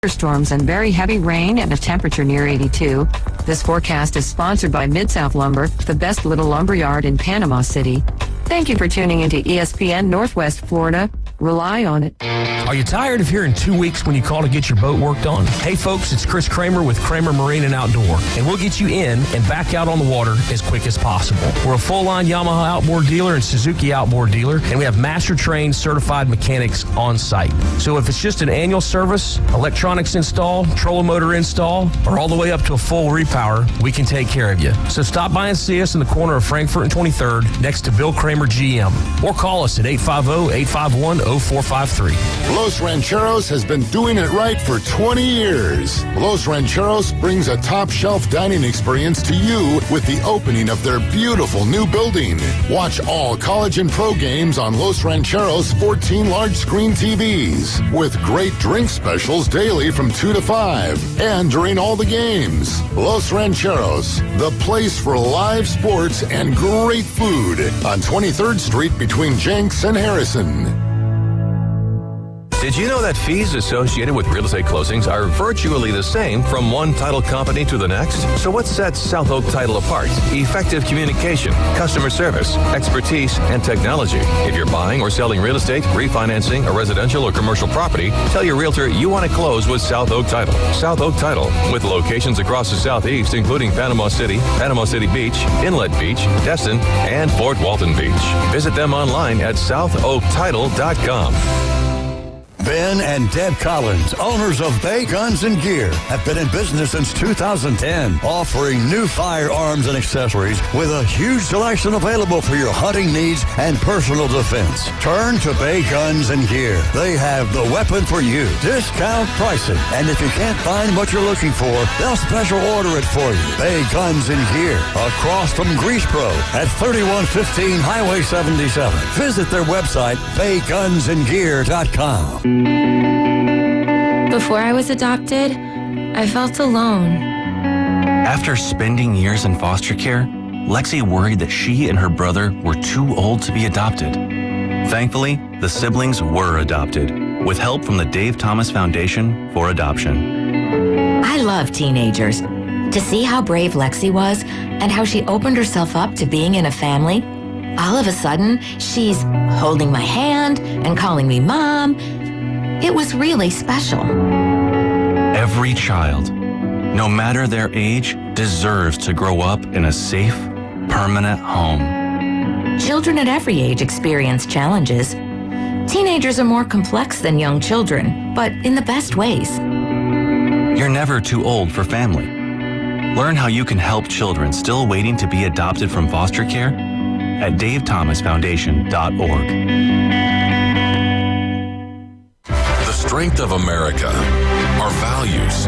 Storms and very heavy rain and a temperature near 82. This forecast is sponsored by Mid-South Lumber, the best little lumberyard in Panama City. Thank you for tuning into ESPN Northwest Florida. Rely on it. Are you tired of hearing 2 weeks when you call to get your boat worked on? Hey folks, it's Chris Kramer with Kramer Marine and Outdoor, and we'll get you in and back out on the water as quick as possible. We're a full-line Yamaha outboard dealer and Suzuki outboard dealer, and we have master-trained certified mechanics on site. So if it's just an annual service, electronics install, trolling motor install, or all the way up to a full repower, we can take care of you. So stop by and see us in the corner of Frankfurt and 23rd next to Bill Kramer GM, or call us at 850-851-0453. Los Rancheros has been doing it right for 20 years. Los Rancheros brings a top-shelf dining experience to you with the opening of their beautiful new building. Watch all college and pro games on Los Rancheros' 14 large-screen TVs with great drink specials daily from 2 to 5 and during all the games. Los Rancheros, the place for live sports and great food on 23rd Street between Jenks and Harrison. Did you know that fees associated with real estate closings are virtually the same from one title company to the next? So what sets South Oak Title apart? Effective communication, customer service, expertise, and technology. If you're buying or selling real estate, refinancing a residential or commercial property, tell your realtor you want to close with South Oak Title. South Oak Title, with locations across the Southeast, including Panama City Beach, Inlet Beach, Destin, and Fort Walton Beach. Visit them online at southoaktitle.com. Ben and Deb Collins, owners of Bay Guns and Gear, have been in business since 2010, offering new firearms and accessories with a huge selection available for your hunting needs and personal defense. Turn to Bay Guns and Gear. They have the weapon for you. Discount pricing. And if you can't find what you're looking for, they'll special order it for you. Bay Guns and Gear, across from Grease Pro at 3115 Highway 77. Visit their website, baygunsandgear.com. Before I was adopted, I felt alone. After spending years in foster care, Lexi worried that she and her brother were too old to be adopted. Thankfully, the siblings were adopted, with help from the Dave Thomas Foundation for Adoption. I love teenagers. To see how brave Lexi was and how she opened herself up to being in a family, all of a sudden, she's holding my hand and calling me Mom. It was really special. Every child, no matter their age, deserves to grow up in a safe, permanent home. Children at every age experience challenges. Teenagers are more complex than young children, but in the best ways. You're never too old for family. Learn how you can help children still waiting to be adopted from foster care at davethomasfoundation.org. Strength of America, our values,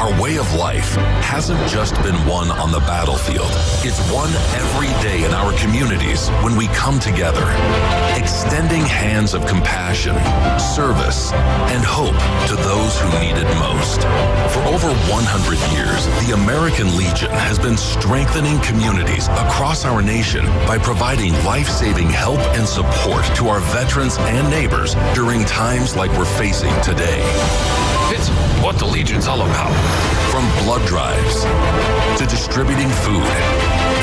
our way of life hasn't just been won on the battlefield. It's won every day in our communities when we come together, extending hands of compassion, service, and hope to those who need it most. For over 100 years, the American Legion has been strengthening communities across our nation by providing life-saving help and support to our veterans and neighbors during times like we're facing today. It's what the Legion's all about. From blood drives to distributing food,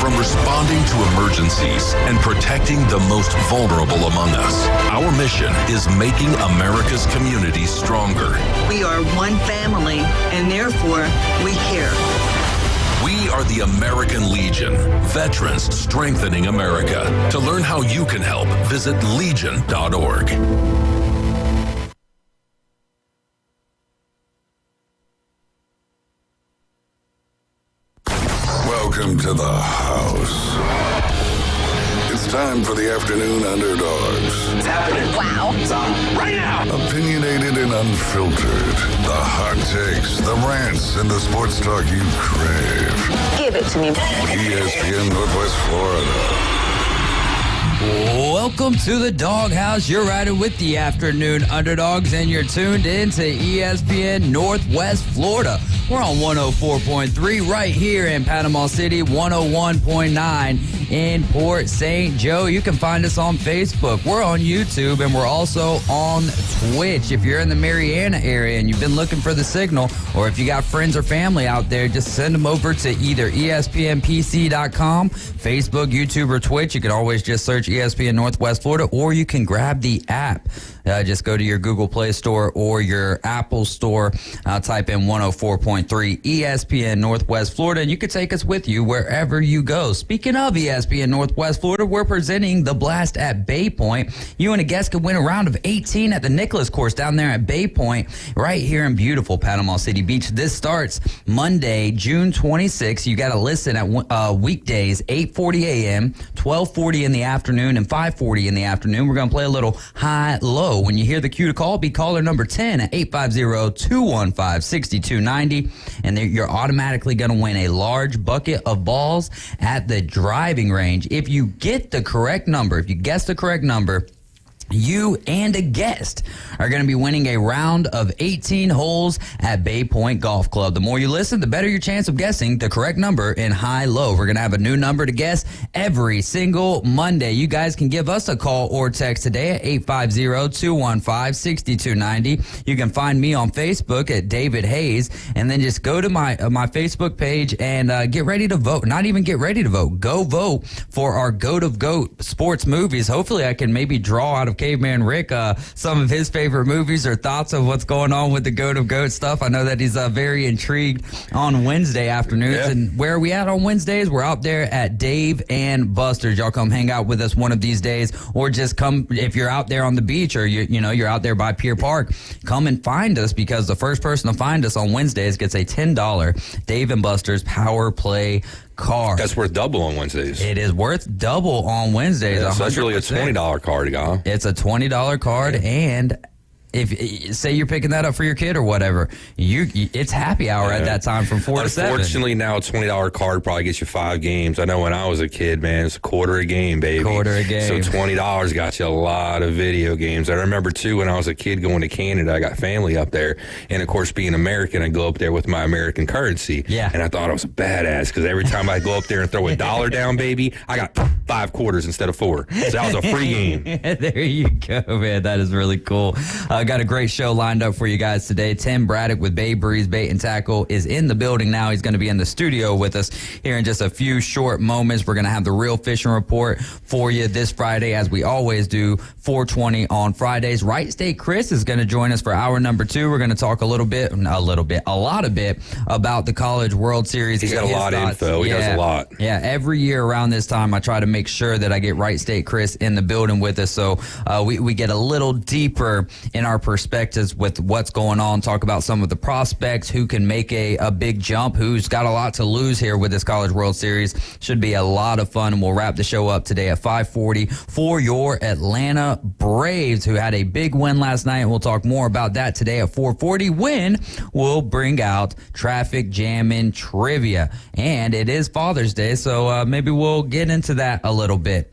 from responding to emergencies and protecting the most vulnerable among us. Our mission is making America's communities stronger. We are one family, and therefore we care. We are the American Legion, veterans strengthening America. To learn how you can help, visit legion.org. Welcome to the house. It's time for the Afternoon Underdogs. It's happening. Wow. It's on right now. Opinionated and unfiltered. The hot takes, the rants, and the sports talk you crave. Give it to me. ESPN Northwest Florida. Welcome to the Doghouse. You're riding with the Afternoon Underdogs, and you're tuned in to ESPN Northwest Florida. We're on 104.3 right here in Panama City, 101.9 in Port St. Joe. You can find us on Facebook. We're on YouTube, and we're also on Twitch. If you're in the Mariana area and you've been looking for the signal, or if you got friends or family out there, just send them over to either ESPNPC.com, Facebook, YouTube, or Twitch. You can always just search ESPN Northwest Florida, or you can grab the app. Just go to your Google Play Store or your Apple Store, type in 104.3 ESPN Northwest Florida, and you can take us with you wherever you go. Speaking of ESPN Northwest Florida, we're presenting the Blast at Bay Point. You and a guest can win a round of 18 at the Nicholas Course down there at Bay Point, right here in beautiful Panama City Beach. This starts Monday, June 26th. You got to listen at weekdays, 8:40 a.m., 12:40 in the afternoon, and 5:40 in the afternoon. We're going to play a little high-low. When you hear the cue to call, be caller number 10 at 850-215-6290, and you're automatically going to win a large bucket of balls at the driving range. If you get the correct number, if you guess the correct number, you and a guest are going to be winning a round of 18 holes at Bay Point Golf Club. The more you listen, the better your chance of guessing the correct number in high-low. We're going to have a new number to guess every single Monday. You guys can give us a call or text today at 850-215-6290. You can find me on Facebook at David Hayes, and then just go to my Facebook page and get ready to vote. Not even get ready to vote. Go vote for our Goat of Goat sports movies. Hopefully I can maybe draw out of Caveman Rick some of his favorite movies or thoughts of what's going on with the Goat of Goat stuff. I know that he's very intrigued on Wednesday afternoons. Yeah. And where are we at on Wednesdays? We're out there at Dave and Buster's. Y'all come hang out with us one of these days, or just come if you're out there on the beach, or you're out there by Pier Park. Come and find us, because the first person to find us on Wednesdays gets a $10 Dave and Buster's Power Play card. That's worth double on Wednesdays. It is worth double on Wednesdays. Yeah, so that's really a $20 card, guy. It's a $20 card, and if say you're picking that up for your kid or whatever, it's happy hour at that time from 4 to 7. Unfortunately, now a $20 card probably gets you 5 games. I know when I was a kid, man, it's a quarter a game, baby. Quarter a game. So $20 got you a lot of video games. I remember, too, when I was a kid going to Canada, I got family up there. And, of course, being American, I go up there with my American currency. Yeah. And I thought I was a badass, because every time I go up there and throw a dollar down, baby, I got 5 quarters instead of 4. So that was a free game. There you go, man. That is really cool. Got a great show lined up for you guys today. Tim Braddock with Bay Breeze Bait and Tackle is in the building now. He's going to be in the studio with us here in just a few short moments. We're going to have the Real Fishing Report for you this Friday, as we always do, 4:20 on Fridays. Wright State Chris is going to join us for hour number 2. We're going to talk a lot of bit about the College World Series. He's got a lot of info. He does a lot. Yeah, every year around this time, I try to make sure that I get Wright State Chris in the building with us, so we get a little deeper in our perspectives with what's going on, talk about some of the prospects, who can make a big jump, who's got a lot to lose here with this College World Series. Should be a lot of fun, and we'll wrap the show up today at 5:40 for your Atlanta Braves, who had a big win last night, and we'll talk more about that today at 4:40 when we'll bring out traffic jamming trivia. And it is Father's Day, so maybe we'll get into that a little bit.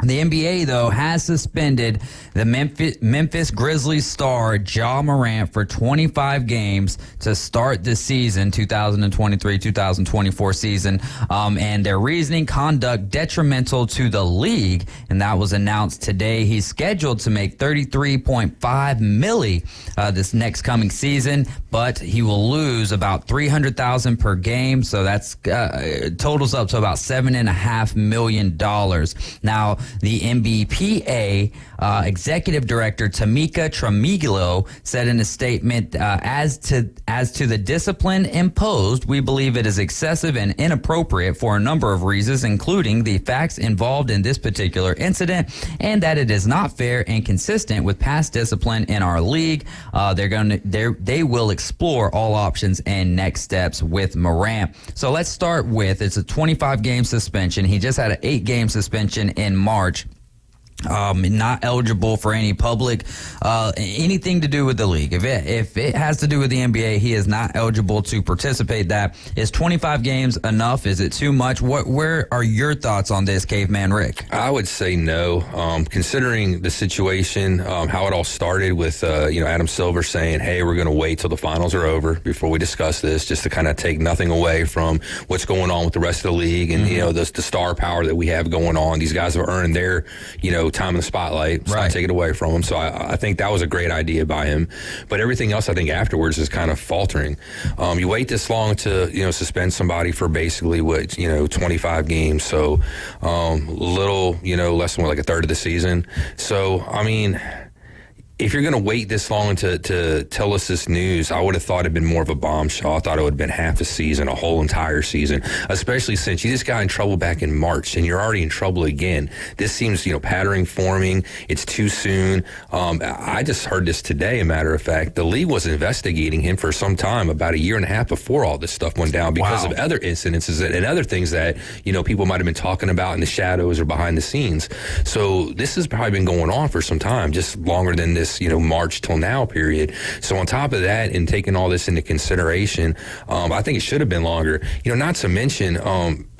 The NBA, though, has suspended the Memphis Grizzlies star Ja Morant for 25 games to start the season, 2023-2024 season. And their reasoning, conduct detrimental to the league. And that was announced today. He's scheduled to make $33.5 million this next coming season, but he will lose about $300,000 per game. So that's totals up to about $7.5 million. Now, the NBPA executive director Tamika Tremiglo said in a statement, as to the discipline imposed, we believe it is excessive and inappropriate for a number of reasons, including the facts involved in this particular incident, and that it is not fair and consistent with past discipline in our league. They will explore all options and next steps with Morant. So let's start with, it's a 25-game suspension. He just had an 8-game suspension in March. not eligible for any public, anything to do with the league. If it has to do with the NBA, he is not eligible to participate. That is 25 games enough? Is it too much? Where are your thoughts on this, Caveman Rick? I would say no. Considering the situation, how it all started with Adam Silver saying, "Hey, we're going to wait till the finals are over before we discuss this," just to kind of take nothing away from what's going on with the rest of the league and the star power that we have going on. These guys have earned their time in the spotlight. Let's not take it away from him. So I think that was a great idea by him. But everything else, I think, afterwards is kind of faltering. You wait this long to, suspend somebody for basically 25 games. So little, less than like a third of the season. So, I mean, if you're going to wait this long to tell us this news, I would have thought it'd been more of a bombshell. I thought it would have been half a season, a whole entire season, especially since you just got in trouble back in March and you're already in trouble again. This seems, pattern forming. It's too soon. I just heard this today, a matter of fact. The league was investigating him for some time, about a year and a half before all this stuff went down because of other incidences and other things that, people might have been talking about in the shadows or behind the scenes. So this has probably been going on for some time, just longer than this March till now period. So on top of that, and taking all this into consideration, I think it should have been longer. Not to mention,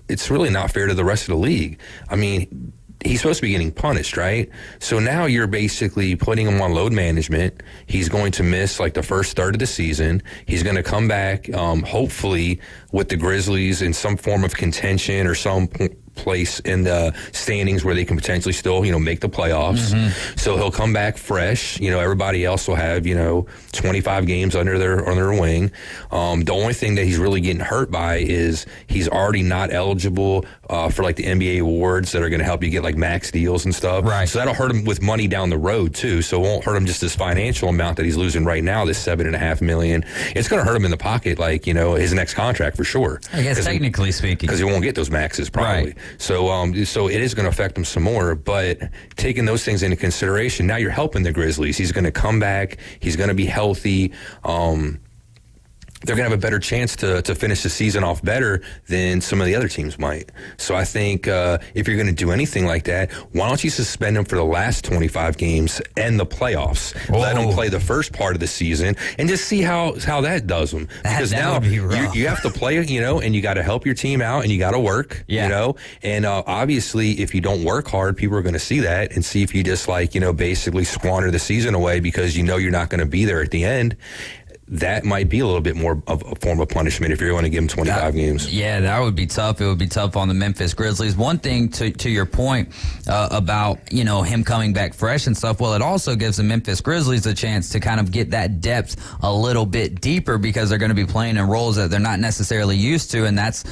it's really not fair to the rest of the league. I mean, he's supposed to be getting punished, right? So now you're basically putting him on load management. He's going to miss like the first third of the season. He's going to come back, hopefully with the Grizzlies in some form of contention or some place in the standings where they can potentially still, make the playoffs. So he'll come back fresh. Everybody else will have, 25 games under their wing. The only thing that he's really getting hurt by is he's already not eligible for like the NBA awards that are going to help you get like max deals and stuff. Right. So that'll hurt him with money down the road too. So it won't hurt him just this financial amount that he's losing right now, this $7.5 million. It's going to hurt him in the pocket, like, his next contract for sure. I guess technically speaking. Because he won't get those maxes probably. Right. So it is going to affect him some more, but taking those things into consideration, now you're helping the Grizzlies. He's going to come back. He's going to be healthy. They're going to have a better chance to finish the season off better than some of the other teams might. So I think if you're going to do anything like that, why don't you suspend them for the last 25 games and the playoffs? Let them play the first part of the season and just see how that does them. Because now you have to play, and you got to help your team out and you got to work, and obviously if you don't work hard, people are going to see that and see if you just basically squander the season away because you're not going to be there at the end. That might be a little bit more of a form of punishment if you're going to give him 25 games. Yeah, that would be tough. It would be tough on the Memphis Grizzlies. One thing to your point about, him coming back fresh and stuff, well, it also gives the Memphis Grizzlies a chance to kind of get that depth a little bit deeper because they're going to be playing in roles that they're not necessarily used to. And that's,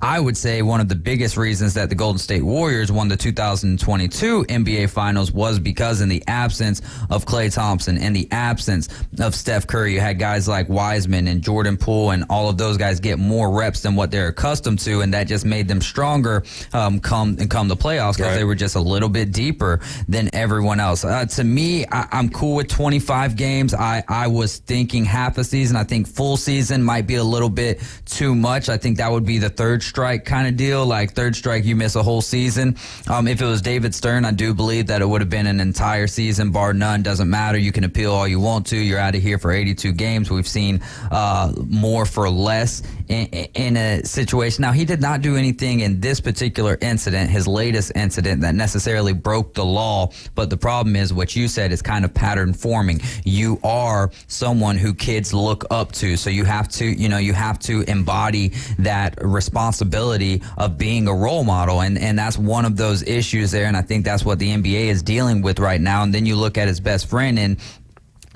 I would say, one of the biggest reasons that the Golden State Warriors won the 2022 NBA Finals was because in the absence of Klay Thompson, in the absence of Steph Curry, you had guys like Wiseman and Jordan Poole and all of those guys get more reps than what they're accustomed to, and that just made them stronger come the playoffs because they were just a little bit deeper than everyone else. To me, I'm cool with 25 games. I was thinking half a season. I think full season might be a little bit too much. I think that would be the third strike kind of deal, like third strike, you miss a whole season. If it was David Stern, I do believe that it would have been an entire season, bar none. Doesn't matter. You can appeal all you want to. You're out of here for 82 games. We've seen more for less in a situation. Now, he did not do anything in this particular incident, his latest incident, that necessarily broke the law. But the problem is what you said is kind of pattern forming. You are someone who kids look up to. So you have to, you have to embody that responsibility of being a role model. And that's one of those issues there. And I think that's what the NBA is dealing with right now. And then you look at his best friend and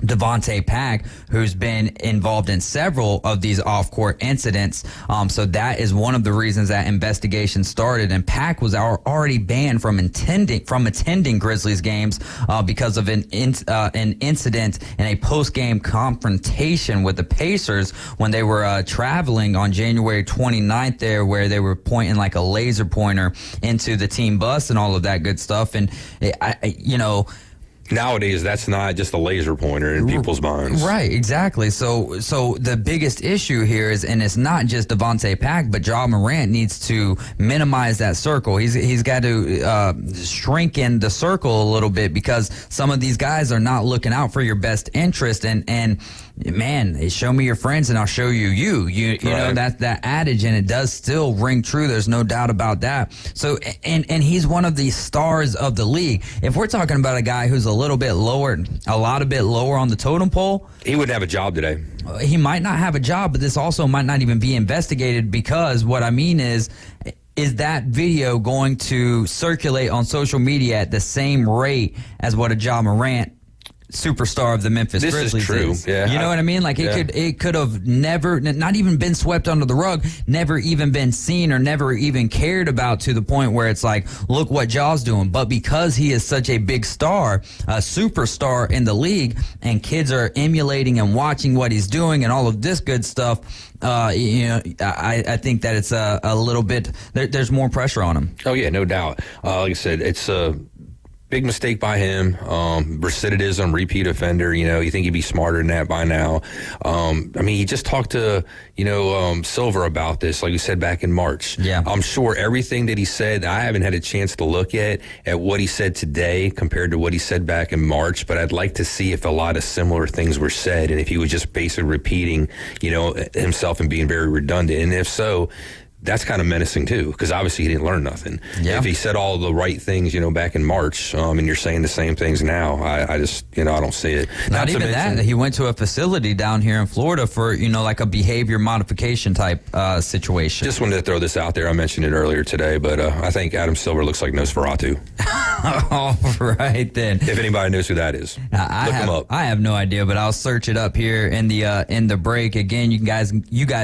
Devontae Pack, who's been involved in several of these off-court incidents. So that is one of the reasons that investigation started. And Pack was already banned from attending Grizzlies games because of an incident in a post-game confrontation with the Pacers when they were traveling on January 29th there, where they were pointing like a laser pointer into the team bus and all of that good stuff. And, Nowadays, that's not just a laser pointer in people's minds. Right, exactly. So the biggest issue here is, and it's not just Devontae Pack, but Ja Morant needs to minimize that circle. He's got to shrink in the circle a little bit, because some of these guys are not looking out for your best interest. And man, show me your friends and I'll show you. You know, that adage, and it does still ring true. There's no doubt about that. So, and he's one of the stars of the league. If we're talking about a guy who's a little bit lower on the totem pole, he wouldn't have a job today. He might not have a job, but this also might not even be investigated, because what I mean is that video going to circulate on social media at the same rate as what a Ja Morant superstar of the Memphis Grizzlies is true. Yeah, you know what I mean? Like, it could have never, not even been swept under the rug, never even been seen or never even cared about, to the point where it's like, look what Ja's doing. But because he is such a big star, a superstar in the league, and kids are emulating and watching what he's doing and all of this good stuff, I think that it's a little bit, there's more pressure on him. Oh yeah, no doubt. Like I said, it's a big mistake by him. Recidivism, repeat offender. You think he'd be smarter than that by now. He just talked to, Silver about this, like we said back in March. Yeah. I'm sure everything that he said, I haven't had a chance to look at what he said today compared to what he said back in March, but I'd like to see if a lot of similar things were said, and if he was just basically repeating, himself and being very redundant. And if so, that's kind of menacing too, because obviously he didn't learn nothing. Yeah. If he said all the right things, back in March, and you're saying the same things now, I just, I don't see it. Not even that. He went to a facility down here in Florida for, like a behavior modification type situation. Just wanted to throw this out there. I mentioned it earlier today, but I think Adam Silver looks like Nosferatu. All right then. If anybody knows who that is, look him up. I have no idea, but I'll search it up here in the break. Again, you guys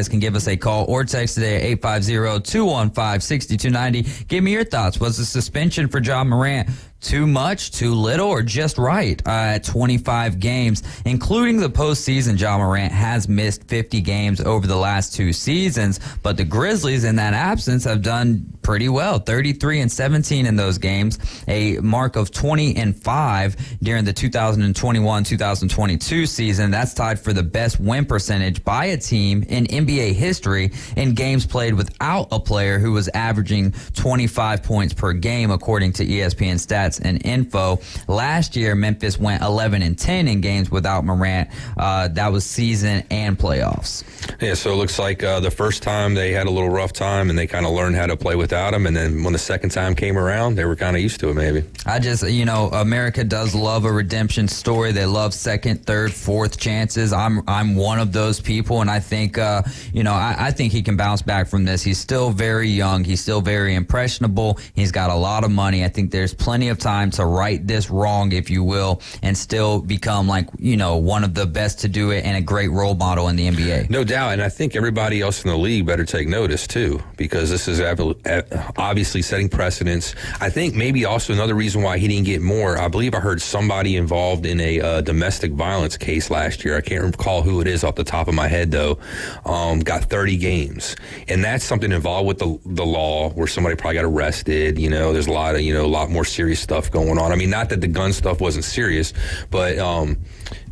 can give us a call or text today at 850-215-6290. Give me your thoughts. Was the suspension for Ja Morant too much, too little, or just right at 25 games? Including the postseason, Ja Morant has missed 50 games over the last 2 seasons, but the Grizzlies in that absence have done pretty well, 33-17 in those games, a mark of 20-5 during the 2021-2022 season. That's tied for the best win percentage by a team in NBA history in games played without a player who was averaging 25 points per game, according to ESPN stats and info. Last year, Memphis went 11-10 in games without Morant. That was season and playoffs. Yeah, so it looks like the first time they had a little rough time and they kind of learned how to play without him, and then when the second time came around, they were kind of used to it maybe. I just, America does love a redemption story. They love second, third, fourth chances. I'm one of those people, and I think, I think he can bounce back from this. He's still very young. He's still very impressionable. He's got a lot of money. I think there's plenty of time to right this wrong, if you will, and still become one of the best to do it and a great role model in the NBA. No doubt, and I think everybody else in the league better take notice too, because this is obviously setting precedents. I think maybe also another reason why he didn't get more, I believe I heard somebody involved in a domestic violence case last year. I can't recall who it is off the top of my head though. Got 30 games, and that's something involved with the law where somebody probably got arrested. There's a lot of a lot more serious stuff going on. I mean, not that the gun stuff wasn't serious, but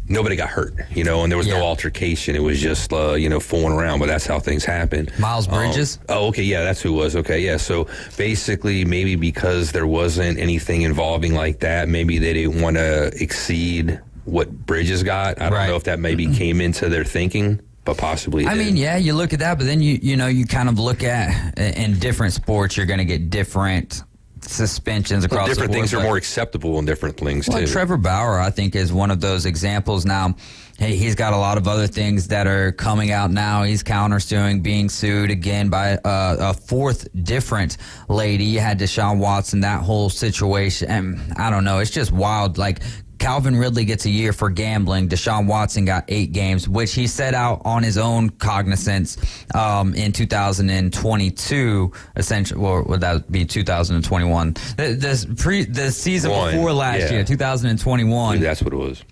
nobody got hurt, and there was no altercation. It was just, fooling around, but that's how things happen. Miles Bridges? Okay, yeah, that's who it was. Okay, yeah, so basically maybe because there wasn't anything involving like that, maybe they didn't want to exceed what Bridges got. I don't know if that maybe came into their thinking, but possibly it did. Yeah, you look at that, but then you kind of look at, in different sports, you're going to get different suspensions across different the board. Things are more acceptable in different things too. Trevor Bauer, I think, is one of those examples. Now, he's got a lot of other things that are coming out now. He's countersuing, being sued again by a fourth different lady. You had Deshaun Watson, that whole situation, and I don't know. It's just wild. Like, Calvin Ridley gets a year for gambling. Deshaun Watson got 8 games, which he set out on his own cognizance in 2022. Essentially, or would that be 2021? The season before last year, 2021. That's what it was.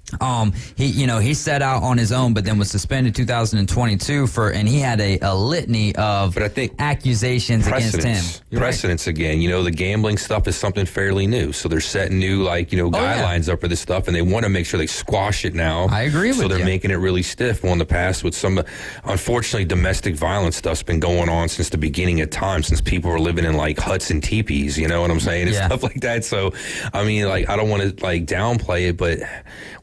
He set out on his own, but then was suspended 2022 and he had a litany of accusations against him. Precedents again. The gambling stuff is something fairly new, so they're setting new guidelines up for this stuff, and they want to make sure they squash it now. I agree with you. So they're making it really stiff. Well, in the past, with some, unfortunately, domestic violence stuff's been going on since the beginning of time, since people were living in huts and teepees. You know what I'm saying? And stuff like that. So, I don't want to downplay it, but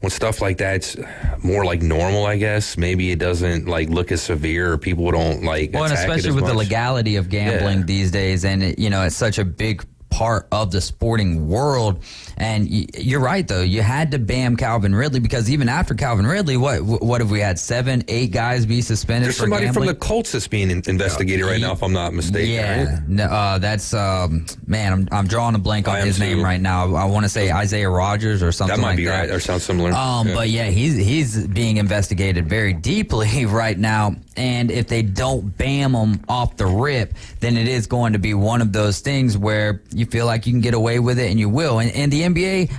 when stuff like that's more normal, I guess maybe it doesn't look as severe, or people don't Well, and especially with the legality of gambling these days, and it's such a big part of the sporting world. And you're right, though. You had to ban Calvin Ridley, because even after Calvin Ridley, what have we had? 7, 8 guys be suspended There's for somebody gambling? from the Colts that's being investigated right now, if I'm not mistaken. Yeah, right? no, that's man. I'm drawing a blank on his name right now. I want to say Isaiah Rodgers or something. That might like be that. right, or sounds similar. But yeah, he's being investigated very deeply right now. And if they don't bam him off the rip, then it is going to be one of those things where you feel like you can get away with it, and you will. And the NBA,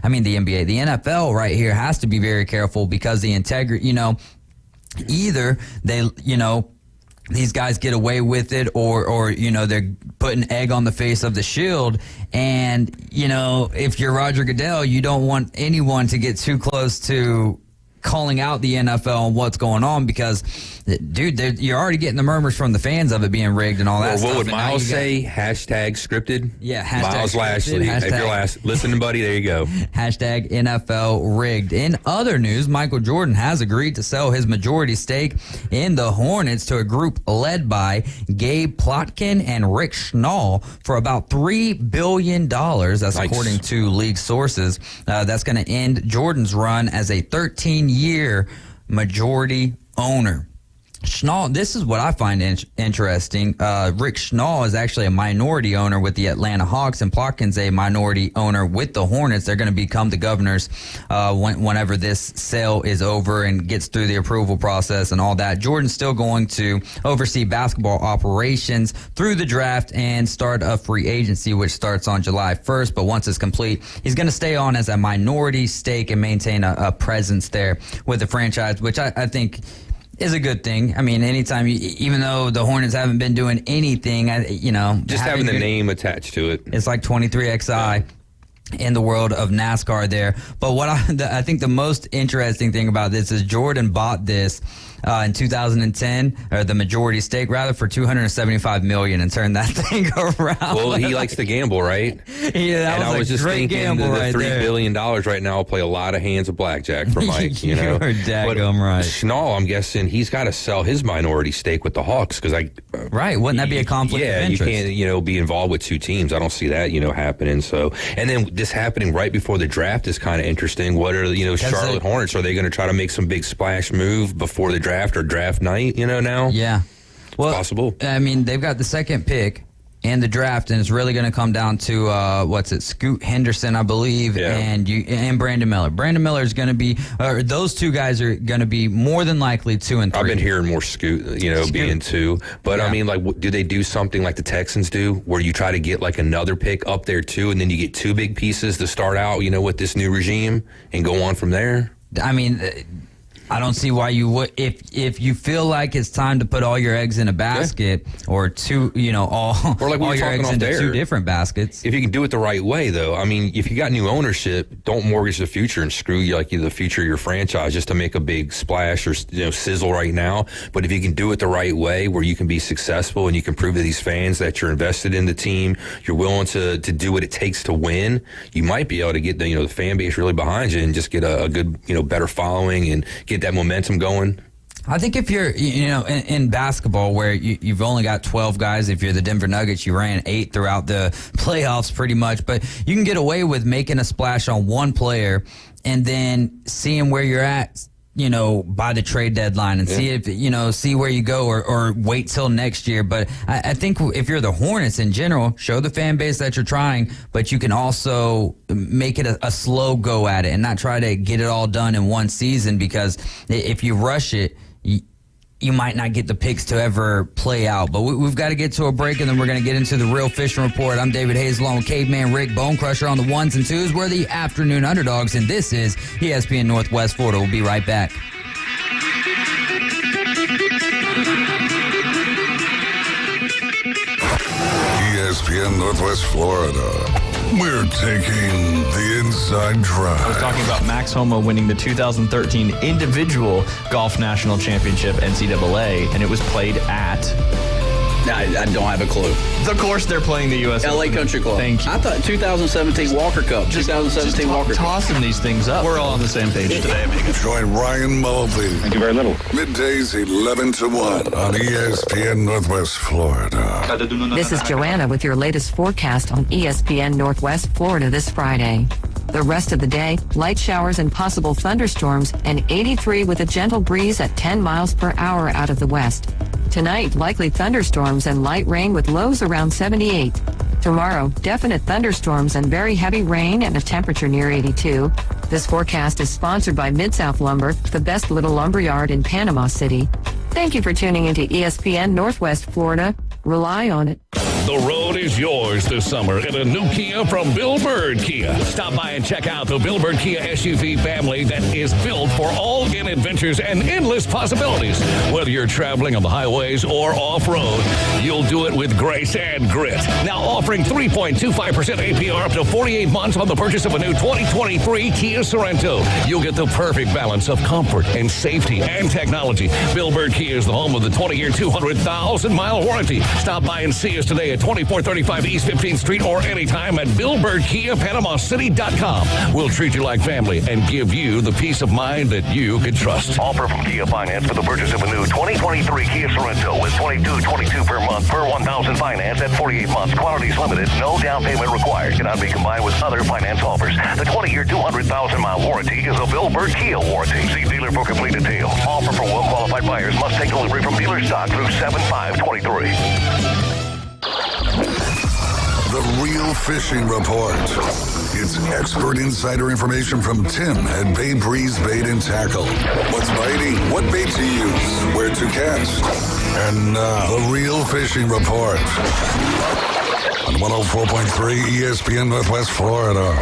the NFL right here has to be very careful, because the integrity, either they, these guys get away with it, or they're putting egg on the face of the shield. And if you're Roger Goodell, you don't want anyone to get too close to calling out the NFL and what's going on, because, dude, you're already getting the murmurs from the fans of it being rigged and all that stuff. What would Miles say? Hashtag scripted? Yeah, hashtag Miles scripted, Lashley. If you're listening, buddy, there you go. Hashtag NFL rigged. In other news, Michael Jordan has agreed to sell his majority stake in the Hornets to a group led by Gabe Plotkin and Rick Schnall for about $3 billion. That's according to league sources. That's going to end Jordan's run as a 13-year majority owner. Schnall, this is what I find interesting. Rick Schnall is actually a minority owner with the Atlanta Hawks, and Plotkin's a minority owner with the Hornets. They're going to become the governors whenever this sale is over and gets through the approval process and all that. Jordan's still going to oversee basketball operations through the draft and start a free agency, which starts on July 1st. But once it's complete, he's going to stay on as a minority stake and maintain a presence there with the franchise, which I think is a good thing. Anytime, even though the Hornets haven't been doing anything, just having the name attached to it. It's like 23XI in the world of NASCAR there. But what I think the most interesting thing about this is Jordan bought this in 2010, or the majority stake rather, for $275 million, and turned that thing around. Well, he likes to gamble, right? Yeah, I was just thinking the $3 billion right now will play a lot of hands of blackjack for Mike. You're daggum right. Schnall, I'm guessing he's got to sell his minority stake with the Hawks, because right, wouldn't that be a conflict of interest? Yeah, you can't be involved with two teams. I don't see that happening. So, and then this happening right before the draft is kind of interesting. What are Charlotte Hornets? Are they going to try to make some big splash move before the draft or draft night? Now, yeah, well, it's possible. They've got the second pick in the draft, and it's really going to come down to Scoot Henderson, I believe, and Brandon Miller. Brandon Miller is going to be, those two guys are going to be more than likely 2 and 3. I've been hearing more Scoot, being 2. But do they do something like the Texans do, where you try to get another pick up there too, and then you get 2 big pieces to start out, with this new regime, and go on from there? I don't see why you would, if you feel like it's time to put all your eggs in a basket, or two, all your eggs into 2 different baskets. If you can do it the right way, though. If you got new ownership, don't mortgage the future and screw the future of your franchise just to make a big splash or sizzle right now. But if you can do it the right way, where you can be successful and you can prove to these fans that you're invested in the team, you're willing to do what it takes to win, you might be able to get the fan base really behind you and just get a good better following and get that momentum going. I think if you're, in basketball, where you've only got 12 guys, if you're the Denver Nuggets, you ran 8 throughout the playoffs pretty much, but you can get away with making a splash on one player and then seeing where you're at, by the trade deadline, and see if, see where you go, or wait till next year. But I think if you're the Hornets in general, show the fan base that you're trying, but you can also make it a slow go at it and not try to get it all done in one season, because if you rush it, you might not get the picks to ever play out. But we've got to get to a break, and then we're going to get into the Real Fishing Report. I'm David Hayes, along with Caveman Rick Bone Crusher on the ones and twos. We're the Afternoon Underdogs, and this is ESPN Northwest Florida. We'll be right back. ESPN Northwest Florida. We're taking the inside drive. I was talking about Max Homa winning the 2013 individual golf national championship NCAA, and it was played at... I don't have a clue. The course they're playing the U.S. LA Country Club. Thank you. I thought 2017 Walker Cup. 2017 Walker Cup. Tossing these things up. We're all on the same page today, amigo. Join Ryan Mulvey. Thank you very little. Middays 11 to 1 on ESPN Northwest Florida. This is Joanna with your latest forecast on ESPN Northwest Florida this Friday. The rest of the day, light showers and possible thunderstorms, and 83 with a gentle breeze at 10 miles per hour out of the west. Tonight, likely thunderstorms and light rain with lows around 78. Tomorrow, definite thunderstorms and very heavy rain and a temperature near 82. This forecast is sponsored by Mid-South Lumber, the best little lumber yard in Panama City. Thank you for tuning into ESPN Northwest Florida. Rely on it. The road is yours this summer in a new Kia from Bill Bird Kia. Stop by and check out the Bill Bird Kia SUV family that is built for all-in adventures and endless possibilities. Whether you're traveling on the highways or off-road, you'll do it with grace and grit. Now offering 3.25% APR up to 48 months on the purchase of a new 2023 Kia Sorento. You'll get the perfect balance of comfort and safety and technology. Bill Bird Kia is the home of the 20-year, 200,000-mile warranty. Stop by and see us today at 2435 East 15th Street or anytime at BillBirdKiaPanamaCity.com. We'll treat you like family and give you the peace of mind that you can trust. Offer from Kia Finance for the purchase of a new 2023 Kia Sorento with $22.22 per month per 1,000 finance at 48 months. Quantities limited. No down payment required. Cannot be combined with other finance offers. The 20-year, 200,000-mile warranty is a Bill Bird Kia warranty. See dealer for complete details. Offer for well-qualified buyers. Must take delivery from dealer stock through 7/5/23. The Real Fishing Report. It's expert insider information from Tim at Bay Breeze Bait and Tackle. What's biting? What bait to use? Where to cast? And now, the Real Fishing Report on 104.3 ESPN Northwest Florida.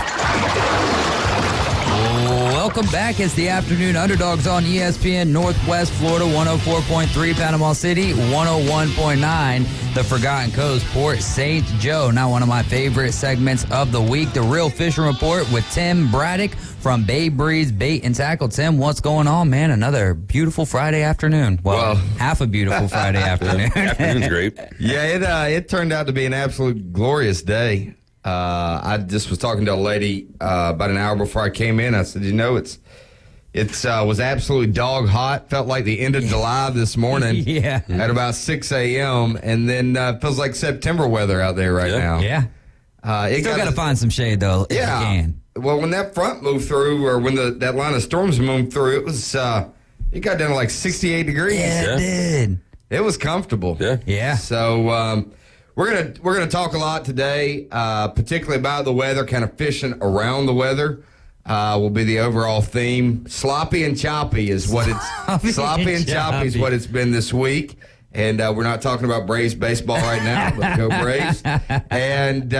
Welcome back. It's the Afternoon Underdogs on ESPN Northwest Florida, 104.3 Panama City, 101.9 the Forgotten Coast, Port St. Joe. Now one of my favorite segments of the week, the Real Fishing Report with Tim Braddock from Bay Breeze Bait and Tackle. Tim, what's going on, man? Another beautiful Friday afternoon. Well, half a beautiful Friday afternoon. Afternoon's great. Yeah, it turned out to be an absolute glorious day. I just was talking to a lady about an hour before I came in. I said, it was absolutely dog hot. Felt like the end of July this morning. Yeah. At about 6 a.m. And then feels like September weather out there right now. Yeah. Still got to find some shade, though, if you can. Well, when that front moved through, or when that line of storms moved through, it was it got down to like 68 degrees. Yeah, it did. It was comfortable. Yeah. So we're gonna talk a lot today, particularly about the weather, kind of fishing around the weather. Will be the overall theme. Sloppy and choppy is what it's sloppy and choppy is what it's been this week. And we're not talking about Braves baseball right now, but go Braves. And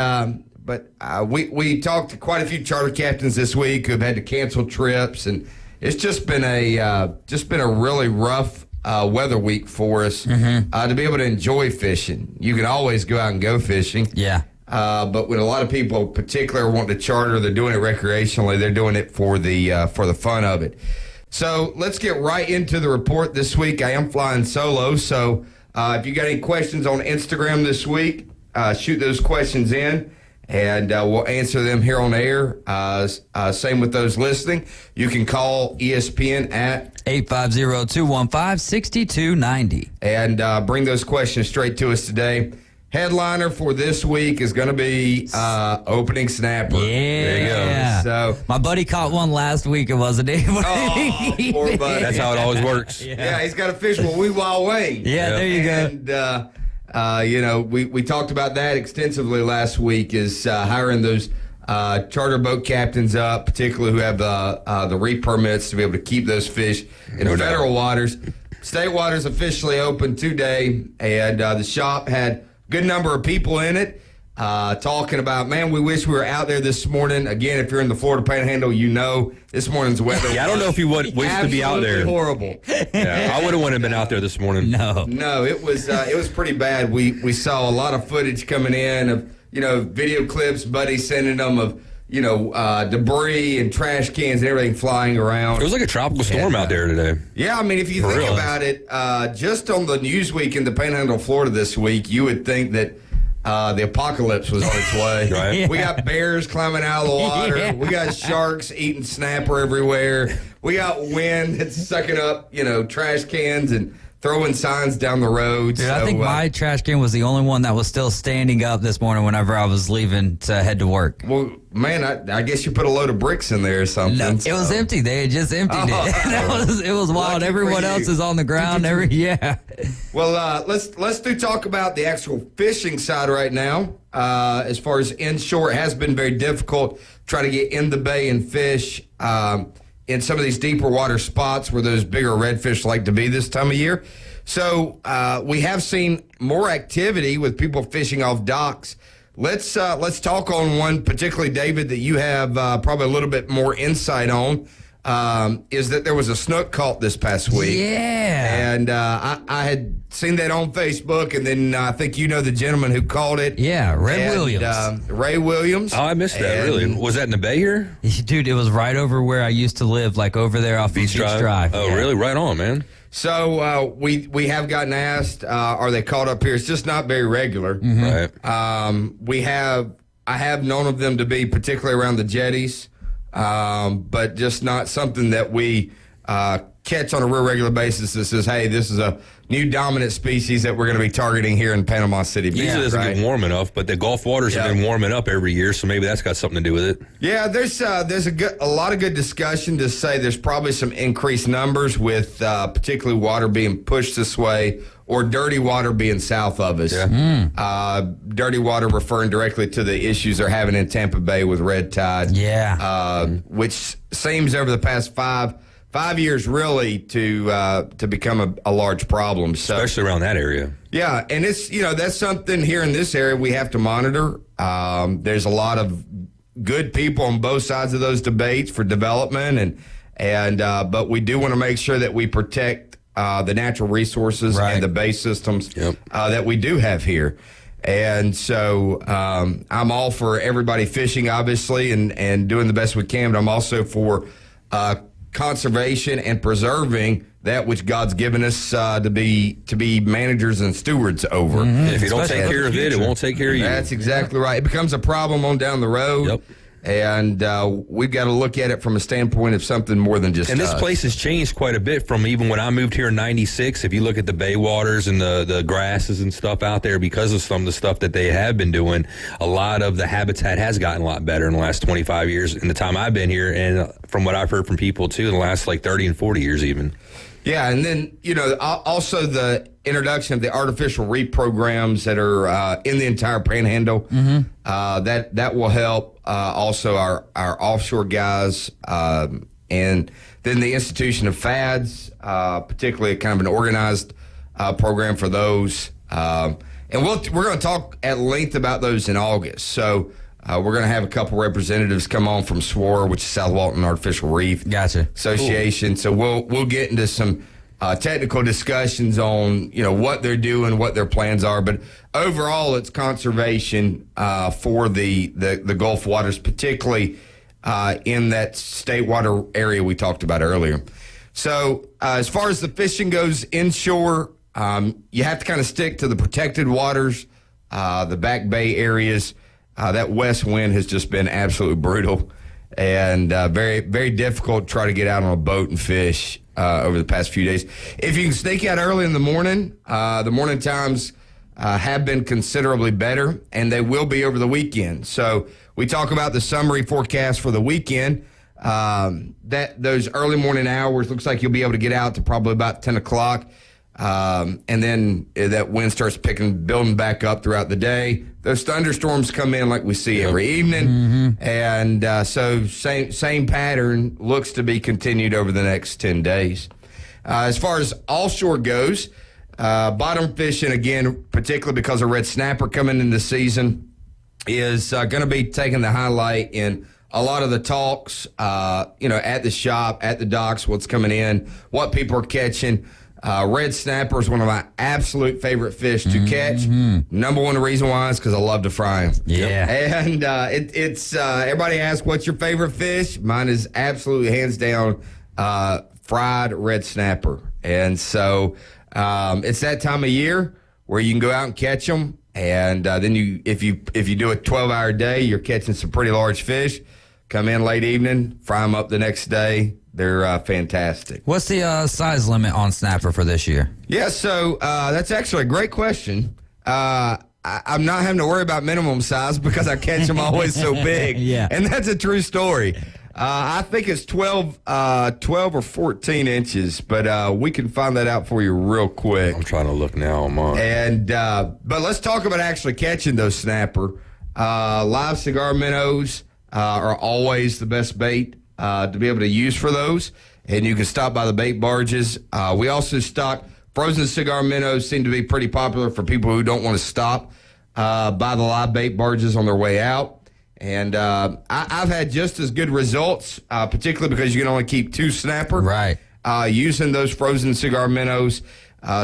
we talked to quite a few charter captains this week who have had to cancel trips, and it's just been a really rough weather week for us to be able to enjoy fishing. You can always go out and go fishing. Yeah. But when a lot of people, particularly, want to charter, they're doing it recreationally. They're doing it for the fun of it. So let's get right into the report this week. I am flying solo, so if you got any questions on Instagram this week, shoot those questions in, and we'll answer them here on air. Same with those listening. You can call ESPN at 850-215-6290 and bring those questions straight to us today. Headliner for this week is going to be opening snapper. Yeah. There you go. So my buddy caught one last week. It wasn't it? Oh, poor buddy. That's how it always works. Yeah, he's got to fish with Wee Wild Wayne. Yeah, there you go. And we talked about that extensively last week. Is hiring those charter boat captains up, particularly who have the reef permits to be able to keep those fish in federal waters. State Water's officially open today, and the shop had a good number of people in it talking about, man, we wish we were out there this morning. Again, if you're in the Florida Panhandle, you know this morning's weather. Yeah, I don't know if you would wish to be out there. Horrible. Yeah, I would have wanted to been out there this morning. No, it was pretty bad. We saw a lot of footage coming in of video clips, buddies sending them of debris and trash cans and everything flying around. It was like a tropical storm out there today. Yeah, I mean, if you think about it, just on the Newsweek in the Panhandle, Florida this week, you would think that the apocalypse was on its way. Right. Yeah. We got bears climbing out of the water. Yeah. We got sharks eating snapper everywhere. We got wind that's sucking up, trash cans and throwing signs down the road. Dude, I think my trash can was the only one that was still standing up this morning whenever I was leaving to head to work. Well, man, I guess you put a load of bricks in there or something. No, it was empty. They had just emptied it. It was wild. Everyone else is on the ground. Well, let's talk about the actual fishing side right now. As far as inshore, it has been very difficult trying to get in the bay and fish. In some of these deeper water spots where those bigger redfish like to be this time of year. So we have seen more activity with people fishing off docks. Let's talk on one, particularly, David, that you have probably a little bit more insight on. Is that there was a snook caught this past week. Yeah. And I had seen that on Facebook, and then I think the gentleman who caught it. Yeah, Williams. Ray Williams. Oh, I missed that, really. Was that in the bay here? Dude, it was right over where I used to live, like over there off Beach Drive. Oh, really? Right on, man. So we have gotten asked, are they caught up here? It's just not very regular. Mm-hmm. Right. I have known of them to be particularly around the jetties. But just not something that we catch on a real regular basis that says, hey, this is a new dominant species that we're going to be targeting here in Panama City Beach. Usually it doesn't get warm enough, but the Gulf waters have been warming up every year, so maybe that's got something to do with it. Yeah, there's a lot of good discussion to say there's probably some increased numbers with particularly water being pushed this way or dirty water being south of us. Yeah. Dirty water referring directly to the issues they're having in Tampa Bay with red tide. Yeah. Which seems over the past 5 years really to become a large problem. So, especially around that area. Yeah, and it's that's something here in this area we have to monitor. There's a lot of good people on both sides of those debates for development, and but we do want to make sure that we protect the natural resources and the bay systems that we do have here. And so I'm all for everybody fishing, obviously, and doing the best we can, but I'm also for conservation and preserving that which God's given us to be managers and stewards over. Mm-hmm. If you don't take care of it won't take care of you. That's exactly right. It becomes a problem on down the road. Yep. And we've got to look at it from a standpoint of something more than just And this place has changed quite a bit from even when I moved here in 96. If you look at the bay waters and the grasses and stuff out there, because of some of the stuff that they have been doing, a lot of the habitat has gotten a lot better in the last 25 years in the time I've been here, and from what I've heard from people, too, in the last 30 and 40 years even. Yeah, and then, also the introduction of the artificial reef programs that are in the entire Panhandle, that will help also our offshore guys, and then the institution of FADs, particularly kind of an organized program for those. And we're going to talk at length about those in August. So we're going to have a couple representatives come on from SWAR, which is South Walton Artificial Reef Association. Cool. So we'll get into some technical discussions on what they're doing, what their plans are. But overall, it's conservation for the Gulf waters, particularly in that state water area we talked about earlier. So as far as the fishing goes inshore, you have to kind of stick to the protected waters, the back bay areas. That west wind has just been absolutely brutal and very, very difficult to try to get out on a boat and fish over the past few days. If you can sneak out early in the morning times have been considerably better, and they will be over the weekend. So we talk about the summary forecast for the weekend. That those early morning hours, looks like you'll be able to get out to probably about 10 o'clock. And then that wind starts building back up throughout the day. Those thunderstorms come in like we see every evening. And so same pattern looks to be continued over the next 10 days. As far as offshore goes, bottom fishing, again, particularly because of red snapper coming in the season, is going to be taking the highlight in a lot of the talks, at the shop, at the docks, what's coming in, what people are catching. Red snapper is one of my absolute favorite fish to catch. Number one reason why is because I love to fry them. Yeah. And it's everybody asks, what's your favorite fish? Mine is absolutely hands down fried red snapper. And so it's that time of year where you can go out and catch them. And then if you do a 12-hour day, you're catching some pretty large fish. Come in late evening, fry them up the next day. They're fantastic. What's the size limit on snapper for this year? Yeah, so that's actually a great question. I'm not having to worry about minimum size because I catch them always so big. Yeah. And that's a true story. I think it's 12 or 14 inches, but we can find that out for you real quick. I'm trying to look now on mine. And but let's talk about actually catching those snapper. Live cigar minnows are always the best bait to be able to use for those. And you can stop by the bait barges. We also stock frozen cigar minnows, seem to be pretty popular for people who don't want to stop by the live bait barges on their way out. And I've had just as good results, particularly because you can only keep 2 snapper. Right. Using those frozen cigar minnows.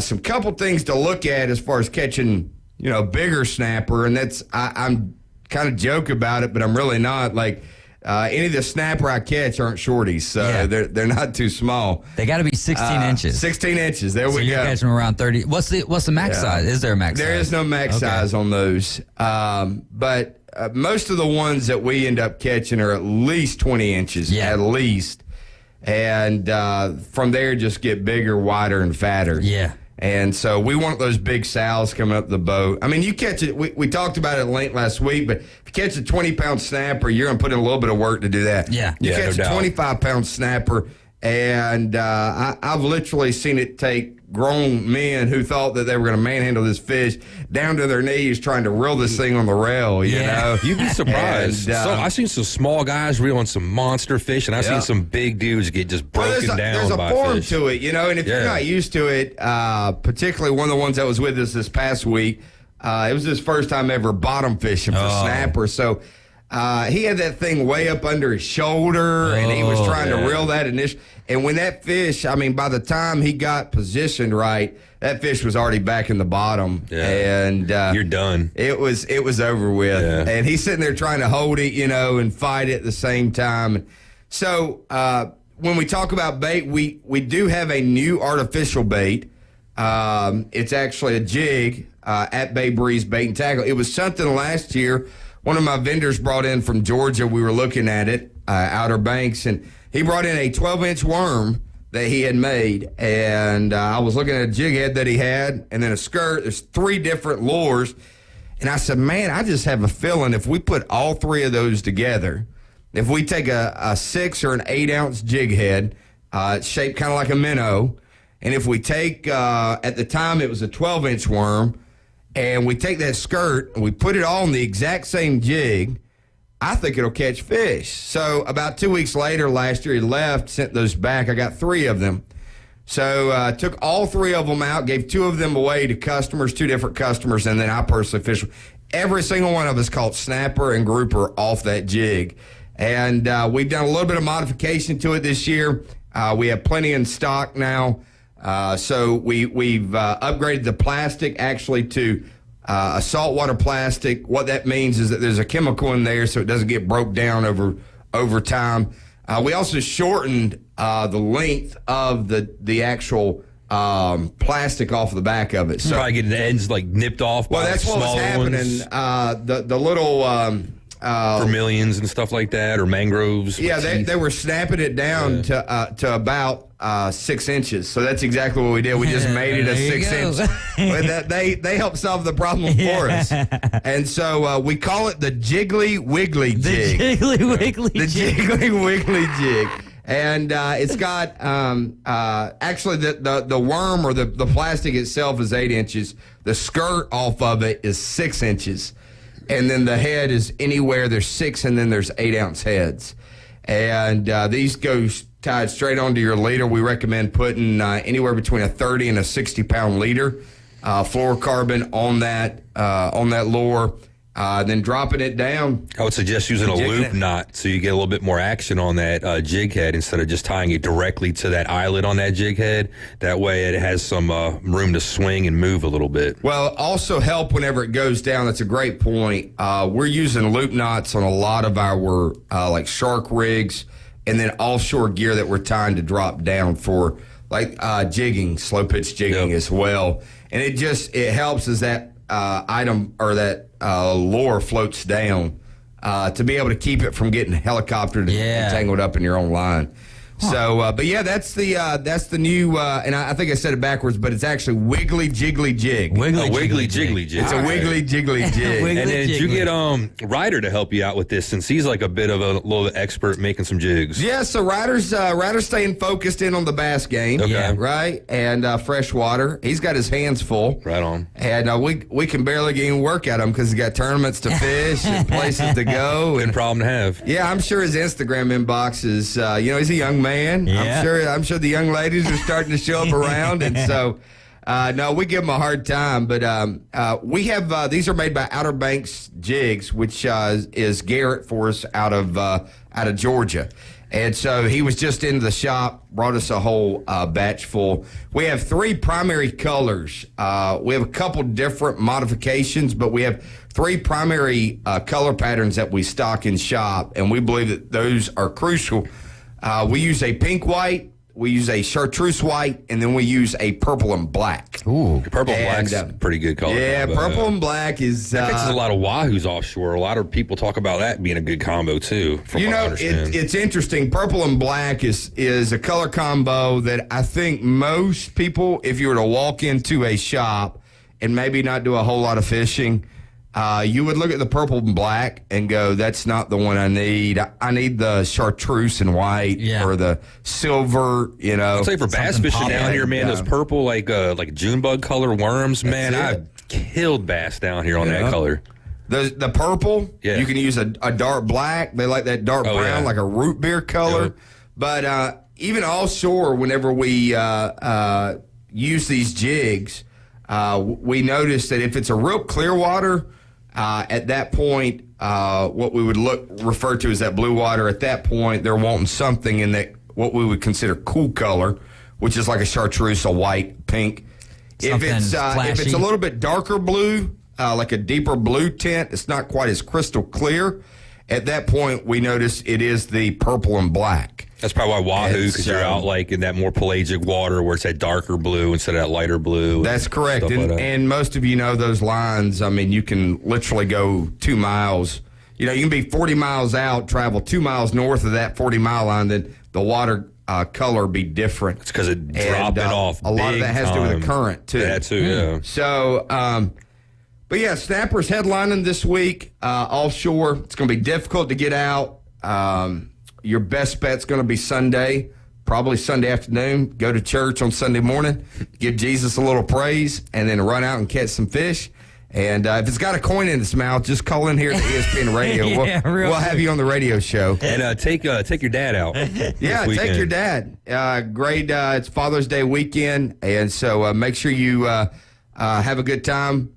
Some couple things to look at as far as catching, bigger snapper. And that's, I'm kind of joke about it, but I'm really not. Like, any of the snapper I catch aren't shorties, so they're not too small. They got to be 16 inches. 16 inches. There we go. You're catching them around 30. What's the max size? Is there a max size? There is no max size on those. But most of the ones that we end up catching are at least 20 inches, at least. And from there, just get bigger, wider, and fatter. Yeah. And so we want those big sows coming up the boat. I mean, you catch it. We talked about it late last week, but if you catch a 20-pound snapper, you're going to put in a little bit of work to do that. Yeah. You Yeah, catch no a doubt. 25-pound snapper, and I've literally seen it take grown men who thought that they were going to manhandle this fish down to their knees trying to reel this thing on the rail, you know? You'd be surprised. And, I've seen some small guys reeling some monster fish, and I've seen some big dudes get just broken down there's a by form fish. to it, and if you're not used to it, particularly one of the ones that was with us this past week, it was his first time ever bottom fishing for snapper, so he had that thing way up under his shoulder, and he was trying to reel that initially. And when that fish, I mean, by the time he got positioned right, that fish was already back in the bottom, and you're done. It was over with, and he's sitting there trying to hold it, and fight it at the same time. So when we talk about bait, we do have a new artificial bait. It's actually a jig at Bay Breeze Bait and Tackle. It was something last year one of my vendors brought in from Georgia. We were looking at it, Outer Banks, and he brought in a 12-inch worm that he had made, and I was looking at a jig head that he had, and then a skirt. There's 3 different lures, and I said, man, I just have a feeling if we put all 3 of those together, if we take a 6 or an 8-ounce jig head, it's shaped kind of like a minnow, and if we take, at the time it was a 12-inch worm, and we take that skirt and we put it all on the exact same jig, I think it'll catch fish. So about 2 weeks later, last year, he left, sent those back. I got 3 of them. So took all 3 of them out, gave 2 of them away to customers, 2 different customers, and then I personally fished. Every single one of us caught snapper and grouper off that jig. And we've done a little bit of modification to it this year. We have plenty in stock now. So we've upgraded the plastic actually to a saltwater plastic. What that means is that there's a chemical in there so it doesn't get broke down over time. We also shortened the length of the actual plastic off the back of it. So probably getting the ends like nipped off. Well, by that's what was happening. The little vermilions and stuff like that, or mangroves. Yeah, they were snapping it down to about 6 inches. So that's exactly what we did. We just made it a 6 inch. But they helped solve the problem for us. And so we call it the Jiggly Wiggly Jig. The Jiggly Wiggly the Jig. Jiggly Wiggly Jig. And it's got actually the worm or the plastic itself is 8 inches. The skirt off of it is 6 inches. And then the head is anywhere. There's 6, and then there's 8-ounce heads. And these go tied straight onto your leader. We recommend putting anywhere between a 30 and a 60-pound leader fluorocarbon on that lure. Then dropping it down. I would suggest using a loop knot so you get a little bit more action on that jig head instead of just tying it directly to that eyelet on that jig head. That way it has some room to swing and move a little bit. Well, also help whenever it goes down. That's a great point. We're using loop knots on a lot of our like shark rigs and then offshore gear that we're tying to drop down for like jigging, slow pitch jigging as well. And it helps as that item or that lure floats down to be able to keep it from getting helicoptered and tangled up in your own line. So, but yeah, that's the new, and I think I said it backwards, but it's actually Wiggly Jiggly Jig. Wiggly Jiggly Jig. It's a Wiggly Jiggly Jig. And then did you get Ryder to help you out with this since he's like a bit of a little expert making some jigs? Yeah, so Ryder's staying focused in on the bass game. Okay. Right? And freshwater. He's got his hands full. Right on. And we can barely get any work at him because he's got tournaments to fish and places to go. Good problem to have. Yeah, I'm sure his Instagram inbox is, he's a young man. Yeah. I'm sure the young ladies are starting to show up around, and so no, we give them a hard time. But we have these are made by Outer Banks Jigs, which is Garrett for us out of Georgia, and so he was just into the shop, brought us a whole batch full. We have 3 primary colors. We have a couple different modifications, but we have 3 primary color patterns that we stock in shop, and we believe that those are crucial. We use a pink white, we use a chartreuse white, and then we use a purple and black. Ooh, purple and black's a pretty good color. Yeah, combo. purple and black is. That catches a lot of wahoos offshore. A lot of people talk about that being a good combo too. From what I understand. It's interesting. Purple and black is a color combo that I think most people, if you were to walk into a shop and maybe not do a whole lot of fishing, you would look at the purple and black and go, that's not the one I need. I need the chartreuse and white or the silver, I'll say for bass fishing down here, man, those purple, like June bug color worms, man, I've killed bass down here on that color. The purple, you can use a dark black. They like that dark brown, like a root beer color. Yep. But even offshore, whenever we use these jigs, we notice that if it's a real clear water, at that point, what we would refer to as that blue water, at that point, they're wanting something in that what we would consider cool color, which is like a chartreuse, a white, pink. If it's a little bit darker blue, like a deeper blue tint, it's not quite as crystal clear. At that point, we notice it is the purple and black. That's probably why wahoo, because you're out like in that more pelagic water where it's that darker blue instead of that lighter blue. That's correct. And most of you know those lines. I mean, you can literally go 2 miles. You can be 40 miles out, travel 2 miles north of that 40-mile line, then the water color be different. It's because it's dropping off. A lot of that has to do with the current, too. Yeah, too, yeah. So, but yeah, Snapper's headlining this week offshore. It's going to be difficult to get out. Your best bet's going to be Sunday, probably Sunday afternoon. Go to church on Sunday morning, give Jesus a little praise, and then run out and catch some fish. And if it's got a coin in its mouth, just call in here to ESPN Radio. We'll have you on the radio show. And take your dad out. Yeah, take your dad. Great. It's Father's Day weekend, and so make sure you have a good time.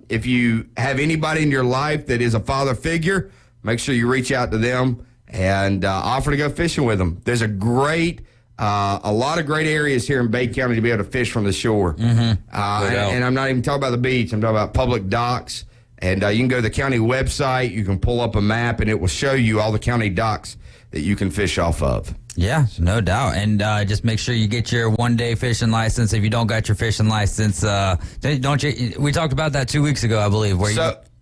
If you have anybody in your life that is a father figure, make sure you reach out to them and offer to go fishing with them. There's a lot of great areas here in Bay County to be able to fish from the shore. Mm-hmm. And I'm not even talking about the beach. I'm talking about public docks. And you can go to the county website. You can pull up a map, and it will show you all the county docks that you can fish off of. Yeah, no doubt. And just make sure you get your one-day fishing license. If you don't got your fishing license, don't you? We talked about that 2 weeks ago, I believe.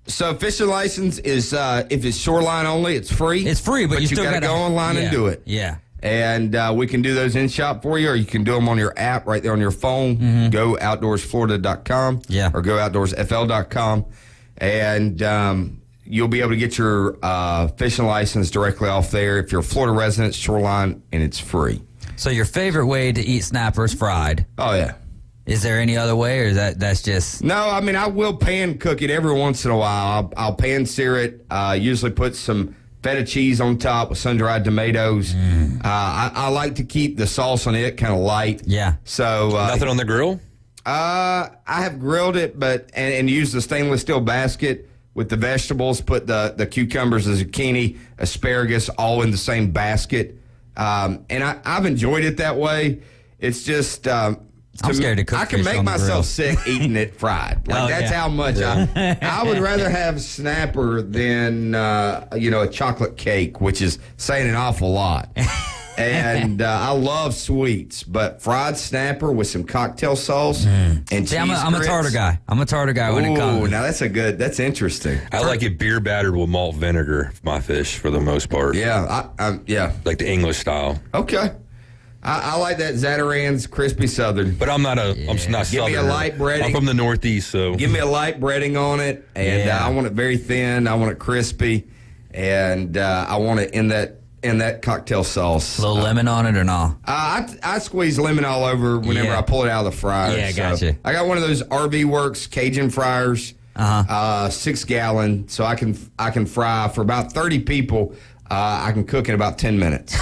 So fishing license is if it's shoreline only, it's free. It's free, but you still got to go online and do it. Yeah. And we can do those in shop for you, or you can do them on your app right there on your phone. Mm-hmm. Go outdoorsflorida.com or go outdoorsfl.com. And you'll be able to get your fishing license directly off there. If you're a Florida resident, shoreline, and it's free. So your favorite way to eat snappers fried? Oh, yeah. Is there any other way, or that's just... No, I mean, I will pan cook it every once in a while. I'll pan sear it, usually put some feta cheese on top with sun-dried tomatoes. I like to keep the sauce on it kind of light. Yeah. So nothing on the grill? I have grilled it, but and used the stainless steel basket with the vegetables. Put the cucumbers, the zucchini, asparagus all in the same basket. And I've enjoyed it that way. It's just I'm scared to cook I can fish make on the grill. myself sick eating it fried. Like that's how much I would rather have snapper than a chocolate cake, which is saying an awful lot. And I love sweets, but fried snapper with some cocktail sauce and cheese. I'm a tartar guy. I'm a tartar guy when it comes. Now that's interesting. I like it beer battered with malt vinegar, my fish, for the most part. Yeah, yeah. Like the English style. Okay. I like that Zatarain's crispy southern. But I'm not southern. Give me a light breading. I'm from the Northeast, so. Give me a light breading on it, and I want it very thin. I want it crispy, and I want it in that cocktail sauce. A little lemon on it or not? I squeeze lemon all over whenever I pull it out of the fryer. Yeah, gotcha. I got one of those RV Works Cajun fryers, 6 gallon, so I can fry for about 30 people. I can cook in about 10 minutes.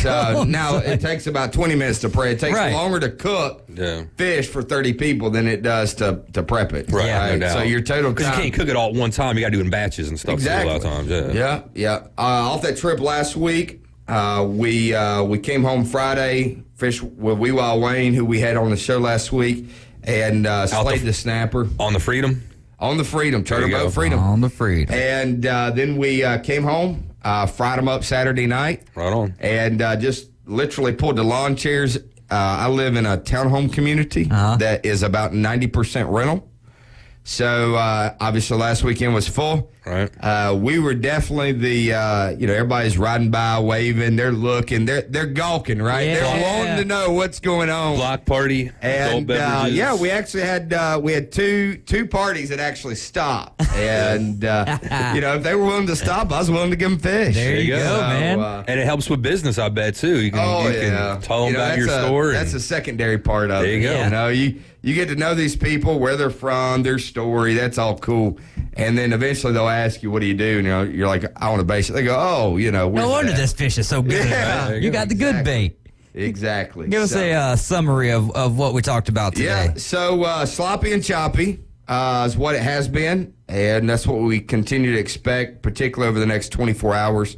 So now it takes about 20 minutes to prep. It takes longer to cook fish for 30 people than it does to prep it. Right, no doubt. So your total time. You can't cook it all at one time. You got to do it in batches and stuff. Exactly. A lot of times. Yeah. Off that trip last week, we came home Friday, fished with Wee Wild Wayne, who we had on the show last week, and slayed the snapper. On the Freedom? On the Freedom. Charter boat Freedom. On the Freedom. And then we came home. Fried them up Saturday night. Right on. And just literally pulled the lawn chairs. I live in a townhome community that is about 90% rental. So obviously last weekend was full. Right. We were definitely everybody's riding by, waving, they're looking, they're gawking, right? Yeah. They're wanting to know what's going on. Block party, and we actually had two parties that actually stopped, and if they were willing to stop, I was willing to give them fish. There you go, man. And it helps with business, I bet too. You can tell them about your store. That's a secondary part of it. There you go. You get to know these people, where they're from, their story. That's all cool. And then eventually they'll ask you, what do you do? And you're like, I want to base it. They go, no wonder this fish is so good. Yeah, you got the good bait. Exactly. Give us a summary of what we talked about today. Yeah, so sloppy and choppy is what it has been, and that's what we continue to expect, particularly over the next 24 hours.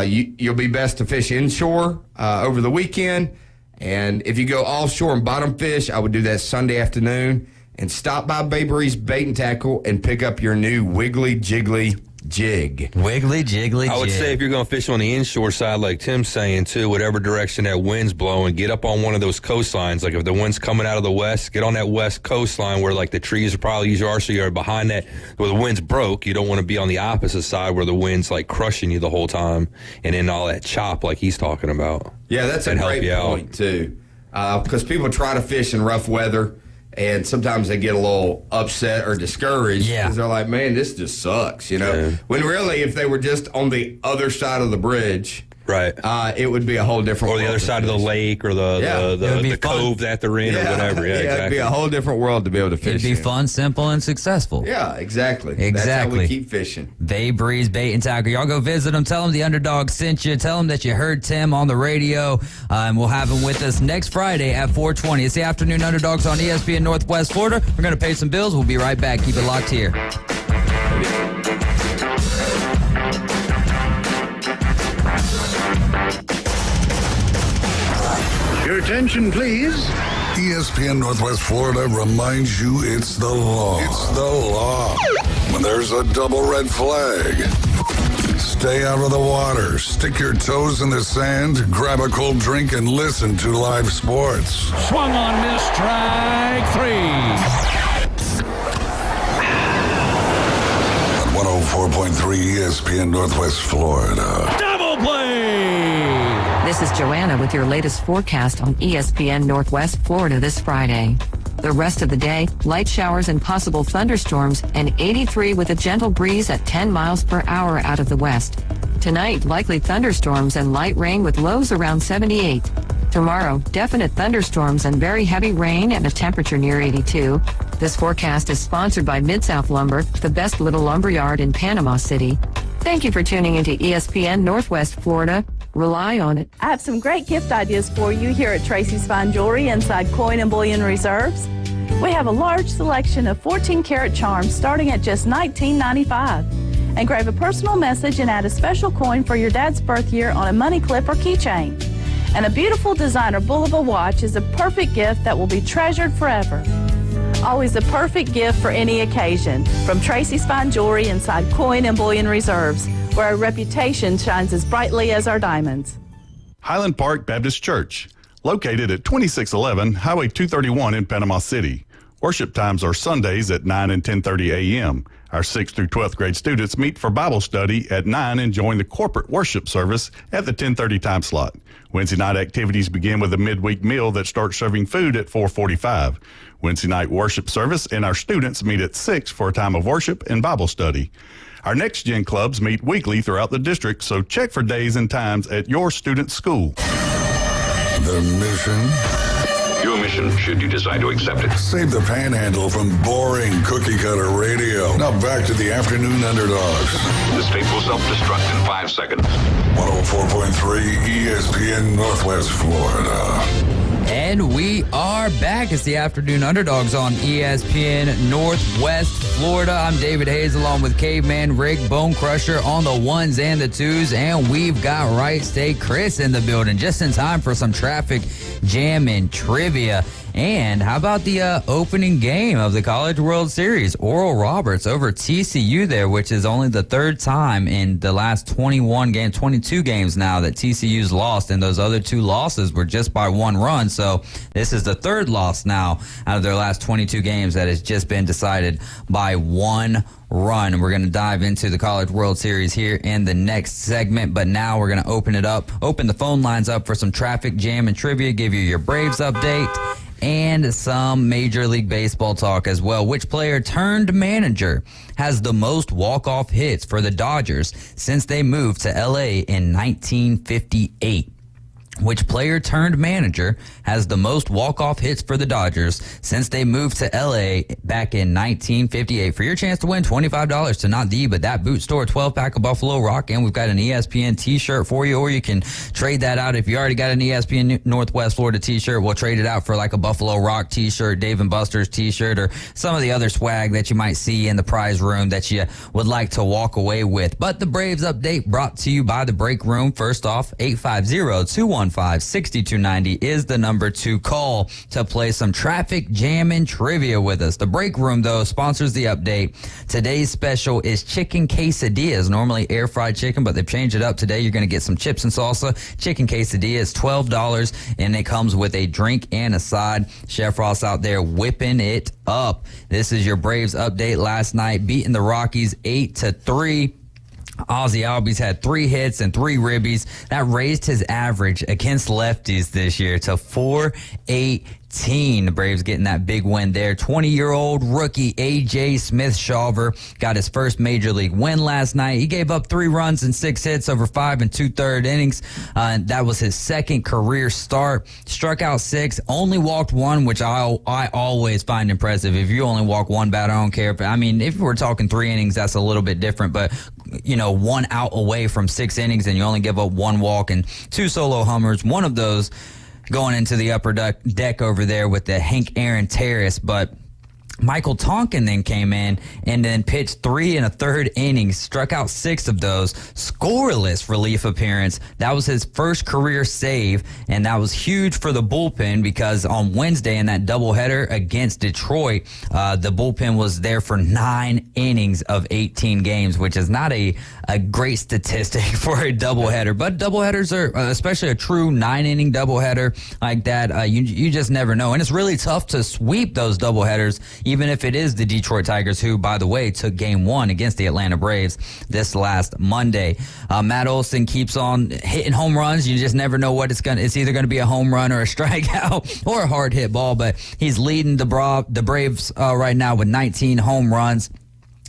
You'll be best to fish inshore over the weekend, and if you go offshore and bottom fish, I would do that Sunday afternoon, and stop by Bay Breeze Bait and Tackle and pick up your new Wiggly Jiggly jig. Wiggly Jiggly jig. I would say if you're going to fish on the inshore side, like Tim's saying too, whatever direction that wind's blowing, get up on one of those coastlines. Like if the wind's coming out of the west, get on that west coastline where like the trees are probably usually are, so you're behind that where the wind's broke. You don't want to be on the opposite side where the wind's like crushing you the whole time, and then all that chop like he's talking about. Yeah, that's a great point too, because people try to fish in rough weather. And sometimes they get a little upset or discouraged because they're like, man, this just sucks, When really, if they were just on the other side of the bridge, right, it would be a whole different world. Or the other side of the lake or the cove that they're in or whatever. Yeah, exactly. It'd be a whole different world to be able to fish. It'd be fun, simple, and successful. Yeah, exactly. That's how we keep fishing. Bay Breeze Bait and Tackle. Y'all go visit them. Tell them the Underdog sent you. Tell them that you heard Tim on the radio. And we'll have him with us next Friday at 4:20. It's the Afternoon Underdogs on ESPN Northwest Florida. We're going to pay some bills. We'll be right back. Keep it locked here. Your attention, please. ESPN Northwest Florida reminds you it's the law. It's the law. When there's a double red flag, stay out of the water, stick your toes in the sand, grab a cold drink, and listen to live sports. Swung on, miss, strike 3. On 104.3 ESPN Northwest Florida. Double play! This is Joanna with your latest forecast on ESPN Northwest Florida this Friday. The rest of the day, light showers and possible thunderstorms, and 83 with a gentle breeze at 10 miles per hour out of the west. Tonight, likely thunderstorms and light rain with lows around 78. Tomorrow, definite thunderstorms and very heavy rain and a temperature near 82. This forecast is sponsored by Mid-South Lumber, the best little lumber yard in Panama City. Thank you for tuning into ESPN Northwest Florida. Rely on it. I have some great gift ideas for you here at Tracy's Fine Jewelry inside Coin and Bullion Reserves. We have a large selection of 14-karat charms starting at just $19.95. Engrave a personal message and add a special coin for your dad's birth year on a money clip or keychain. And a beautiful designer Bulova watch is a perfect gift that will be treasured forever. Always a perfect gift for any occasion. From Tracy's Fine Jewelry inside Coin and Bullion Reserves, where our reputation shines as brightly as our diamonds. Highland Park Baptist Church, located at 2611 Highway 231 in Panama City. Worship times are Sundays at 9 and 10:30 a.m. Our 6th through 12th grade students meet for Bible study at 9 and join the corporate worship service at the 10:30 time slot. Wednesday night activities begin with a midweek meal that starts serving food at 4:45. Wednesday night worship service and our students meet at 6 for a time of worship and Bible study. Our Next Gen clubs meet weekly throughout the district, so check for days and times at your student's school. The mission? Your mission, should you decide to accept it. Save the panhandle from boring cookie-cutter radio. Now back to the Afternoon Underdogs. This tape will self-destruct in 5 seconds. 104.3 ESPN Northwest Florida. And we are back. It's the Afternoon Underdogs on ESPN Northwest Florida. I'm David Hayes along with Caveman Rick Bone Crusher on the ones and the twos. And we've got Right State Chris in the building just in time for some traffic jam and trivia. And how about the opening game of the College World Series? Oral Roberts over TCU there, which is only the third time in the last 22 games now that TCU's lost, and those other 2 losses were just by 1 run. So this is the third loss now out of their last 22 games that has just been decided by 1 run. We're going to dive into the College World Series here in the next segment, but now we're going to open the phone lines up for some traffic jam and trivia, give you your Braves update, and some Major League Baseball talk as well. Which player turned manager has the most walk-off hits for the Dodgers since they moved to LA in 1958? Which player turned manager has the most walk-off hits for the Dodgers since they moved to LA back in 1958? For your chance to win $25 to not the, but that boot store 12-pack of Buffalo Rock, and we've got an ESPN t-shirt for you, or you can trade that out. If you already got an ESPN Northwest Florida t-shirt, we'll trade it out for like a Buffalo Rock t-shirt, Dave & Buster's t-shirt, or some of the other swag that you might see in the prize room that you would like to walk away with. But the Braves update brought to you by the Break Room. First off, 850-215-6290 is the number to call to play some traffic jam and trivia with us. The Break Room, though, sponsors the update. Today's special is chicken quesadillas. Normally air fried chicken, but they've changed it up today. You're going to get some chips and salsa. Chicken quesadilla is $12, and it comes with a drink and a side. Chef Ross out there whipping it up. This is your Braves update. Last night, beating the Rockies 8-3. Ozzie Albies had 3 hits and 3 ribbies. That raised his average against lefties this year to .418. The Braves getting that big win there. 20-year-old rookie A.J. Smith-Shawver got his first major league win last night. He gave up 3 runs and 6 hits over 5 2/3 innings. That was his second career start. Struck out 6, only walked 1, which I always find impressive. If you only walk 1 bat, I don't care. If we're talking 3 innings, that's a little bit different. But 1 out away from 6 innings, and you only give up 1 walk and 2 solo homers. One of those going into the upper deck over there with the Hank Aaron Terrace. But Michael Tonkin then came in and then pitched 3 1/3 innings, struck out 6 of those, scoreless relief appearance. That was his first career save, and that was huge for the bullpen because on Wednesday in that doubleheader against Detroit, the bullpen was there for 9 innings of 18 games, which is not a great statistic for a doubleheader. But doubleheaders are, especially a true 9-inning doubleheader like that, you just never know. And it's really tough to sweep those doubleheaders, even if it is the Detroit Tigers, who, by the way, took Game 1 against the Atlanta Braves this last Monday. Matt Olson keeps on hitting home runs. You just never know what it's either going to be a home run or a strikeout or a hard hit ball, but he's leading the Braves right now with 19 home runs.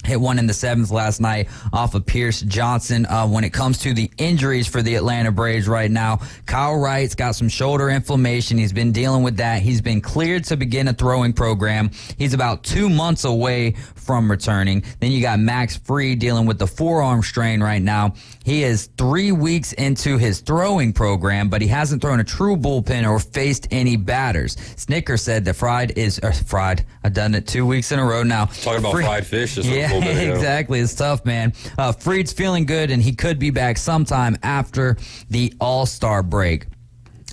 Hit one in the 7th last night off of Pierce Johnson. When it comes to the injuries for the Atlanta Braves right now, Kyle Wright's got some shoulder inflammation. He's been dealing with that. He's been cleared to begin a throwing program. He's about 2 months away from returning. Then you got Max Fried dealing with the forearm strain right now. He is 3 weeks into his throwing program, but he hasn't thrown a true bullpen or faced any batters. Snicker said that Fried, I've done it 2 weeks in a row now. Talking about fried fish just a little bit ago. Exactly. It's tough, man. Fried's feeling good, and he could be back sometime after the All-Star break.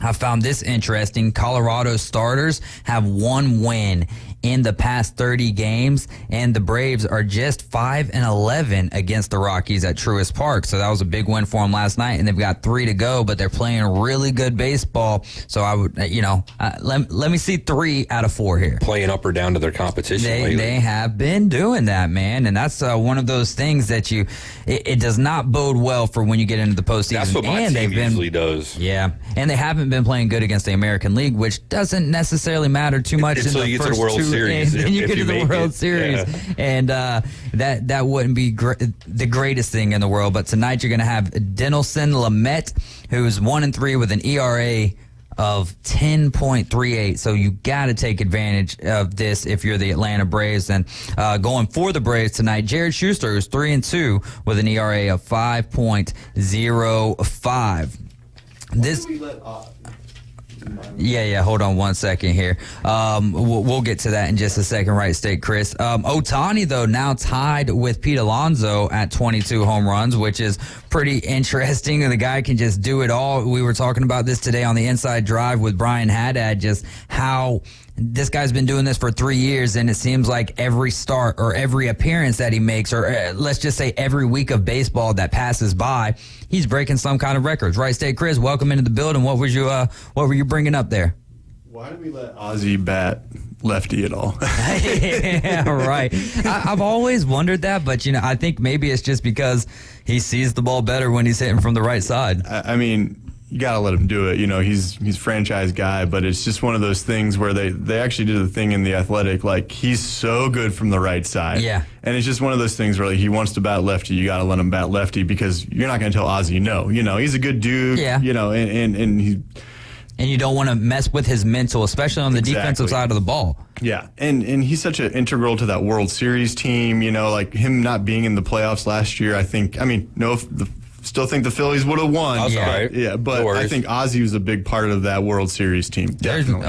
I found this interesting. Colorado starters have 1 win in the past 30 games, and the Braves are just 5-11 against the Rockies at Truist Park. So that was a big win for them last night, and they've got 3 to go, but they're playing really good baseball. So I would, let me see 3 out of 4 here. Playing up or down to their competition lately. They have been doing that, man, and that's one of those things that it does not bode well for when you get into the postseason. That's what my team usually does. Yeah, and they haven't been playing good against the American League, which doesn't necessarily matter too much until in you the get to the World Series. And you get to the World Series, and that wouldn't be the greatest thing in the world. But tonight you're going to have Dinelson Lamet, who's 1-3 with an ERA of 10.38. So you got to take advantage of this if you're the Atlanta Braves. And going for the Braves tonight, Jared Schuster, who's 3-2 with an ERA of 5.05. Yeah, hold on 1 second here. We'll get to that in just a second, right, State Chris? Ohtani, though, now tied with Pete Alonso at 22 home runs, which is pretty interesting. The guy can just do it all. We were talking about this today on the Inside Drive with Brian Haddad, just how this guy's been doing this for 3 years, and it seems like every start or every appearance that he makes, or let's just say every week of baseball that passes by, he's breaking some kind of records. Right, State Chris, welcome into the building. What were you bringing up there? Why did we let Ozzie bat lefty at all? Yeah, right. I've always wondered that, but I think maybe it's just because he sees the ball better when he's hitting from the right side. I mean, you got to let him do it. He's franchise guy, but it's just one of those things where they actually did a thing in The Athletic, like he's so good from the right side. Yeah. And it's just one of those things where he wants to bat lefty, you got to let him bat lefty because you're not going to tell Ozzie no. He's a good dude. Yeah. And he. And you don't want to mess with his mental, especially on the defensive side of the ball. Yeah, and he's such an integral to that World Series team. Like him not being in the playoffs last year, still think the Phillies would have won. That's right. Yeah, but I think Ozzie was a big part of that World Series team. Definitely.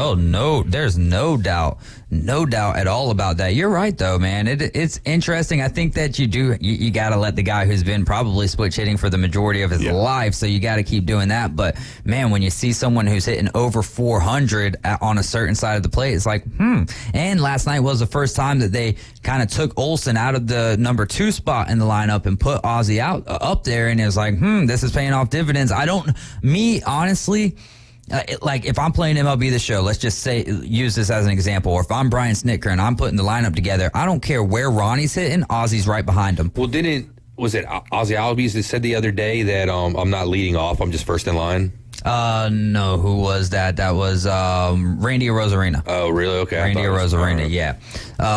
There's no doubt at all about that. You're right, though, man. It's interesting. I think that you got to let the guy who's been probably switch hitting for the majority of his life, so you got to keep doing that. But, man, when you see someone who's hitting over 400 on a certain side of the plate, it's like, And last night was the first time that they kind of took Olsen out of the number 2 spot in the lineup and put Ozzie up there, and it was like, this is paying off dividends. Honestly, if I'm playing MLB The Show, let's just use this as an example, or if I'm Brian Snicker and I'm putting the lineup together, I don't care where Ronnie's hitting, Ozzie's right behind him. Well, was it Ozzie Albies that said the other day that I'm not leading off, I'm just first in line? No, who was that? That was Randy Arozarena. Oh, really? Okay. Randy Arozarena, yeah.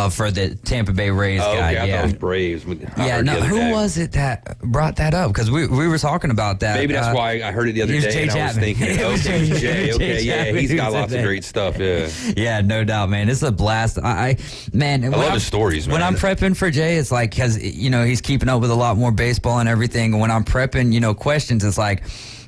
For the Tampa Bay Rays guy. Okay, I thought it was Braves. Who was it that brought that up? Because we were talking about that. Maybe that's why I heard it the other day, and I was thinking, Jay. Okay, yeah, he's got lots of great stuff, yeah. Yeah, no doubt, man. It's a blast. I love his stories, man. When I'm prepping for Jay, it's like, because, he's keeping up with a lot more baseball and everything. And when I'm prepping, questions, it's like,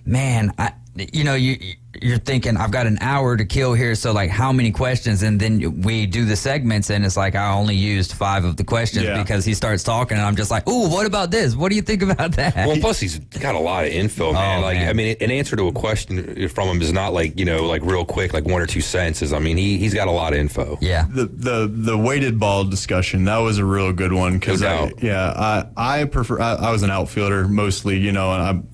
man, you're thinking, I've got an hour to kill here, so how many questions? And then we do the segments, and it's like I only used 5 of the questions because he starts talking, and I'm just like, ooh, what about this? What do you think about that? Well, plus he's got a lot of info, man. Man. An answer to a question from him is not real quick, 1 or 2 sentences. He's got a lot of info. Yeah. The weighted ball discussion, that was a real good one because I prefer. I was an outfielder mostly, and I'm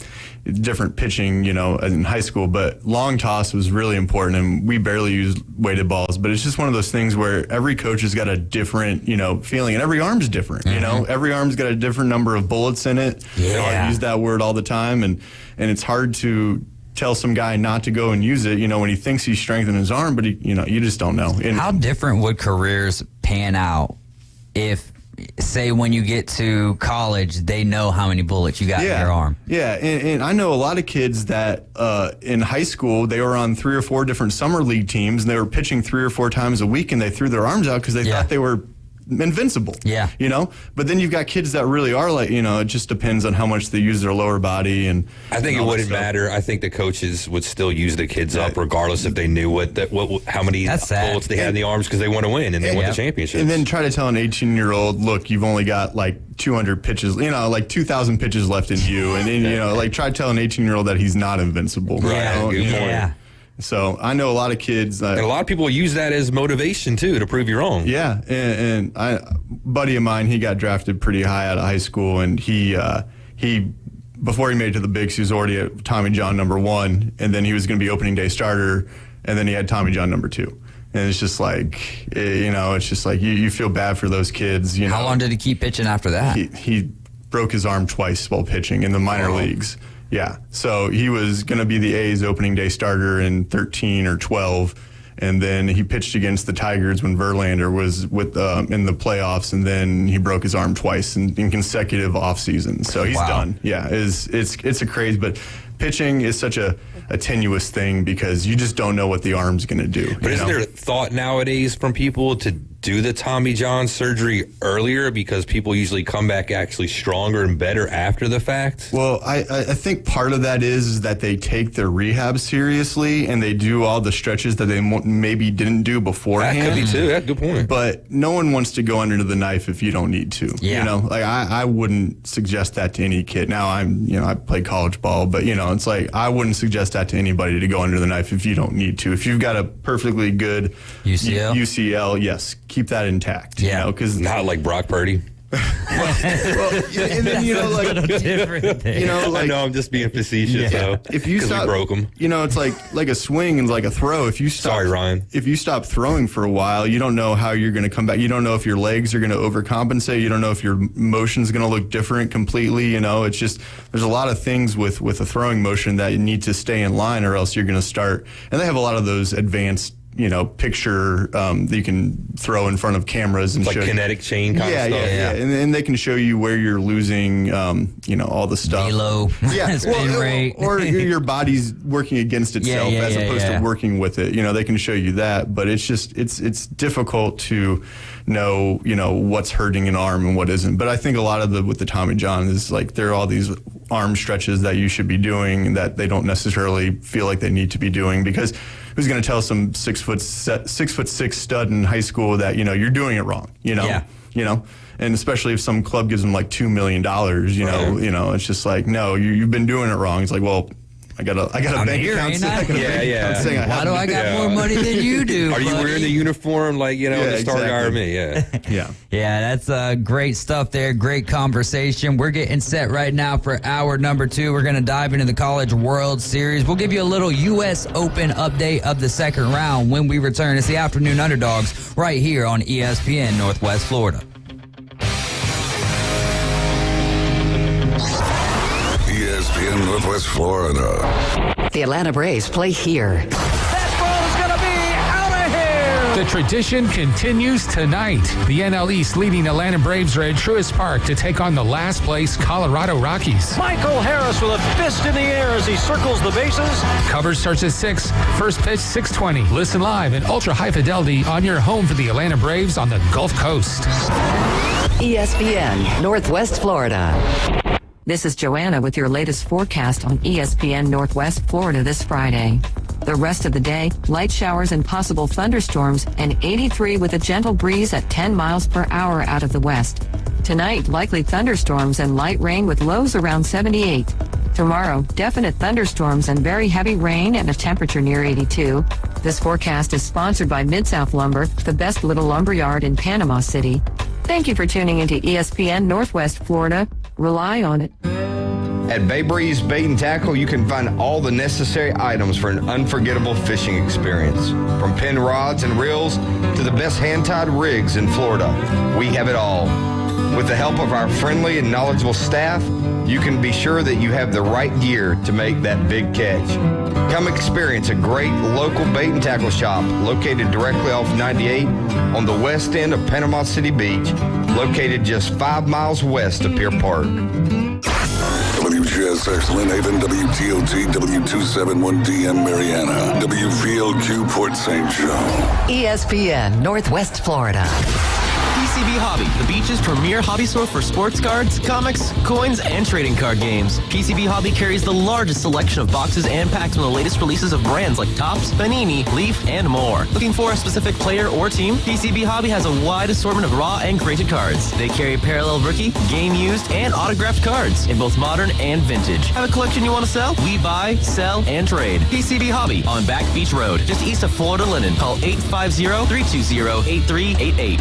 different pitching, in high school, but long toss was really important, and we barely used weighted balls. But it's just one of those things where every coach has got a different, feeling, and every arm's different. Every arm's got a different number of bullets in it. Yeah. I use that word all the time, and it's hard to tell some guy not to go and use it, when he thinks he's strengthening his arm, but you just don't know. How different would careers pan out if say when you get to college, they know how many bullets you got in your arm. Yeah, and I know a lot of kids that in high school, they were on 3 or 4 different summer league teams, and they were pitching 3 or 4 times a week, and they threw their arms out because they thought they were invincible. Yeah. You know? But then you've got kids that really are like, you know, it just depends on how much they use their lower body. And I think it wouldn't matter. I think the coaches would still use the kids up regardless if they knew how many bullets they had in the arms because they want to win and they want the championship. And then try to tell an 18-year-old, look, you've only got like 200 pitches, you know, like 2,000 pitches left in you. And then, you know, like try to tell an 18-year-old that he's not invincible. Right. You know? So I know a lot of kids. And a lot of people use that as motivation, too, to prove you wrong. Yeah. And a buddy of mine, he got drafted pretty high out of high school. And he before he made it to the bigs, he was already at Tommy John #1. And then he was going to be opening day starter. And then he had Tommy John #2. And it's just like, you know, it's just like you feel bad for those kids. You know, how long did he keep pitching after that? He broke his arm twice while pitching in the minor leagues. Yeah, so he was going to be the A's opening day starter in 13 or 12, and then he pitched against the Tigers when Verlander was with in the playoffs, and then he broke his arm twice in consecutive off seasons. So he's done. Yeah, it's a craze, but pitching is such a tenuous thing because you just don't know what the arm's going to do. But isn't there thought nowadays from people to do the Tommy John surgery earlier because people usually come back actually stronger and better after the fact? Well, I think part of that is that they take their rehab seriously and they do all the stretches that they maybe didn't do beforehand. That could be too. That's a good point. But no one wants to go under the knife if you don't need to. Yeah. You know, like I wouldn't suggest that to any kid. Now I play college ball, but you know, it's like I wouldn't suggest that to anybody to go under the knife if you don't need to. If you've got a perfectly good UCL, yes, keep that intact. Yeah, because not like Brock Purdy. well, and then you know, like you know, like I know I'm just being facetious though. If you stop, we broke them. You know, it's like a swing and like a throw. If you stop, sorry, Ryan. If you stop throwing for a while, you don't know how you're going to come back. You don't know if your legs are going to overcompensate. You don't know if your motion's going to look different completely. You know, it's just there's a lot of things with a throwing motion that you need to stay in line, or else you're going to start. And they have a lot of those advanced, you know, picture that you can throw in front of cameras and like show kinetic chain kind of stuff. Yeah. And they can show you where you're losing, you know, all the stuff. Velo, spin rate. Or your body's working against itself as opposed to working with it. You know, they can show you that, but it's just it's difficult to know, you know, what's hurting an arm and what isn't. But I think a lot of with the Tommy John is like there are all these arm stretches that you should be doing that they don't necessarily feel like they need to be doing because who's going to tell some 6'6" stud in high school that, you know, you're doing it wrong, you know? You know, and especially if some club gives them like $2 million, you know, it's just like, no, you've been doing it wrong. It's like, well, I got a bank account. Yeah. Why do I got more money than you do? Are you wearing the uniform like, you know, the star guy or me? Yeah. Yeah, that's great stuff there. Great conversation. We're getting set right now for hour number 2. We're going to dive into the College World Series. We'll give you a little U.S. Open update of the second round when we return. It's the Afternoon Underdogs right here on ESPN Northwest Florida. ESPN Northwest Florida. The Atlanta Braves play here. The tradition continues tonight. The NL East leading Atlanta Braves are at Truist Park to take on the last place Colorado Rockies. Michael Harris with a fist in the air as he circles the bases. Coverage starts at 6. First pitch 6:20. Listen live in ultra high fidelity on your home for the Atlanta Braves on the Gulf Coast. ESPN Northwest Florida. This is Joanna with your latest forecast on ESPN Northwest Florida this Friday. The rest of the day, light showers and possible thunderstorms, and 83 with a gentle breeze at 10 miles per hour out of the west. Tonight, likely thunderstorms and light rain with lows around 78. Tomorrow, definite thunderstorms and very heavy rain and a temperature near 82. This forecast is sponsored by Mid-South Lumber, the best little lumber yard in Panama City. Thank you for tuning into ESPN Northwest Florida. Rely on it. At Bay Breeze Bait and Tackle, you can find all the necessary items for an unforgettable fishing experience. From pin rods and reels to the best hand-tied rigs in Florida, we have it all. With the help of our friendly and knowledgeable staff, you can be sure that you have the right gear to make that big catch. Come experience a great local bait and tackle shop located directly off 98 on the west end of Panama City Beach located just 5 miles west of Pier Park. WGSX Lynn Haven, WTOT, W271DM Mariana, WVLQ Port St. Joe. ESPN Northwest Florida. PCB Hobby, the beach's premier hobby store for sports cards, comics, coins, and trading card games. PCB Hobby carries the largest selection of boxes and packs from the latest releases of brands like Topps, Panini, Leaf, and more. Looking for a specific player or team? PCB Hobby has a wide assortment of raw and graded cards. They carry parallel rookie, game used, and autographed cards in both modern and vintage. Have a collection you want to sell? We buy, sell, and trade. PCB Hobby on Back Beach Road, just east of Florida Linen. Call 850-320-8388.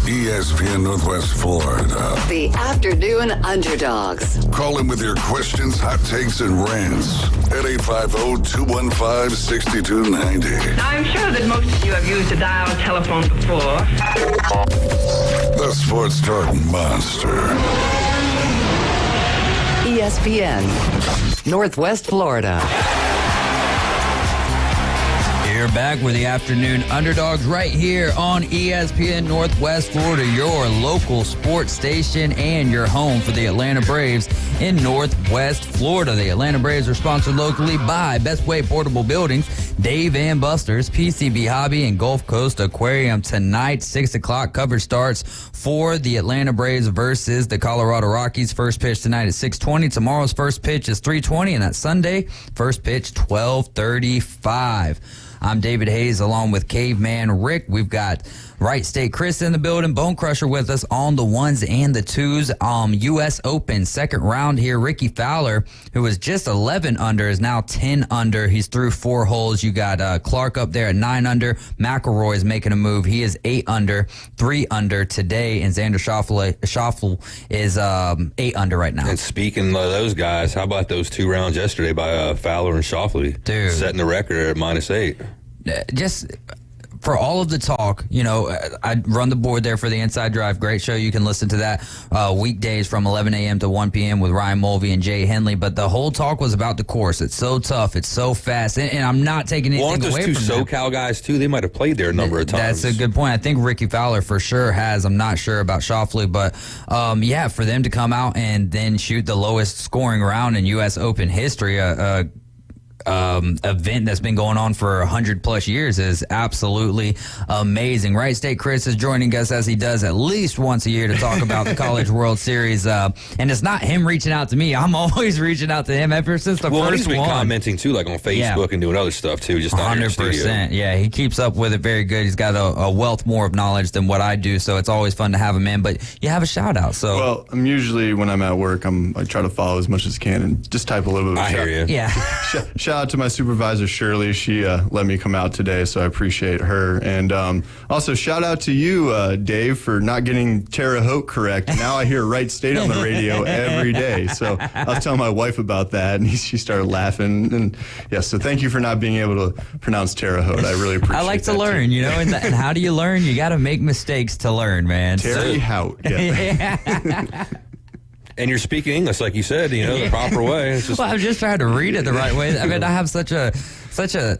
ESPN Northwest Florida. The Afternoon Underdogs. Call in with your questions, hot takes, and rants at 850-215-6290. I'm sure that most of you have used a dial telephone before. The Sports Talk Monster. ESPN Northwest Florida. We're back with the Afternoon Underdogs right here on ESPN Northwest Florida, your local sports station and your home for the Atlanta Braves in Northwest Florida. The Atlanta Braves are sponsored locally by Best Way Portable Buildings, Dave & Buster's, PCB Hobby, and Gulf Coast Aquarium. Tonight, 6 o'clock, coverage starts for the Atlanta Braves versus the Colorado Rockies. First pitch tonight at 6:20. Tomorrow's first pitch is 3:20, and that's Sunday. First pitch, 12:35. I'm David Hayes along with Caveman Rick. We've got Wright State Chris in the building, Bone Crusher with us on the ones and the twos. U.S. Open second round here. Ricky Fowler, who was just 11 under, is now 10 under. He's through 4 holes. You got Clark up there at 9 under. McElroy is making a move. He is 8 under, 3 under today, and Xander Schauffele is 8 under right now. And speaking of those guys, how about those 2 rounds yesterday by Fowler and Schauffele? Dude. Setting the record at -8. Just for all of the talk, I run the board there for the Inside Drive. Great show. You can listen to that weekdays from 11 a.m. to 1 p.m. with Ryan Mulvey and Jay Henley. But the whole talk was about the course. It's so tough. It's so fast. And I'm not taking anything away from them. Aren't those 2 SoCal guys, too? They might have played there a number of times. That's a good point. I think Ricky Fowler for sure has. I'm not sure about Schauffele. But, for them to come out and then shoot the lowest scoring round in U.S. Open history, event that's been going on for 100+ years is absolutely amazing. Wright State Chris is joining us as he does at least once a year to talk about the College World Series. And it's not him reaching out to me. I'm always reaching out to him ever since the first one. He's been commenting too, like on Facebook and doing other stuff too, just not 100%. Yeah, he keeps up with it very good. He's got a wealth more of knowledge than what I do, so it's always fun to have him in. But you have a shout out. So well, I'm usually when I'm at work, I try to follow as much as I can and just type a little bit of hear you. Yeah. Shout out to my supervisor, Shirley. She let me come out today, so I appreciate her. And also, shout out to you, Dave, for not getting Terre Haute correct. Now I hear Wright State on the radio every day. So I was telling my wife about that, and she started laughing. And so thank you for not being able to pronounce Terre Haute. I really appreciate it. I like to learn, and how do you learn? You got to make mistakes to learn, man. Terre Haute. Yeah. And you're speaking English, like you said, the proper way. It's just... Well, I'm just trying to read it the right way. I mean, I have such a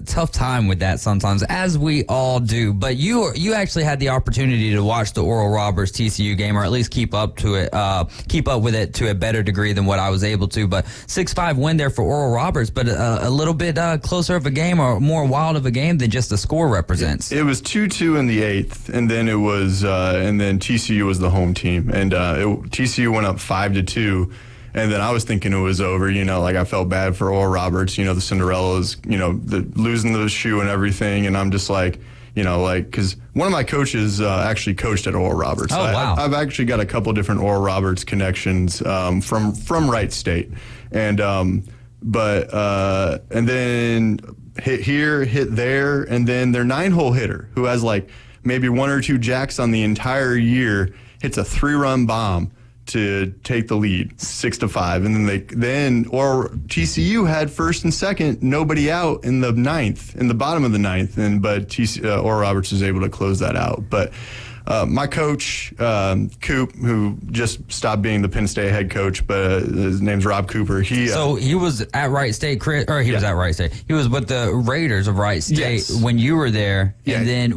tough time with that sometimes, as we all do. But you actually had the opportunity to watch the Oral Roberts TCU game, or at least keep up with it to a better degree than what I was able to. But 6-5 win there for Oral Roberts, but a little bit closer of a game, or more wild of a game than just the score represents. It was 2-2 in the 8th, and then it was and then TCU was the home team, and TCU went up 5-2. And then I was thinking it was over, like I felt bad for Oral Roberts, the Cinderellas, the losing the shoe and everything. And I'm just like, because one of my coaches actually coached at Oral Roberts. Oh, wow. I've actually got a couple different Oral Roberts connections from Wright State. And, and then hit here, hit there. And then their 9-hole hitter who has like maybe 1 or 2 jacks on the entire year hits a 3-run bomb to take the lead, 6-5, and then TCU had first and second, nobody out in the 9th, in the bottom of the 9th, but Oral Roberts was able to close that out. But my coach, Coop, who just stopped being the Penn State head coach, but his name's Rob Cooper. So he was at Wright State, was at Wright State. He was with the Raiders of Wright State when you were there. Yeah. And then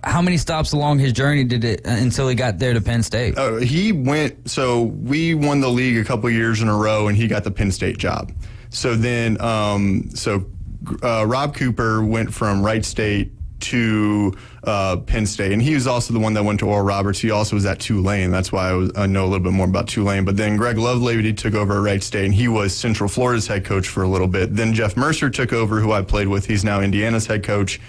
how many stops along his journey did it until he got there to Penn State? He went, so we won the league a couple years in a row, and he got the Penn State job. So then, Rob Cooper went from Wright State to Penn State, and he was also the one that went to Oral Roberts. He also was at Tulane. That's why I know a little bit more about Tulane. But then Greg Lovelady took over at Wright State, and he was Central Florida's head coach for a little bit. Then Jeff Mercer took over, who I played with. He's now Indiana's head coach.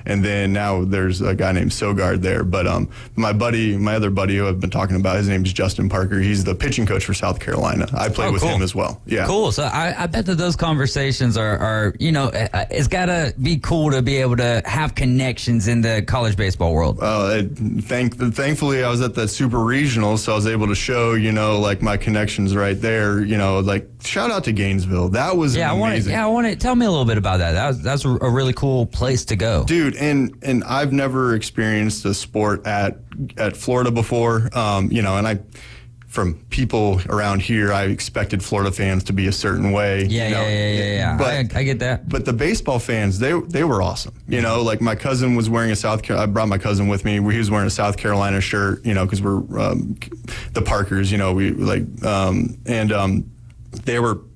And then now there's a guy named Sogard there. But my other buddy who I've been talking about, his name is Justin Parker. He's the pitching coach for South Carolina. I played with him as well. Yeah. Cool. So I bet that those conversations are it's got to be cool to be able to have connections in the college baseball world. Thankfully, I was at the super regional, so I was able to show, like my connections right there. Like shout out to Gainesville. That was amazing. I want to tell me a little bit about that. That's a really cool place to go. Dude, and I've never experienced a sport at Florida before, and from people around here, I expected Florida fans to be a certain way. Yeah. But I get that. But the baseball fans, they were awesome. Like my cousin was wearing I brought my cousin with me. He was wearing a South Carolina shirt, because we're the Parkers.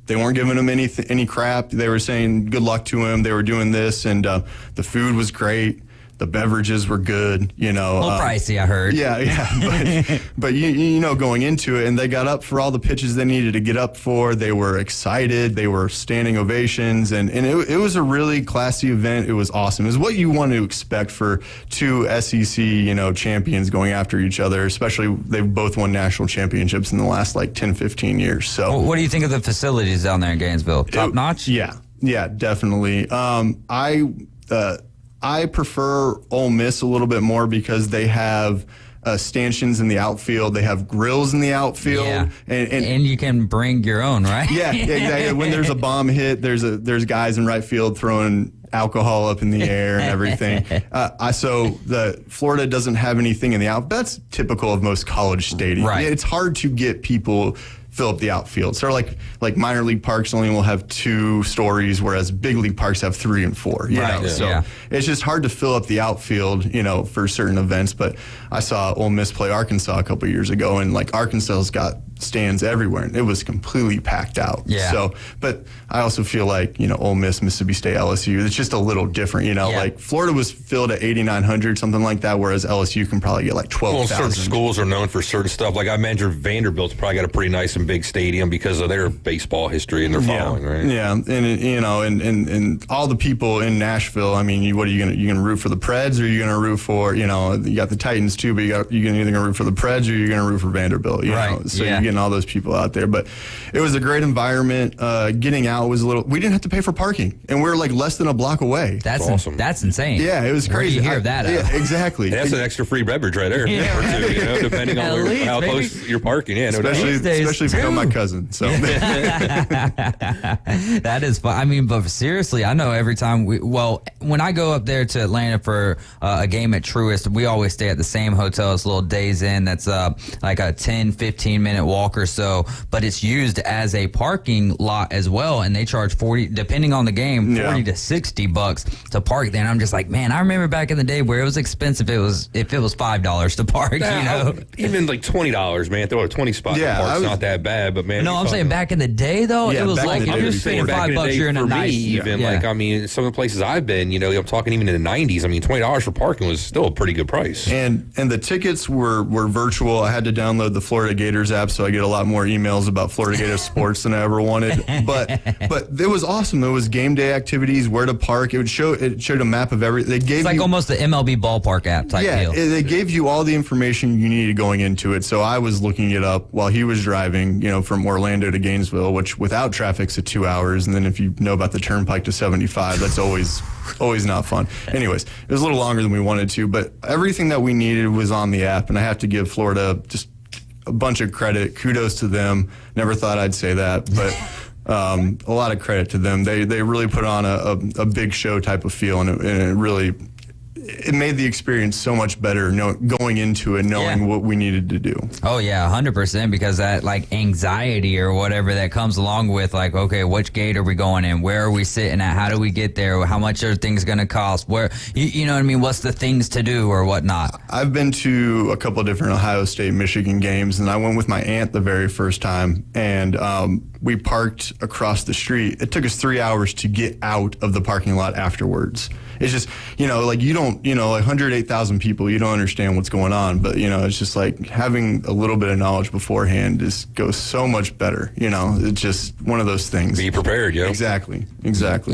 They weren't giving him any crap. They were saying good luck to him. They were doing this, and the food was great. The beverages were good, A little pricey, I heard. Yeah. But going into it, and they got up for all the pitches they needed to get up for. They were excited. They were standing ovations, and it was a really classy event. It was awesome. It was what you want to expect for two SEC, champions going after each other, especially they've both won national championships in the last 10, 15 years. So what do you think of the facilities down there in Gainesville? Top notch? Yeah, definitely. I prefer Ole Miss a little bit more because they have stanchions in the outfield. They have grills in the outfield. Yeah. And you can bring your own, right? Yeah, exactly. When there's a bomb hit, there's guys in right field throwing alcohol up in the air and everything. So the Florida doesn't have anything in the outfield. That's typical of most college stadiums. Right. It's hard to get people fill up the outfield. So like minor league parks only will have 2 stories, whereas big league parks have 3 and 4. So it's just hard to fill up the outfield, for certain events. But I saw Ole Miss play Arkansas a couple of years ago, and Arkansas's got stands everywhere, and it was completely packed out. Yeah. So, but I also feel like Ole Miss, Mississippi State, LSU, it's just a little different. Florida was filled at 8,900, something like that, whereas LSU can probably get 12,000. Well, certain schools are known for certain stuff. Like I mentioned, Vanderbilt's probably got a pretty nice and big stadium because of their baseball history and their following, right? Yeah, and all the people in Nashville. I mean, what are you gonna root for the Preds, or are you gonna root for you got the Titans too, but you're either gonna root for the Preds or you're gonna root for Vanderbilt. You know, so you're getting all those people out there. But it was a great environment. Getting out was we didn't have to pay for parking, and we're less than a block away. That's awesome. That's insane. Yeah, it was crazy. Where do you hear that? Yeah, exactly. And that's an extra free beverage right there, or two, depending on how close you're parking. Yeah, especially if you know my cousin. So that is fun. I mean, but seriously, I know every time when I go up there to Atlanta for a game at Truist, we always stay at the same hotel. It's a little Days Inn. That's like a 10, 15-minute walk or so, but it's used as a parking lot as well, and they charge 40, depending on the game, $40 to $60 to park there. And I'm just like, man, I remember back in the day where it was expensive. If it was $5 to park, even $20, man. Throw a 20 spot to park's not that bad, but man. No, I'm saying back in the day though, it was I'm just saying $5 you're in a nice. Even some of the places I've been, I'm talking even in the 90s. I mean, $20 for parking was still a pretty good price. And the tickets were virtual. I had to download the Florida Gators app, so I get a lot more emails about Florida Gators sports than I ever wanted. But it was awesome. It was game day activities, where to park. It showed a map of everything. It's like almost the MLB ballpark app type deal. Yeah, they gave you all the information you needed going into it. So I was looking it up while he was driving, from Orlando to Gainesville, which without traffic's at 2 hours. And then if you know about the turnpike to 75, that's always not fun. Anyways, it was a little longer than we wanted to, but everything that we needed was on the app. And I have to give Florida just a bunch of credit. Kudos to them. Never thought I'd say that, but a lot of credit to them. They really put on a big show type of feel, and it really it made the experience so much better going into it, knowing what we needed to do. Oh, yeah, 100%, because that, like, anxiety or whatever that comes along with, like, okay, which gate are we going in? Where are we sitting at? How do we get there? How much are things going to cost? Where, you know what I mean? What's the things to do or whatnot? I've been to a couple of different Ohio State, Michigan games, and I went with my aunt the very first time, and we parked across the street. It took us 3 hours to get out of the parking lot afterwards. It's just, like you don't, like 108,000 people, you don't understand what's going on. But, it's just like having a little bit of knowledge beforehand goes so much better. It's just one of those things. Be prepared, yo. Exactly.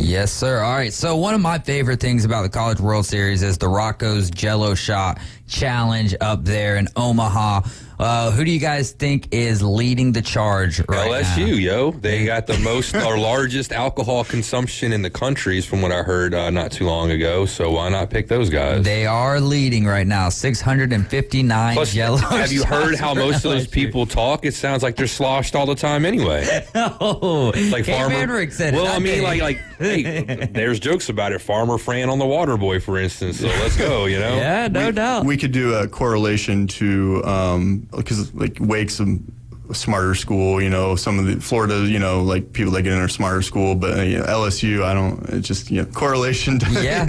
Yes, sir. All right. So one of my favorite things about the College World Series is the Rocco's Jello Shot Challenge up there in Omaha. Who do you guys think is leading the charge right LSU, now? yo. They got the most or largest alcohol consumption in the countries, from what I heard not too long ago. So why not pick those guys? They are leading right now, 659 Plus, Jello have you heard how most of those LSU. people talk? It sounds like they're sloshed all the time anyway. Oh, like Kate Farmer. Manrick said it. Well, I mean, Okay. like, hey, there's jokes about it. Farmer Fran on the Water Boy, for instance. So let's go. Yeah, no doubt. We could do a correlation to because like Wake's a smarter school, some of the Florida, like people that get in are smarter school, but LSU, I don't. It's just correlation. Yeah.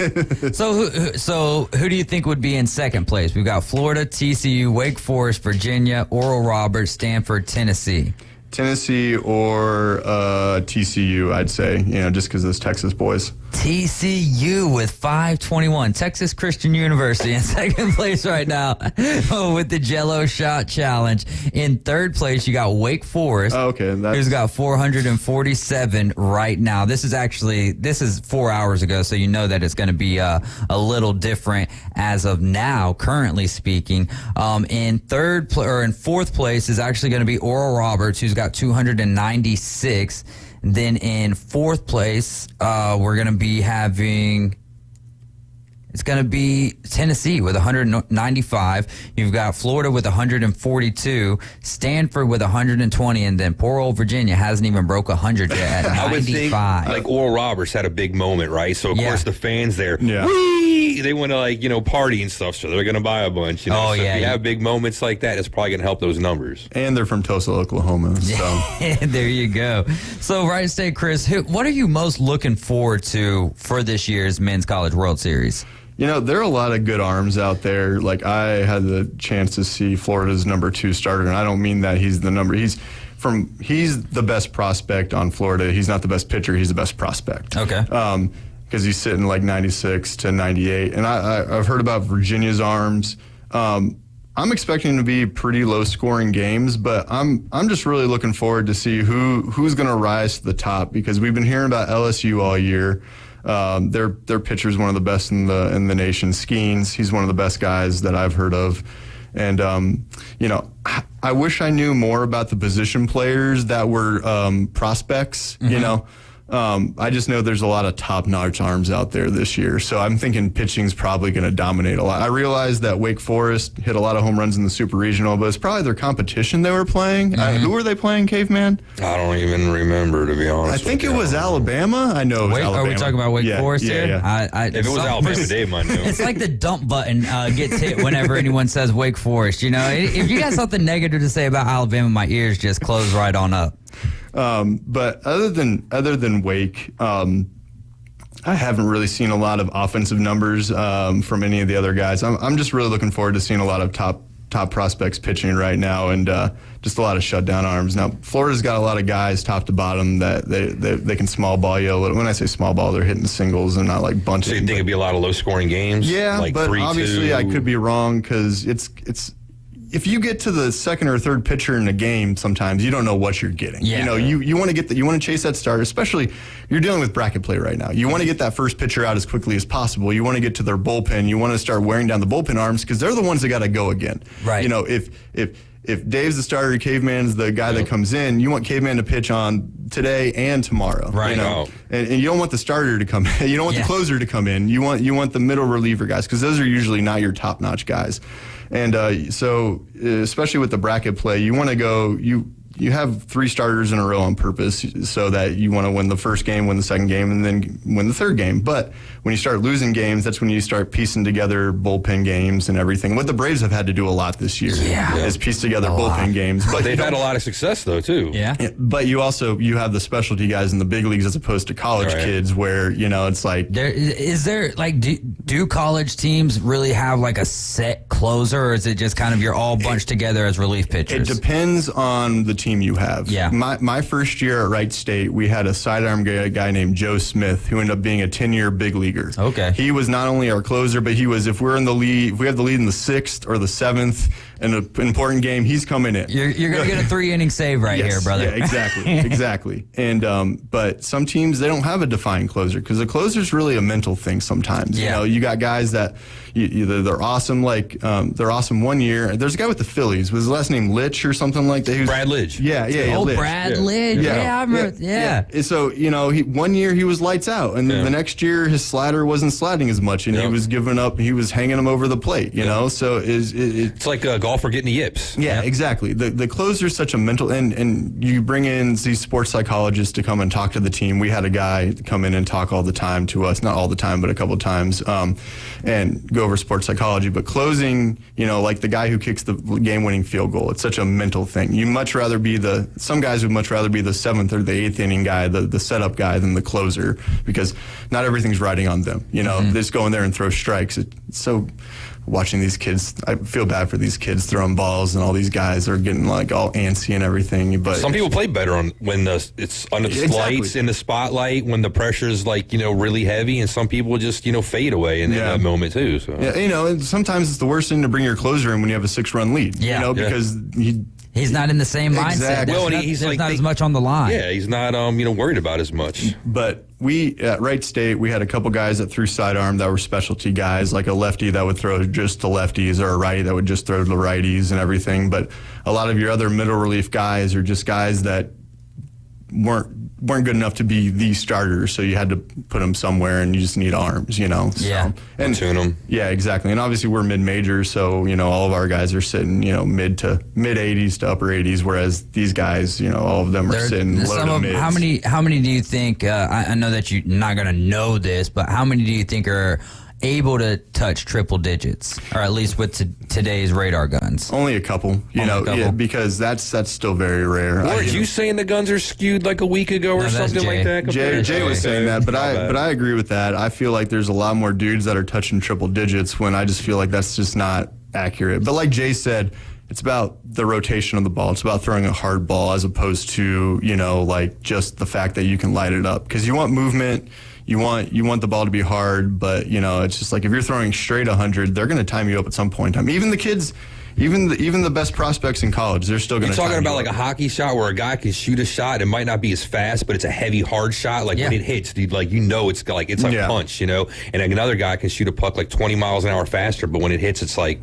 So who do you think would be in second place? We've got Florida, TCU, Wake Forest, Virginia, Oral Roberts, Stanford, Tennessee. Tennessee or TCU, I'd say, just because those Texas boys. TCU with 521. Texas Christian University in second place right now with the Jello Shot Challenge. In third place, you got Wake Forest, who's got 447 right now. This is 4 hours ago, so you know that it's going to be a little different as of now, currently speaking. In fourth place is actually going to be Oral Roberts, who's got 296. Then in fourth place, we're going to be having... It's going to be Tennessee with 195. You've got Florida with 142, Stanford with 120, and then poor old Virginia hasn't even broke 100 yet at 95. I would think, like, Oral Roberts had a big moment, right? So, of course, the fans there, they want to, party and stuff, so they're going to buy a bunch. If you have big moments like that, it's probably going to help those numbers. And they're from Tulsa, Oklahoma. So. There you go. So, Wright State, Chris, what are you most looking forward to for this year's Men's College World Series? There are a lot of good arms out there. Like, I had the chance to see Florida's number 2 starter, and I don't mean that he's the number. He's the best prospect on Florida. He's not the best pitcher. He's the best prospect. Okay. Because he's sitting like 96 to 98. And I've heard about Virginia's arms. I'm expecting to be pretty low-scoring games, but I'm just really looking forward to see who's going to rise to the top, because we've been hearing about LSU all year. Their pitcher's one of the best in the nation. Skeens, he's one of the best guys that I've heard of. And, I wish I knew more about the position players that were prospects, I just know there's a lot of top-notch arms out there this year. So I'm thinking pitching's probably going to dominate a lot. I realized that Wake Forest hit a lot of home runs in the Super Regional, but it's probably their competition they were playing. Who were they playing, Caveman? I don't even remember, to be honest. I think it was Alabama. I know it was Alabama. Are we talking about Wake Forest here? If it was Alabama, Dave might know. It's like the dump button gets hit whenever anyone says Wake Forest. If you got something negative to say about Alabama, my ears just close right on up. But other than Wake, I haven't really seen a lot of offensive numbers from any of the other guys. I'm just really looking forward to seeing a lot of top prospects pitching right now, and just a lot of shutdown arms. Now, Florida's got a lot of guys top to bottom that they can small ball you a little. When I say small ball, they're hitting singles and not like bunting. So you think it'd be a lot of low scoring games? Yeah, like but 3-2? Obviously I could be wrong, because it's. If you get to the second or third pitcher in a game, sometimes you don't know what you're getting. Yeah. You want to you want to chase that start, especially you're dealing with bracket play right now. You want to get that first pitcher out as quickly as possible. You want to get to their bullpen. You want to start wearing down the bullpen arms, because they're the ones that got to go again. Right. If Dave's the starter, Caveman's the guy that comes in, you want Caveman to pitch on today and tomorrow. Right. And you don't want the starter to come in. You don't want the closer to come in. You want the middle reliever guys, because those are usually not your top-notch guys. And so, especially with the bracket play, you want to go. have 3 starters in a row on purpose so that you want to win the first game, win the second game, and then win the third game. But when you start losing games, that's when you start piecing together bullpen games and everything. What the Braves have had to do a lot this year is piece together bullpen games. But they've had a lot of success though too. Yeah. But you have the specialty guys in the big leagues as opposed to college kids, where it's like do college teams really have like a set closer, or is it just kind of you're all bunched together as relief pitchers? It depends on the team you have. Yeah. My first year at Wright State, we had a sidearm guy named Joe Smith who ended up being a 10-year big leaguer. Okay. He was not only our closer, but he was, if we're in the lead, if we have the lead in the 6th or the 7th in an important game, he's coming in. You're going to get a 3-inning save here, brother. Yeah, exactly. And but some teams, they don't have a defined closer because the closer's really a mental thing sometimes. Yeah. You got guys that they're awesome, they're awesome one year. There's a guy with the Phillies. Was his last name Litch or something like that? Brad Lidge. Yeah. Lidge. Brad Lidge. Yeah, I remember. Yeah. So, one year he was lights out, and the next year his slider wasn't sliding as much, and he was giving up. He was hanging him over the plate, So it's like a golfer getting the yips. Yeah, exactly. The closer is such a mental, and you bring in these sports psychologists to come and talk to the team. We had a guy come in and talk all the time to us, not all the time, but a couple of times, and go over sports psychology. But closing, like the guy who kicks the game-winning field goal, it's such a mental thing. Some guys would much rather be the 7th or the 8th inning guy, the setup guy, than the closer, because not everything's riding on them. They just go in there and throw strikes. It's so. Watching these kids, I feel bad for these kids throwing balls, and all these guys are getting like all antsy and everything. But some people play better when it's under the lights in the spotlight, when the pressure's really heavy, and some people just fade away in that moment too. So and sometimes it's the worst thing to bring your closer in when you have a 6-run lead. Because he's not in the same mindset. Exactly. Well, there's not as much on the line. Yeah, he's not worried about as much. But we at Wright State, we had a couple guys that threw sidearm that were specialty guys, like a lefty that would throw just to lefties, or a righty that would just throw to righties and everything. But a lot of your other middle relief guys are just guys that weren't good enough to be the starters, so you had to put them somewhere, and you just need arms, So, and tune them. Yeah, exactly. And obviously we're mid-major, so all of our guys are sitting, mid 80s to upper 80s, whereas these guys, all of them are sitting low to mids. How many do you think? I know that you're not going to know this, but how many do you think are able to touch triple digits, or at least with today's radar guns? Only a couple, because that's still very rare. Weren't you saying the guns are skewed like a week ago or something like that? Jay was saying that, but I agree with that. I feel like there's a lot more dudes that are touching triple digits, when I just feel like that's just not accurate. But like Jay said, it's about the rotation of the ball. It's about throwing a hard ball, as opposed to, just the fact that you can light it up. Because you want movement. You want the ball to be hard, but it's just like if you're throwing straight 100, they're going to time you up at some point in time. Even the kids, even the best prospects in college, they're still going to. You're talking about like a hockey shot where a guy can shoot a shot. It might not be as fast, but it's a heavy, hard shot. Like when it hits, it's like a punch, And another guy can shoot a puck like 20 miles an hour faster, but when it hits, it's like.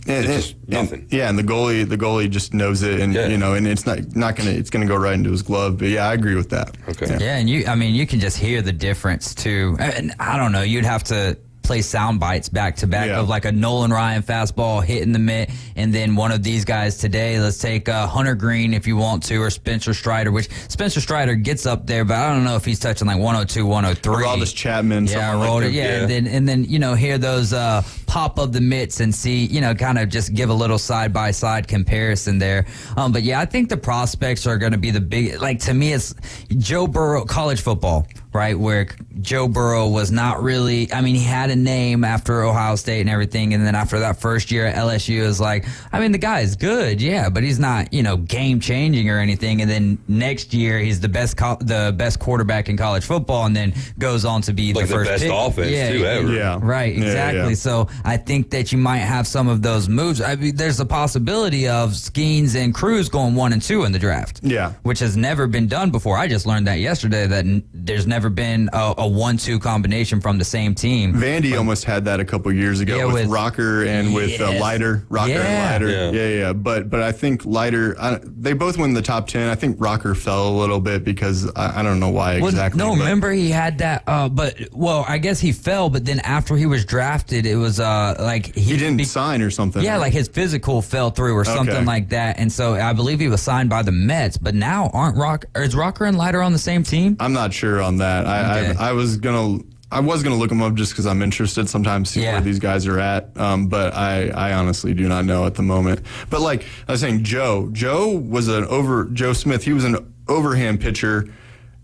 It's just nothing. And the goalie just knows it, and and it's it's gonna go right into his glove. But I agree with that. Okay. Yeah, and you can just hear the difference too. And I don't know, you'd have to play sound bites back to back of like a Nolan Ryan fastball hitting the mitt, and then one of these guys today. Let's take Hunter Green if you want to, or Spencer Strider, which Spencer Strider gets up there, but I don't know if he's touching like 102, 103. Aroldis Chapman. And then hear those pop of the mitts and see, kind of just give a little side by side comparison there. But I think the prospects are going to be the big. Like to me, it's Joe Burrow, college football, right? Where Joe Burrow was not really. I mean, he had a name after Ohio State and everything, and then after that first year at LSU, is like, I mean, the guy is good, but he's not, game changing or anything. And then next year, he's the best quarterback in college football, and then goes on to be like the first best offense too ever. Yeah, right, exactly. Yeah. So I think that you might have some of those moves. I mean, there's a possibility of Skeens and Cruz going 1 and 2 in the draft. Yeah, which has never been done before. I just learned that yesterday, that there's never never been a 1-2 combination from the same team. Vandy almost had that a couple years ago with Rocker and with Leiter. Rocker and Leiter. Yeah. But I think Leiter, they both won the top 10. I think Rocker fell a little bit because I don't know why exactly. No, remember he had that, I guess he fell, but then after he was drafted, it was like he didn't sign or something. Yeah, like his physical fell through or something like that. And so I believe he was signed by the Mets, but now is Rocker and Leiter on the same team? I'm not sure on that. I was gonna look them up just because I'm interested sometimes see where these guys are at. But I honestly do not know at the moment. But like I was saying, Joe Smith, he was an overhand pitcher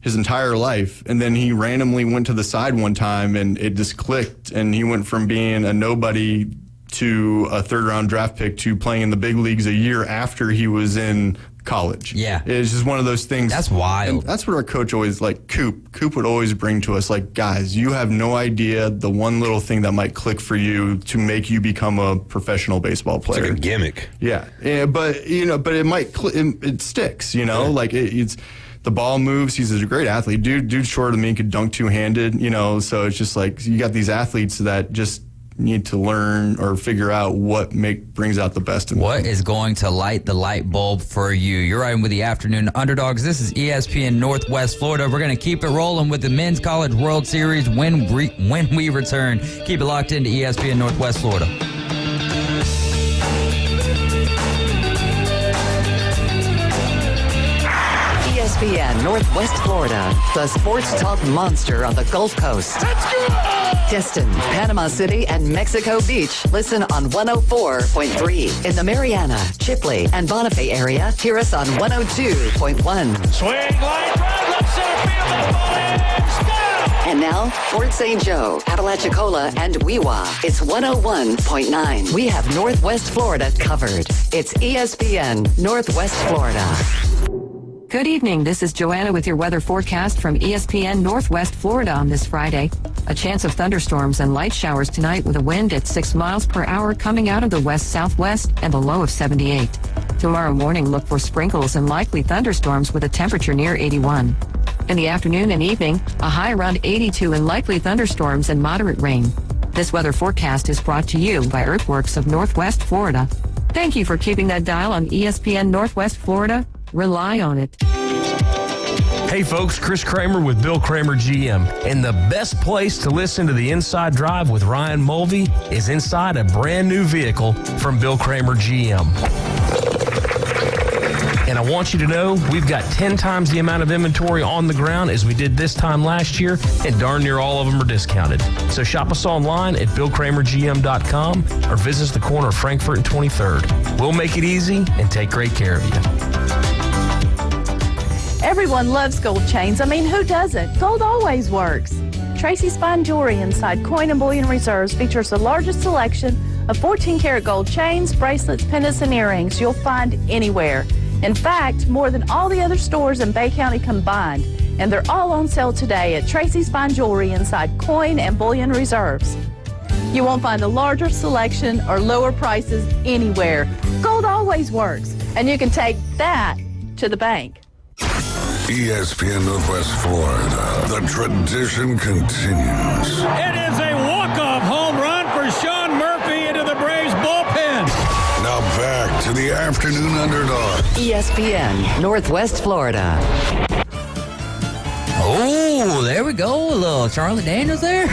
his entire life, and then he randomly went to the side one time and it just clicked, and he went from being a nobody to a third-round draft pick to playing in the big leagues a year after he was in college. Yeah. It's just one of those things. That's wild. And that's what our coach always, like Coop would always bring to us, like, guys, you have no idea the one little thing that might click for you to make you become a professional baseball player. It's like a gimmick. Yeah, but it might, it sticks, like it's, the ball moves. He's a great athlete. Dude shorter than me, could dunk two-handed, so it's just like, you got these athletes that just need to learn or figure out what brings out the best in them. What is going to light the light bulb for you? You're riding with the Afternoon Underdogs. This is ESPN Northwest Florida. We're going to keep it rolling with the Men's College World Series when we return. Keep it locked into ESPN Northwest Florida. ESPN Northwest Florida, the sports talk monster on the Gulf Coast. Destin, Panama City, and Mexico Beach. Listen on 104.3. In the Mariana, Chipley, and Bonifay area, hear us on 102.1. Swing, line drive, left center field, and now, Fort St. Joe, Apalachicola, and Weewa. It's 101.9. We have Northwest Florida covered. It's ESPN Northwest Florida. Good evening. This is Joanna with your weather forecast from ESPN Northwest Florida on this Friday. A chance of thunderstorms and light showers tonight with a wind at 6 miles per hour coming out of the west-southwest and a low of 78. Tomorrow morning, look for sprinkles and likely thunderstorms with a temperature near 81. In the afternoon and evening, a high around 82 and likely thunderstorms and moderate rain. This weather forecast is brought to you by Earthworks of Northwest Florida. Thank you for keeping that dial on ESPN Northwest Florida. Rely on it. Hey folks, Chris Kramer with Bill Kramer GM. And the best place to listen to the Inside Drive with Ryan Mulvey is inside a brand new vehicle from Bill Kramer GM. And I want you to know we've got 10 times the amount of inventory on the ground as we did this time last year, and darn near all of them are discounted. So shop us online at BillKramerGM.com or visit us the corner of Frankfurt and 23rd. We'll make it easy and take great care of you. Everyone loves gold chains. I mean, who doesn't? Gold always works. Tracy's Fine Jewelry inside Coin and Bullion Reserves features the largest selection of 14-karat gold chains, bracelets, pendants, and earrings you'll find anywhere. In fact, more than all the other stores in Bay County combined. And they're all on sale today at Tracy's Fine Jewelry inside Coin and Bullion Reserves. You won't find a larger selection or lower prices anywhere. Gold always works, and you can take that to the bank. ESPN Northwest Florida. The tradition continues. It is a walk-off home run for Sean Murphy into the Braves bullpen. Now back to the Afternoon Underdogs. ESPN Northwest Florida. Oh, there we go. A little Charlie Daniels there.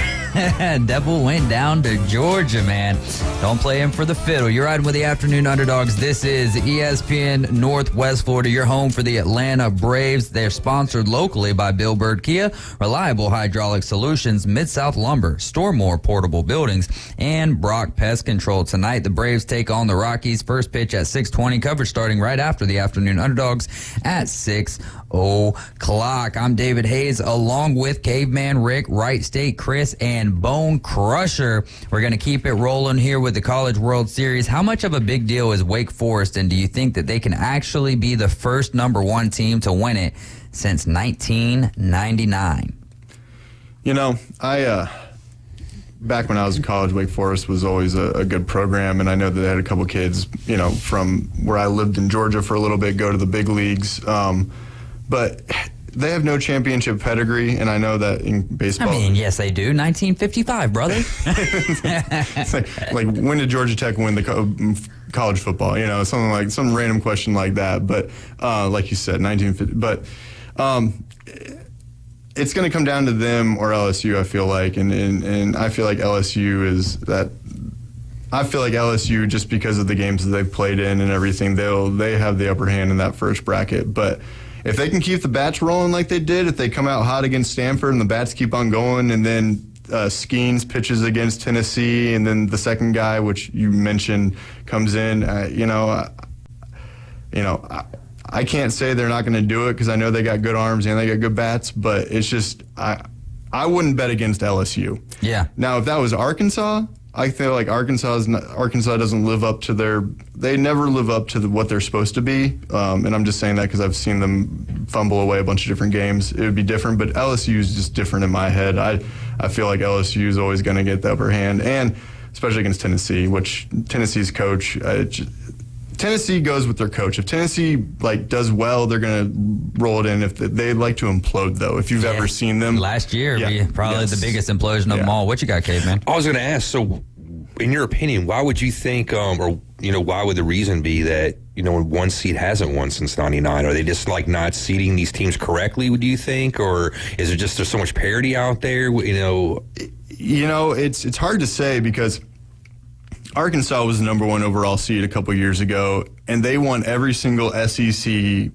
Devil went down to Georgia, man. Don't play him for the fiddle. You're riding with the Afternoon Underdogs. This is ESPN Northwest Florida, your home for the Atlanta Braves. They're sponsored locally by Bill Bird Kia, Reliable Hydraulic Solutions, Mid-South Lumber, Stormore Portable Buildings, and Brock Pest Control. Tonight, the Braves take on the Rockies. First pitch at 6:20. Coverage starting right after the Afternoon Underdogs at 6 o'clock. I'm David Hayes, along with Caveman Rick, Wright State Chris, and Bone Crusher. We're going to keep it rolling here with the College World Series. How much of a big deal is Wake Forest, and do you think that they can actually be the first #1 team to win it since 1999? Back when I was in college, Wake Forest was always a good program, and I know that they had a couple kids, from where I lived in Georgia for a little bit, go to the big leagues. But they have no championship pedigree, and I know that in baseball. I mean, yes, they do. 1955, brother. It's like when did Georgia Tech win the college football? Something like some random question like that. But like you said, 1950. But it's going to come down to them or LSU. I feel like, and I feel like LSU is that. I feel like LSU, just because of the games that they've played in and everything, they have the upper hand in that first bracket. But if they can keep the bats rolling like they did, if they come out hot against Stanford and the bats keep on going, and then Skeens pitches against Tennessee, and then the second guy, which you mentioned, comes in, I can't say they're not going to do it because I know they got good arms and they got good bats, but it's just I wouldn't bet against LSU. Yeah. Now, if that was Arkansas, I feel like Arkansas doesn't live up to they never live up to what they're supposed to be. And I'm just saying that because I've seen them fumble away a bunch of different games. It would be different, but LSU is just different in my head. I feel like LSU is always going to get the upper hand, and especially against Tennessee, which Tennessee's coach, Tennessee goes with their coach. If Tennessee does well, they're going to roll it in. If they like to implode, though, if you've ever seen them last year, probably the biggest implosion of them all. What you got, Caveman? I was going to ask. So, in your opinion, why would you think, why would the reason be that one seed hasn't won since '99? Are they just not seeding these teams correctly? Do you think, or is it just there's so much parity out there? It's hard to say because Arkansas was the number 1 overall seed a couple years ago, and they won every single SEC.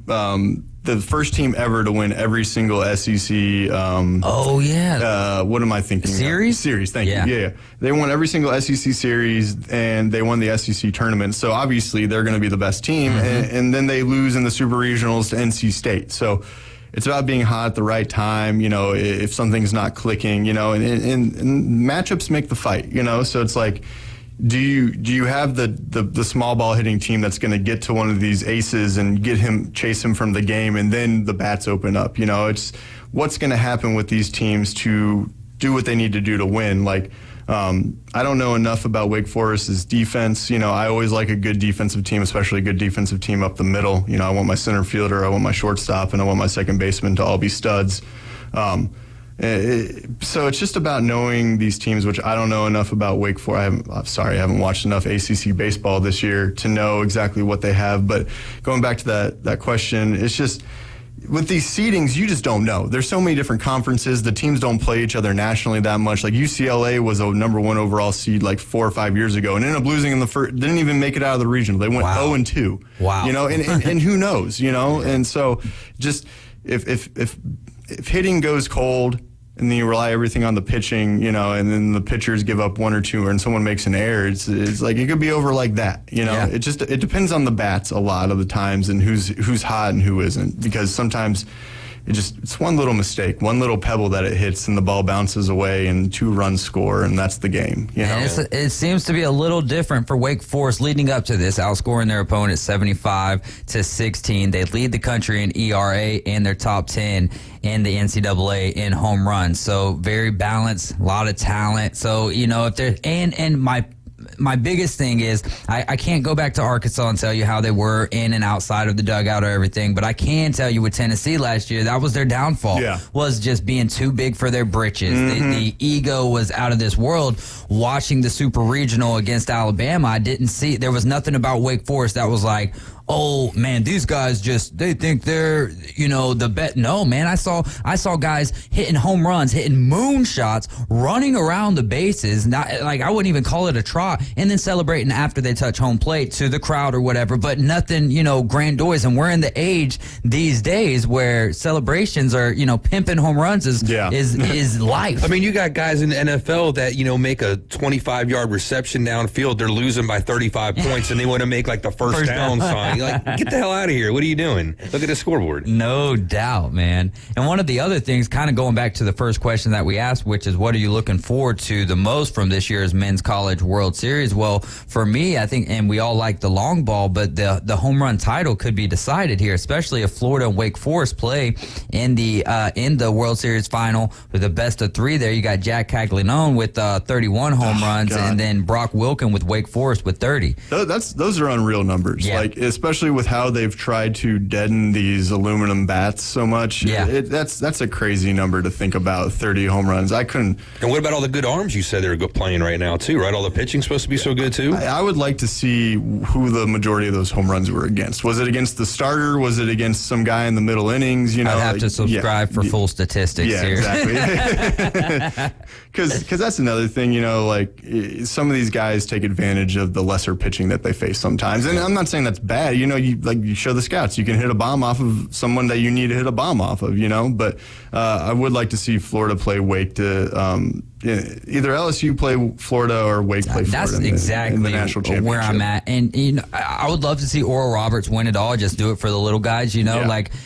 The first team ever to win every single SEC. What am I thinking? Series. Thank you. Yeah. They won every single SEC series, and they won the SEC tournament. So obviously they're going to be the best team, and then they lose in the Super Regionals to NC State. So it's about being hot at the right time. If something's not clicking, and matchups make the fight. So it's like, do you have the small ball hitting team that's going to get to one of these aces and chase him from the game, and then the bats open up? It's what's going to happen with these teams to do what they need to do to win. I don't know enough about Wake Forest's defense. I always like a good defensive team, especially a good defensive team up the middle. I want my center fielder, I want my shortstop, and I want my second baseman to all be studs. So it's just about knowing these teams, which I don't know enough about Wake Forest. I haven't watched enough ACC baseball this year to know exactly what they have. But going back to that question, it's just with these seedings, you just don't know. There's so many different conferences. The teams don't play each other nationally that much. Like UCLA was a number 1 overall seed 4 or 5 years ago and ended up losing in the first. Didn't even make it out of the regional. They went 0-2. Wow. And who knows? And so just if hitting goes cold and then you rely everything on the pitching, and then the pitchers give up 1 or 2 and someone makes an error, it's like it could be over like that. Yeah. It depends on the bats a lot of the times and who's hot and who isn't, because sometimes it's one little mistake, one little pebble that it hits and the ball bounces away and 2 runs score, and that's the game. It seems to be a little different for Wake Forest leading up to this, outscoring their opponent 75-16. They lead the country in ERA and their top 10 in the NCAA in home runs. So very balanced, a lot of talent. So, if they're and my biggest thing is I can't go back to Arkansas and tell you how they were in and outside of the dugout or everything, but I can tell you with Tennessee last year, that was their downfall, was just being too big for their britches. The ego was out of this world. Watching the Super Regional against Alabama, I didn't see, there was nothing about Wake Forest that was like, oh man, these guys they think they're, the bet. No, man, I saw guys hitting home runs, hitting moonshots, running around the bases. Not I wouldn't even call it a trot, and then celebrating after they touch home plate to the crowd or whatever, but nothing, grandiose. And we're in the age these days where celebrations are, pimping home runs is life. I mean, you got guys in the NFL that, make a 25-yard reception downfield. They're losing by 35 points, and they want to make the first down sign. Get the hell out of here. What are you doing? Look at the scoreboard. No doubt, man. And one of the other things, kind of going back to the first question that we asked, which is what are you looking forward to the most from this year's Men's College World Series? Well, for me, I think, and we all like the long ball, but the home run title could be decided here, especially if Florida and Wake Forest play in the World Series final with the best of 3 there. You got Jack Caglianone with 31 home runs, and then Brock Wilken with Wake Forest with 30. Those are unreal numbers. Yeah. especially with how they've tried to deaden these aluminum bats so much. Yeah. That's a crazy number to think about, 30 home runs. I couldn't. And what about all the good arms you said they're playing right now, too, right? All the pitching's supposed to be so good, too? I would like to see who the majority of those home runs were against. Was it against the starter? Was it against some guy in the middle innings? You know, I'd have to subscribe for full statistics here. Exactly. Because that's another thing, you know, like some of these guys take advantage of the lesser pitching that they face sometimes. And I'm not saying that's bad. You know, you show the scouts, you can hit a bomb off of someone that you need to hit a bomb off of, you know. But I would like to see Florida play Wake to either LSU play Florida or Wake play Florida. That's exactly in the national championship. where I'm at. And, you know, I would love to see Oral Roberts win it all, just do it for the little guys, you know.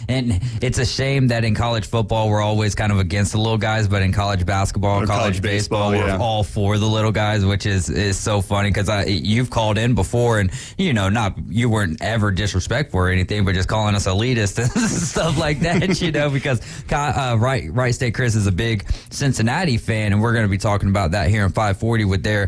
And it's a shame that in college football we're always kind of against the little guys, but in college basketball, college baseball, we're all for the little guys, which is so funny because you've called in before and, you know, you weren't ever disrespectful or anything, but just calling us elitist and stuff like that, you know, because Wright State Chris is a big Cincinnati fan, and we're going to be talking about that here in 540 with their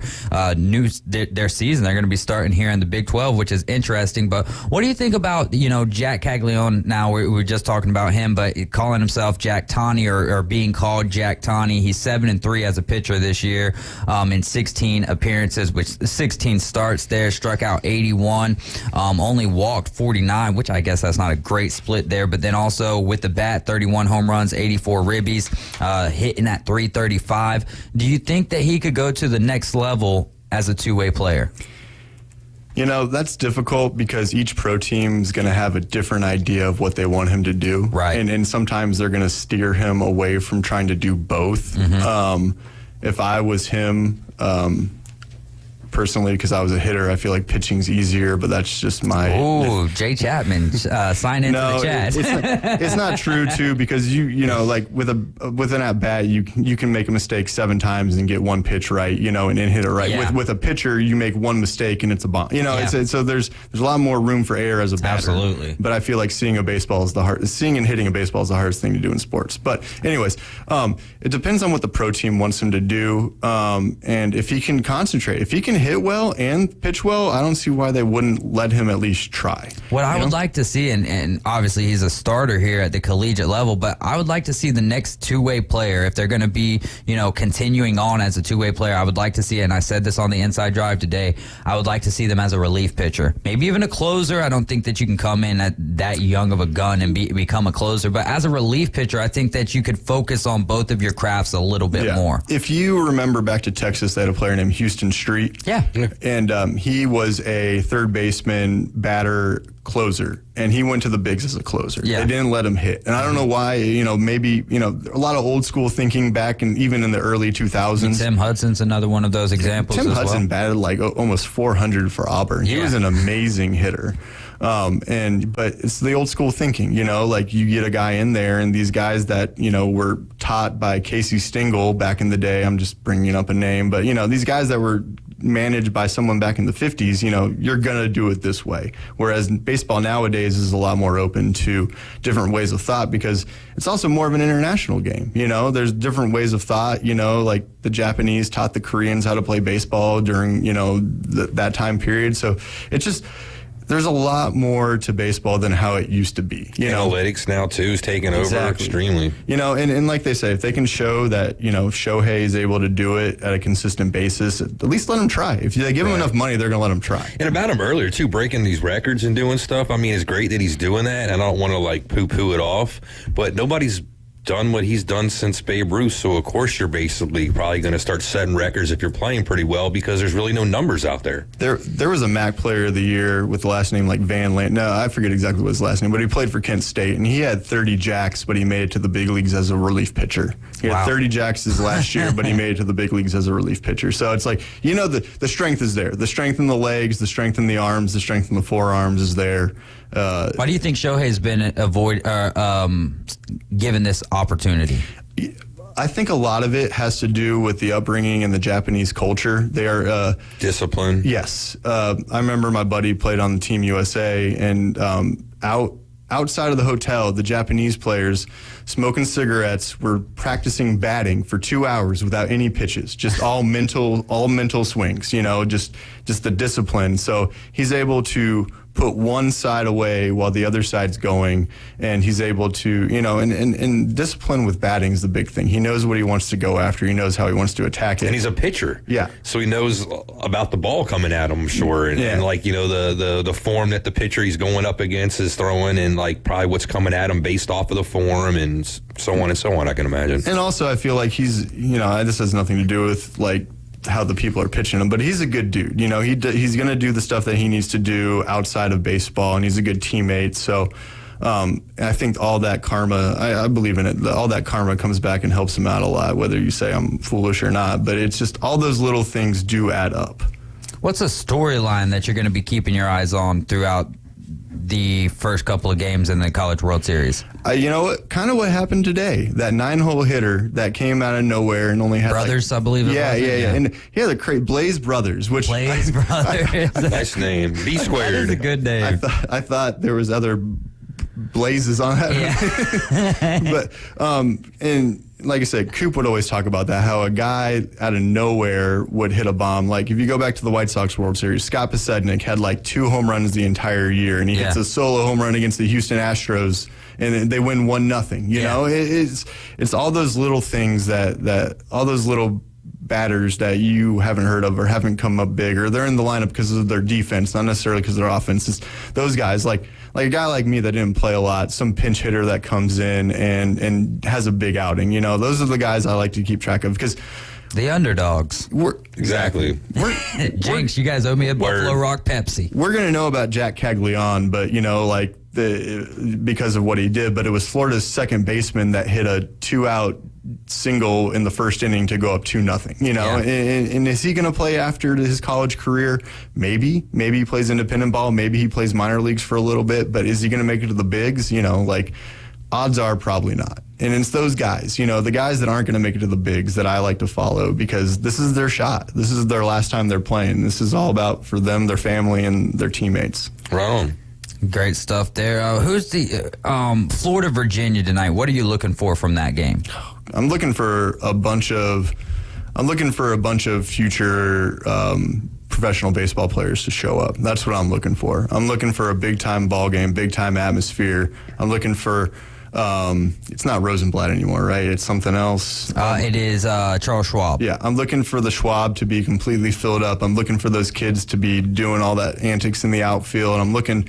their season. They're going to be starting here in the Big 12, which is interesting. But what do you think about, you know, Jack Caglione? Now we were just talking about him, but calling himself Jack Tawney or being called Jack Tawney. He's 7-3 as a pitcher this year in 16 appearances, which 16 starts there, struck out 81, only walked 49, which I guess that's not a great split there. But then also with the bat, 31 home runs, 84 ribbies, hitting at 335. Do you think that he could go to the next level as a two-way player? You know, that's difficult because each pro team is going to have a different idea of what they want him to do. Right. And sometimes they're going to steer him away from trying to do both. If I was him, personally, because I was a hitter, I feel like pitching's easier, but that's just my... Ooh, Jay Chapman, sign into the chat. It's not true, too, because you know, like with an at-bat, you can make a mistake 7 times and get one pitch right, you know, and hit it right. Yeah. With a pitcher, you make one mistake and it's a bomb. You know, so there's a lot more room for error as a batter. Absolutely. But I feel like seeing and hitting a baseball is the hardest thing to do in sports. But anyways, it depends on what the pro team wants him to do, and if he can concentrate. If he can hit well and pitch well, I don't see why they wouldn't let him at least try. What I would like to see, and obviously he's a starter here at the collegiate level, but I would like to see the next two-way player, if they're going to be, you know, continuing on as a two-way player, I would like to see, and I said this on the Inside Drive today, I would like to see them as a relief pitcher. Maybe even a closer. I don't think that you can come in at that young of a gun and become a closer, but as a relief pitcher, I think that you could focus on both of your crafts a little bit more. If you remember back to Texas, they had a player named Houston Street. Yeah. And he was a third baseman, batter, closer, and he went to the bigs as a closer. Yeah. They didn't let him hit. And I don't know why, you know, maybe, you know, a lot of old school thinking back and even in the early 2000s. Tim Hudson's another one of those examples. Tim Hudson batted like almost 400 for Auburn. He was an amazing hitter. But it's the old school thinking, you know, like you get a guy in there, and these guys that, you know, were taught by Casey Stengel back in the day, I'm just bringing up a name, but, you know, these guys that were managed by someone back in the 50s, you know, you're going to do it this way. Whereas baseball nowadays is a lot more open to different ways of thought because it's also more of an international game. You know, there's different ways of thought, you know, like the Japanese taught the Koreans how to play baseball during, you know, that time period. So it's just... there's a lot more to baseball than how it used to be. You Analytics now, too, is taking over extremely. You know, and like they say, if they can show that, you know, Shohei is able to do it at a consistent basis, at least let him try. If they give him enough money, they're going to let him try. And about him earlier, too, breaking these records and doing stuff. I mean, it's great that he's doing that, and I don't want to, like, poo-poo it off, but nobody's done what he's done since Babe Ruth, so of course you're basically probably going to start setting records if you're playing pretty well because there's really no numbers out there. There was a MAC player of the year with the last name like Van Lant. No, I forget exactly what his last name, but he played for Kent State, and he had 30 jacks, but he made it to the big leagues as a relief pitcher. He had 30 jacks his last year, but he made it to the big leagues as a relief pitcher. So it's like, you know, the strength is there. The strength in the legs, the strength in the arms, the strength in the forearms is there. Why do you think Shohei's been given this opportunity? I think a lot of it has to do with the upbringing and the Japanese culture. They are disciplined. Yes, I remember my buddy played on the Team USA, and outside of the hotel, the Japanese players smoking cigarettes were practicing batting for 2 hours without any pitches, just all mental swings. You know, just the discipline. So he's able to put one side away while the other side's going, and he's able to, and discipline with batting is the big thing. He knows what he wants to go after. He knows how he wants to attack it. And he's a pitcher. Yeah. So he knows about the ball coming at him, I'm sure. And, the form that the pitcher he's going up against is throwing, and like probably what's coming at him based off of the form, and so on and so on, I can imagine. And also I feel like he's, this has nothing to do with like how the people are pitching him, but he's a good dude. He's going to do the stuff that he needs to do outside of baseball, and he's a good teammate. So I think all that karma, I believe in it, all that karma comes back and helps him out a lot, whether you say I'm foolish or not. But it's just all those little things do add up. What's a storyline that you're going to be keeping your eyes on throughout the first couple of games in the College World Series? Kind of what happened today. That 9-hole hitter that came out of nowhere and only had Brothers, I believe. Yeah. And he had the Blaze Brothers, which Blaze Brothers. Nice name. B squared. That is a good name. I thought there was other blazes on that. Yeah. But and like I said, Coop would always talk about that, how a guy out of nowhere would hit a bomb. Like, if you go back to the White Sox World Series, Scott Pasednik had like 2 home runs the entire year, and he hits a solo home run against the Houston Astros, and they win 1-0. You know, it's all those little things that all those little batters that you haven't heard of or haven't come up big, or they're in the lineup because of their defense, not necessarily because of their offense. It's those guys, like a guy like me that didn't play a lot, some pinch hitter that comes in and has a big outing. Those are the guys I like to keep track of, because the underdogs. Exactly. Jinx, you guys owe me a Buffalo Rock Pepsi. We're going to know about Jack Caglione, but, because of what he did, but it was Florida's second baseman that hit a 2-out single in the first inning to go up 2-0. And is he going to play after his college career? Maybe he plays independent ball. Maybe he plays minor leagues for a little bit, but is he going to make it to the bigs? Odds are probably not. And it's those guys, the guys that aren't going to make it to the bigs that I like to follow, because this is their shot. This is their last time they're playing. This is all about for them, their family, and their teammates. Right on. Great stuff there. Who's the Florida-Virginia tonight? What are you looking for from that game? I'm looking for a bunch of future professional baseball players to show up. That's what I'm looking for. I'm looking for a big-time ball game, big-time atmosphere. I'm looking for it's not Rosenblatt anymore, right? It's something else. It is Charles Schwab. Yeah, I'm looking for the Schwab to be completely filled up. I'm looking for those kids to be doing all that antics in the outfield. I'm looking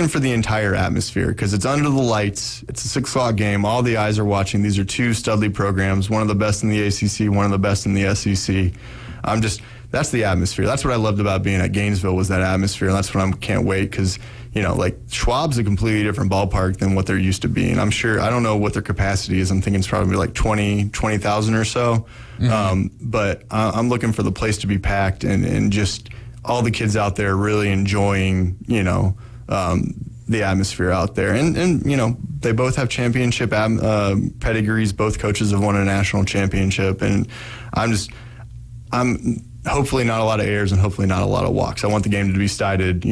for the entire atmosphere, because it's under the lights. It's a 6 o'clock game. All the eyes are watching. These are 2 Studley programs, one of the best in the ACC, one of the best in the SEC. That's the atmosphere. That's what I loved about being at Gainesville, was that atmosphere. And that's what I can't wait, because Schwab's a completely different ballpark than what they're used to being. I'm sure, I don't know what their capacity is. I'm thinking it's probably like 20,000 or so. Mm-hmm. But I'm looking for the place to be packed and just all the kids out there really enjoying, the atmosphere out there. And they both have championship pedigrees. Both coaches have won a national championship. And I'm hopefully not a lot of errors and hopefully not a lot of walks. I want the game to be decided,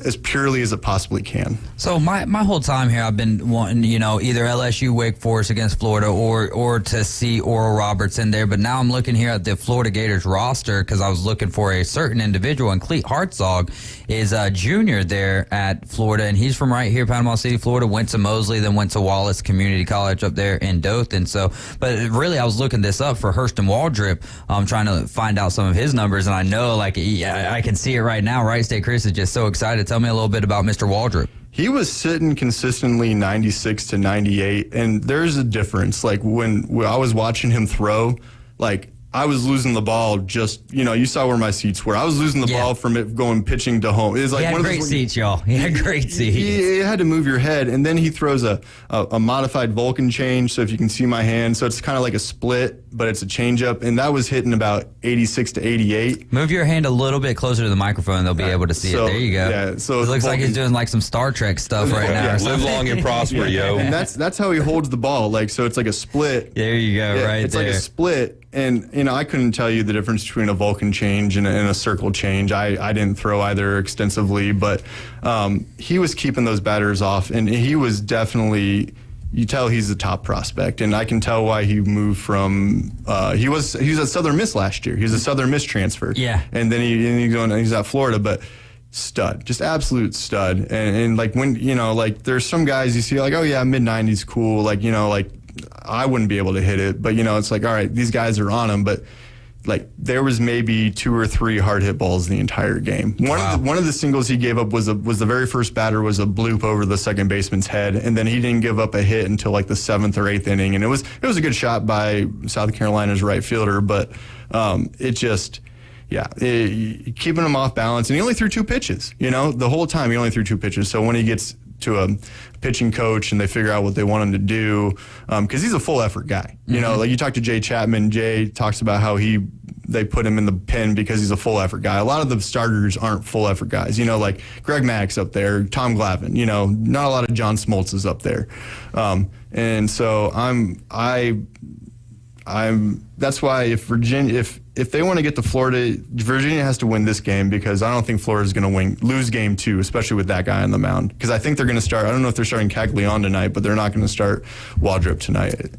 as purely as it possibly can. So my whole time here, I've been wanting, either LSU, Wake Forest against Florida, or to see Oral Roberts in there. But now I'm looking here at the Florida Gators roster, because I was looking for a certain individual, and Cleet Hartzog is a junior there at Florida, and he's from right here, Panama City, Florida. Went to Mosley, then went to Wallace Community College up there in Dothan. So, but really, I was looking this up for Hurston Waldrip, trying to find out some of his numbers, and I know, I can see it right now. Right State Chris is just so excited. Tell me a little bit about Mr. Waldrop. He was sitting consistently 96 to 98, and there's a difference. Like when I was watching him throw, I was losing the ball just, you saw where my seats were. I was losing the ball from it going pitching to home. It was like he had one great of those, seats, y'all. He had great seats. You had to move your head, and then he throws a modified Vulcan change, so if you can see my hand. So it's kind of like a split, but it's a changeup, and that was hitting about 86 to 88. Move your hand a little bit closer to the microphone, they'll be able to see it. There you go. Yeah, so it looks like he's doing some Star Trek stuff right now. Live long and prosper, yo. And that's how he holds the ball. So it's like a split. There you go, right it's there. It's like a split. And, I couldn't tell you the difference between a Vulcan change and a circle change. I didn't throw either extensively, but he was keeping those batters off, and he was definitely, you tell he's a top prospect, and I can tell why he moved from, he was at Southern Miss last year. He was a Southern Miss transfer. Yeah. And then he's at Florida, but stud, just absolute stud. And like when, you know, like there's some guys you see like, oh yeah, mid-90s cool. Like, you know, like I wouldn't be able to hit it, but you know, it's like, all right, these guys are on them. But like there was maybe 2 or 3 hard hit balls the entire game. One of the singles he gave up was the very first batter was a bloop over the second baseman's head, and then he didn't give up a hit until like the 7th or 8th inning, and it was a good shot by South Carolina's right fielder, but it just. Yeah, keeping him off balance. And he only threw 2 pitches, you know, the whole time he only threw 2 pitches. So when he gets to a pitching coach and they figure out what they want him to do, because he's a full effort guy. You know, like you talk to Jay Chapman, Jay talks about how they put him in the pen because he's a full effort guy. A lot of the starters aren't full effort guys, you know, like Greg Mack's up there, Tom Glavine, you know, not a lot of John Smoltz is up there. And so that's why if they want to get to Florida, Virginia has to win this game, because I don't think Florida's going to lose game 2, especially with that guy on the mound. Because I think they're going to start, I don't know if they're starting Caglione tonight, but they're not going to start Waldrop tonight.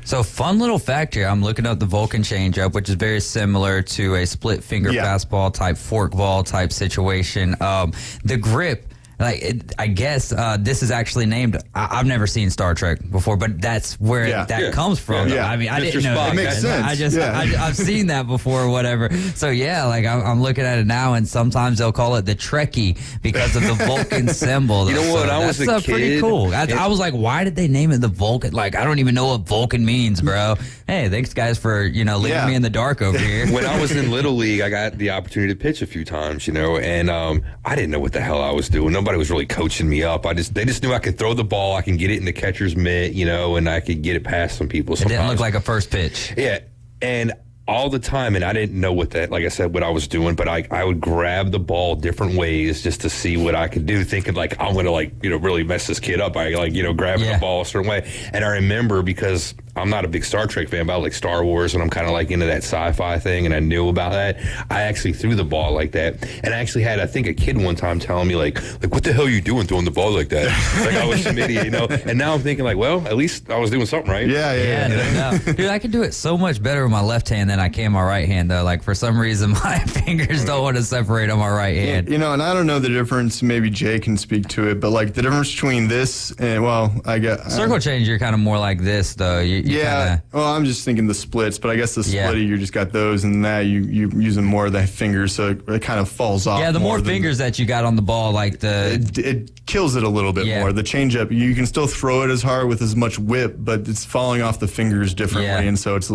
So fun little fact here. I'm looking up the Vulcan changeup, which is very similar to a split finger fastball type fork ball type situation. The grip. Like, I guess this is actually named. I've never seen Star Trek before, but that's where that comes from. I mean, I didn't know that. It makes sense. I've seen that before or whatever. So yeah, like I'm looking at it now, and sometimes they'll call it the Trekkie because of the Vulcan symbol. You know what? I was a kid. Pretty cool. I was like, why did they name it the Vulcan? Like, I don't even know what Vulcan means, bro. Hey, thanks guys for leaving me in the dark over here. When I was in Little League, I got the opportunity to pitch a few times, you know, and I didn't know what the hell I was doing. Nobody was really coaching me up. They just knew I could throw the ball, I can get it in the catcher's mitt, you know, and I could get it past some people. Sometimes. It didn't look like a first pitch. Yeah, and all the time, and I didn't know what I was doing, but I would grab the ball different ways just to see what I could do, thinking like I'm gonna really mess this kid up by grabbing the ball a certain way. And I remember, because I'm not a big Star Trek fan, but I like Star Wars, and I'm kind of like into that sci-fi thing, and I knew about that. I actually threw the ball like that, and I actually had, I think, a kid one time telling me like what the hell are you doing throwing the ball like that? Like I was some idiot, you know. And now I'm thinking like, well, at least I was doing something right. Yeah. Dude, I can do it so much better with my left hand than I can my right hand, though. Like for some reason, my fingers don't want to separate on my right hand. You know, and I don't know the difference. Maybe Jay can speak to it, but like the difference between this and I guess circle change, you're kind of more like this, though. Well, I'm just thinking the splits, but I guess the splitty, you just got those, and that you using more of the fingers, so it kind of falls off. Yeah, the more fingers that you got on the ball, like it kills it a little bit more. The changeup, you can still throw it as hard with as much whip, but it's falling off the fingers differently, and so it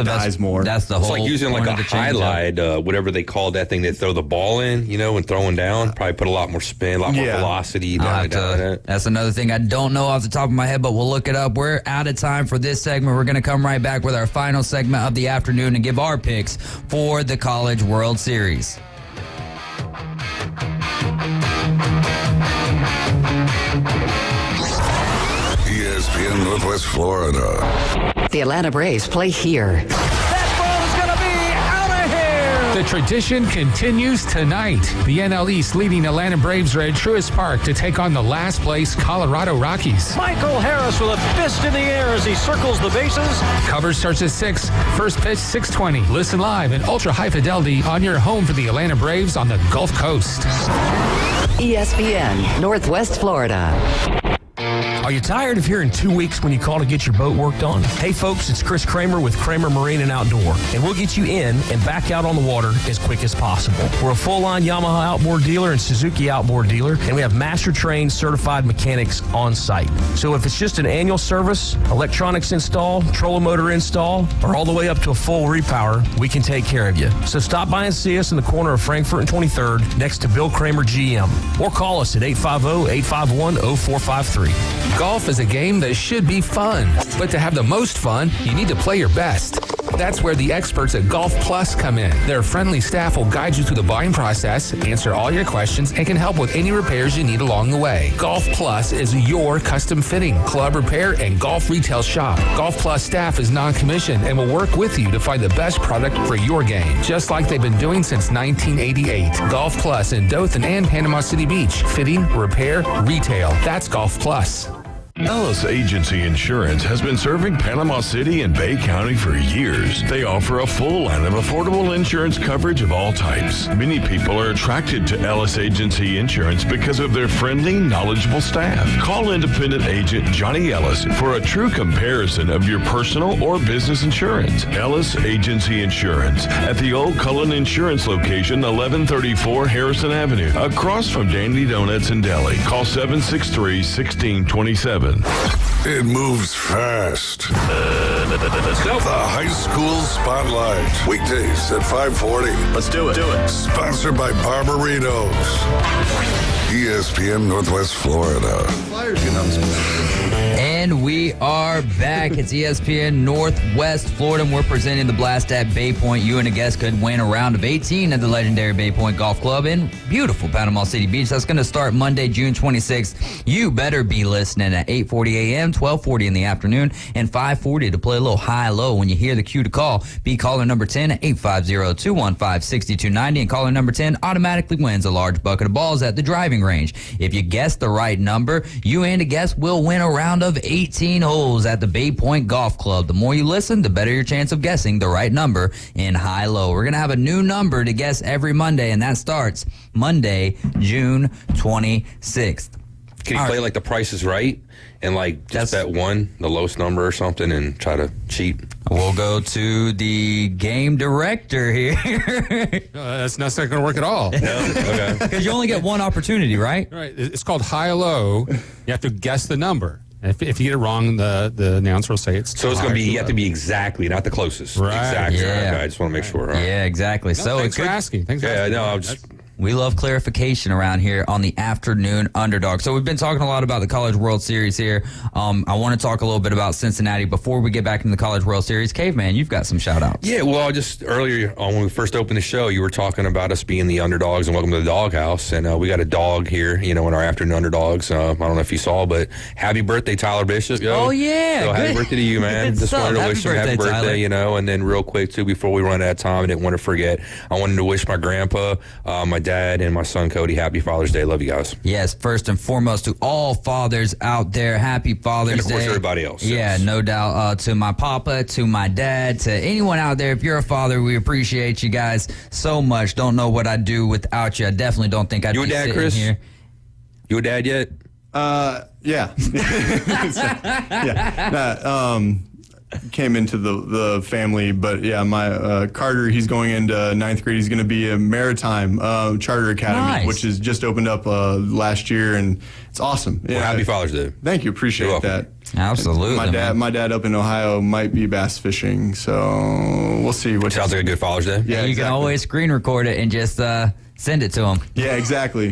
dies more. That's the whole. It's like using like a highlight, whatever they call that thing they throw the ball in, you know, and throwing down. Probably put a lot more spin, a lot more velocity. That's another thing I don't know off the top of my head, but we'll look it up. We're out of time for this segment. We're going to come right back with our final segment of the afternoon and give our picks for the College World Series. ESPN Northwest Florida. The Atlanta Braves play here. The tradition continues tonight. The NL East leading Atlanta Braves are at Truist Park to take on the last place Colorado Rockies. Michael Harris with a fist in the air as he circles the bases. Coverage starts at 6. First pitch, 6:20. Listen live in ultra high fidelity on your home for the Atlanta Braves on the Gulf Coast. ESPN Northwest Florida. Are you tired of hearing 2 weeks when you call to get your boat worked on? Hey folks, it's Chris Kramer with Kramer Marine and Outdoor, and we'll get you in and back out on the water as quick as possible. We're a full-line Yamaha outboard dealer and Suzuki outboard dealer, and we have master-trained certified mechanics on site. So if it's just an annual service, electronics install, trolling motor install, or all the way up to a full repower, we can take care of you. So stop by and see us in the corner of Frankfurt and 23rd next to Bill Kramer GM, or call us at 850-851-0453. Golf is a game that should be fun, but to have the most fun, you need to play your best. That's where the experts at Golf Plus come in. Their friendly staff will guide you through the buying process, answer all your questions, and can help with any repairs you need along the way. Golf Plus is your custom fitting, club repair, and golf retail shop. Golf Plus staff is non-commissioned and will work with you to find the best product for your game, just like they've been doing since 1988. Golf Plus in Dothan and Panama City Beach. Fitting, repair, retail. That's Golf Plus. Ellis Agency Insurance has been serving Panama City and Bay County for years. They offer a full line of affordable insurance coverage of all types. Many people are attracted to Ellis Agency Insurance because of their friendly, knowledgeable staff. Call independent agent Johnny Ellis for a true comparison of your personal or business insurance. Ellis Agency Insurance at the Old Cullen Insurance location, 1134 Harrison Avenue, across from Dandy Donuts and Deli. Call 763-1627. It moves fast. The High School Spotlight. Weekdays at 5:40. Let's do it. Sponsored by Barbaritos. ESPN Northwest Florida. And we are back. It's ESPN Northwest Florida, and we're presenting the Blast at Bay Point. You and a guest could win a round of 18 at the legendary Bay Point Golf Club in beautiful Panama City Beach. That's going to start Monday, June 26th. You better be listening at 8:40 a.m., 12:40 in the afternoon, and 5:40 to play a little high-low. When you hear the cue to call, be caller number 10 at 850-215-6290, and caller number 10 automatically wins a large bucket of balls at the driving range. If you guess the right number, you and a guest will win a round of 18 holes at the Bay Point Golf Club. The more you listen, the better your chance of guessing the right number in high-low. We're going to have a new number to guess every Monday, and that starts Monday, June 26th. Can you play like The Price is Right and like just bet one, the lowest number or something, and try to cheat? We'll go to the game director here. That's not going to work at all. Okay. Because you only get one opportunity, right? Right. It's called high-low. You have to guess the number. If you get it wrong, the announcer will say it's so. It's going to be, you have to be exactly, not the closest. Right. Exactly. Yeah. Okay, I just want to make sure. Right. Yeah, exactly. No, thanks for asking. We love clarification around here on the Afternoon Underdog. So we've been talking a lot about the College World Series here. I want to talk a little bit about Cincinnati before we get back into the College World Series. Caveman, you've got some shout-outs. Yeah, well, just earlier when we first opened the show, you were talking about us being the underdogs and welcome to the doghouse. And we got a dog here, in our Afternoon Underdogs. I don't know if you saw, but happy birthday, Tyler Bishop. Yo. Oh, yeah. So happy birthday to you, man. Just wanted to wish him happy birthday, And then real quick, too, before we run out of time, I didn't want to forget, I wanted to wish my grandpa, my dad, and my son, Cody, happy Father's Day. Love you guys. Yes, first and foremost to all fathers out there, happy Father's Day. And of course, everybody else. Yeah, yes. No doubt. To my papa, to my dad, to anyone out there, if you're a father, we appreciate you guys so much. Don't know what I'd do without you. I definitely don't think I'd be sitting dad, Chris? here. You a dad yet? Yeah. Came into the family, but yeah, my Carter, he's going into ninth grade. He's going to be a maritime charter academy, which has just opened up last year, and it's awesome. Well, happy Father's Day. Thank you, appreciate that. Absolutely. My dad up in Ohio might be bass fishing, so we'll see. What sounds like a good Father's Day. Yeah, you can always screen record it and just send it to them. Yeah, exactly.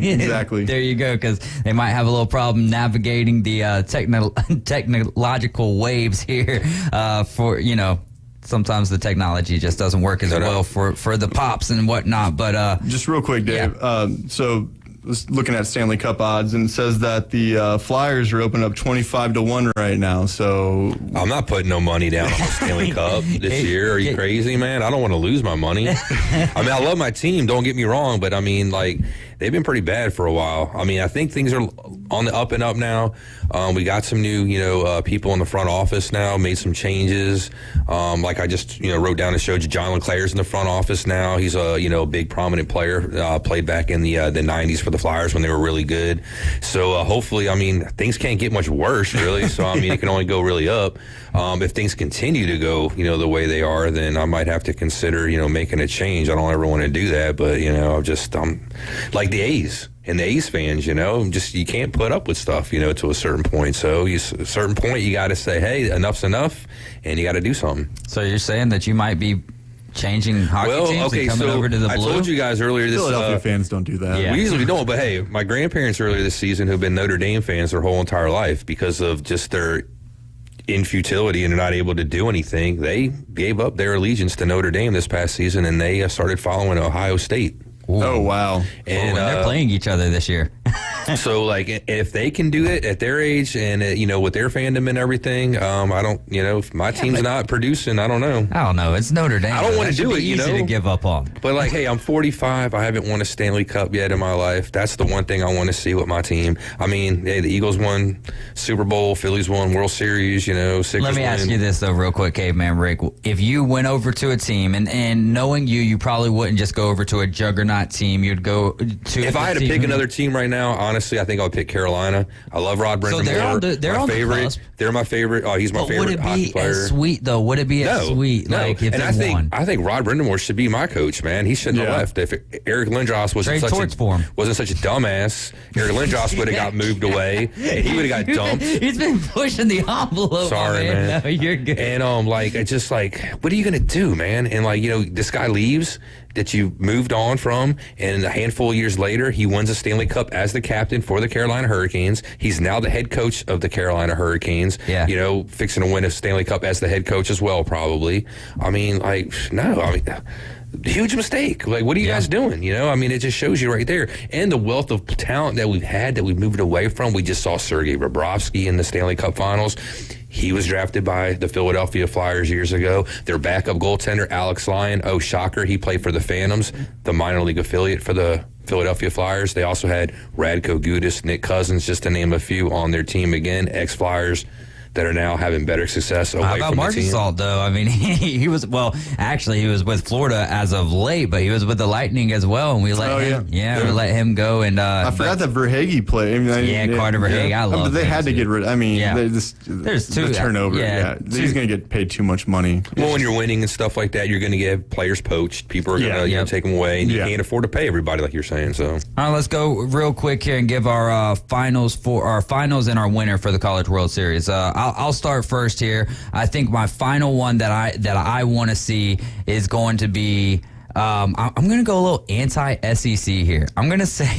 There you go, because they might have a little problem navigating the technological waves here for, sometimes the technology just doesn't work as well for the pops and whatnot. But just real quick, Dave. Yeah. So looking at Stanley Cup odds, and it says that the Flyers are open up 25-1 right now. So I'm not putting no money down on the Stanley Cup this year. Are you crazy, man? I don't want to lose my money. I mean, I love my team. Don't get me wrong, but I mean, they've been pretty bad for a while. I mean, I think things are on the up and up now. We got some new, people in the front office now, made some changes. Like I just, wrote down and showed you, John LeClair's in the front office now. He's a, big prominent player, played back in the 90s for the Flyers when they were really good. So hopefully, I mean, things can't get much worse, really. So, I mean, it can only go really up. If things continue to go, the way they are, then I might have to consider, making a change. I don't ever want to do that, but, I'm like the A's. And the A's fans, you can't put up with stuff, to a certain point. So a certain point, you got to say, hey, enough's enough, and you got to do something. So you're saying that you might be changing hockey teams and coming over to the blue? I told you guys earlier this. Philadelphia fans don't do that. Yeah. We usually don't, but hey, my grandparents earlier this season who've been Notre Dame fans their whole entire life because of just their infutility and they're not able to do anything, they gave up their allegiance to Notre Dame this past season, and they started following Ohio State. Ooh. Oh, wow. And they're playing each other this year. So, like, if they can do it at their age and, with their fandom and everything, I don't, if my team's not producing, I don't know. I don't know. It's Notre Dame. I don't want to do it, easy to give up on. But, like, hey, I'm 45. I haven't won a Stanley Cup yet in my life. That's the one thing I want to see with my team. I mean, hey, the Eagles won Super Bowl, Phillies won World Series, Sixers Let me ask you this, though, real quick, Caveman Rick. If you went over to a team, and knowing you probably wouldn't just go over to a juggernaut team. You'd go to... If I had to pick another team right now, honestly, I think I would pick Carolina. I love Rod Brind'Amour. So they're on the cusp. They're my favorite. Oh, he's my favorite hockey player. Would it be as sweet, though? Would it be as sweet? No. Like, if I think Rod Brind'Amour should be my coach, man. He shouldn't have left. If Eric Lindros wasn't such a dumbass, Eric Lindros would have got moved away, and he would have got dumped. He's been pushing the envelope. Sorry, man. No, you're good. And it's just like, what are you gonna do, man? And this guy leaves that you moved on from, and a handful of years later, he wins a Stanley Cup as the captain for the Carolina Hurricanes. He's now the head coach of the Carolina Hurricanes. Yeah. Fixing to win a Stanley Cup as the head coach as well, probably. I mean, huge mistake. Like, what are you guys doing? It just shows you right there. And the wealth of talent that we've had that we've moved away from. We just saw Sergei Bobrovsky in the Stanley Cup Finals. He was drafted by the Philadelphia Flyers years ago. Their backup goaltender, Alex Lyon. Oh, shocker. He played for the Phantoms, the minor league affiliate for the Philadelphia Flyers. They also had Radko Gudas, Nick Cousins, just to name a few on their team again, ex-Flyers that are now having better success away from the team. How about Marchessault, though? I mean, he was with Florida as of late, but he was with the Lightning as well, and we let we let him go. And I forgot that Verhaeghe played. Carter Verhaeghe. I love. But they had to get rid. There's two the turnover. He's going to get paid too much money. Well, when you're winning and stuff like that, you're going to get players poached. People are going to take them away, and you can't afford to pay everybody, like you're saying. So, all right, let's go real quick here and give our finals and our winner for the College World Series. I'll start first here. I think my final one that I want to see is going to be. I'm going to go a little anti-SEC here. I'm going to say.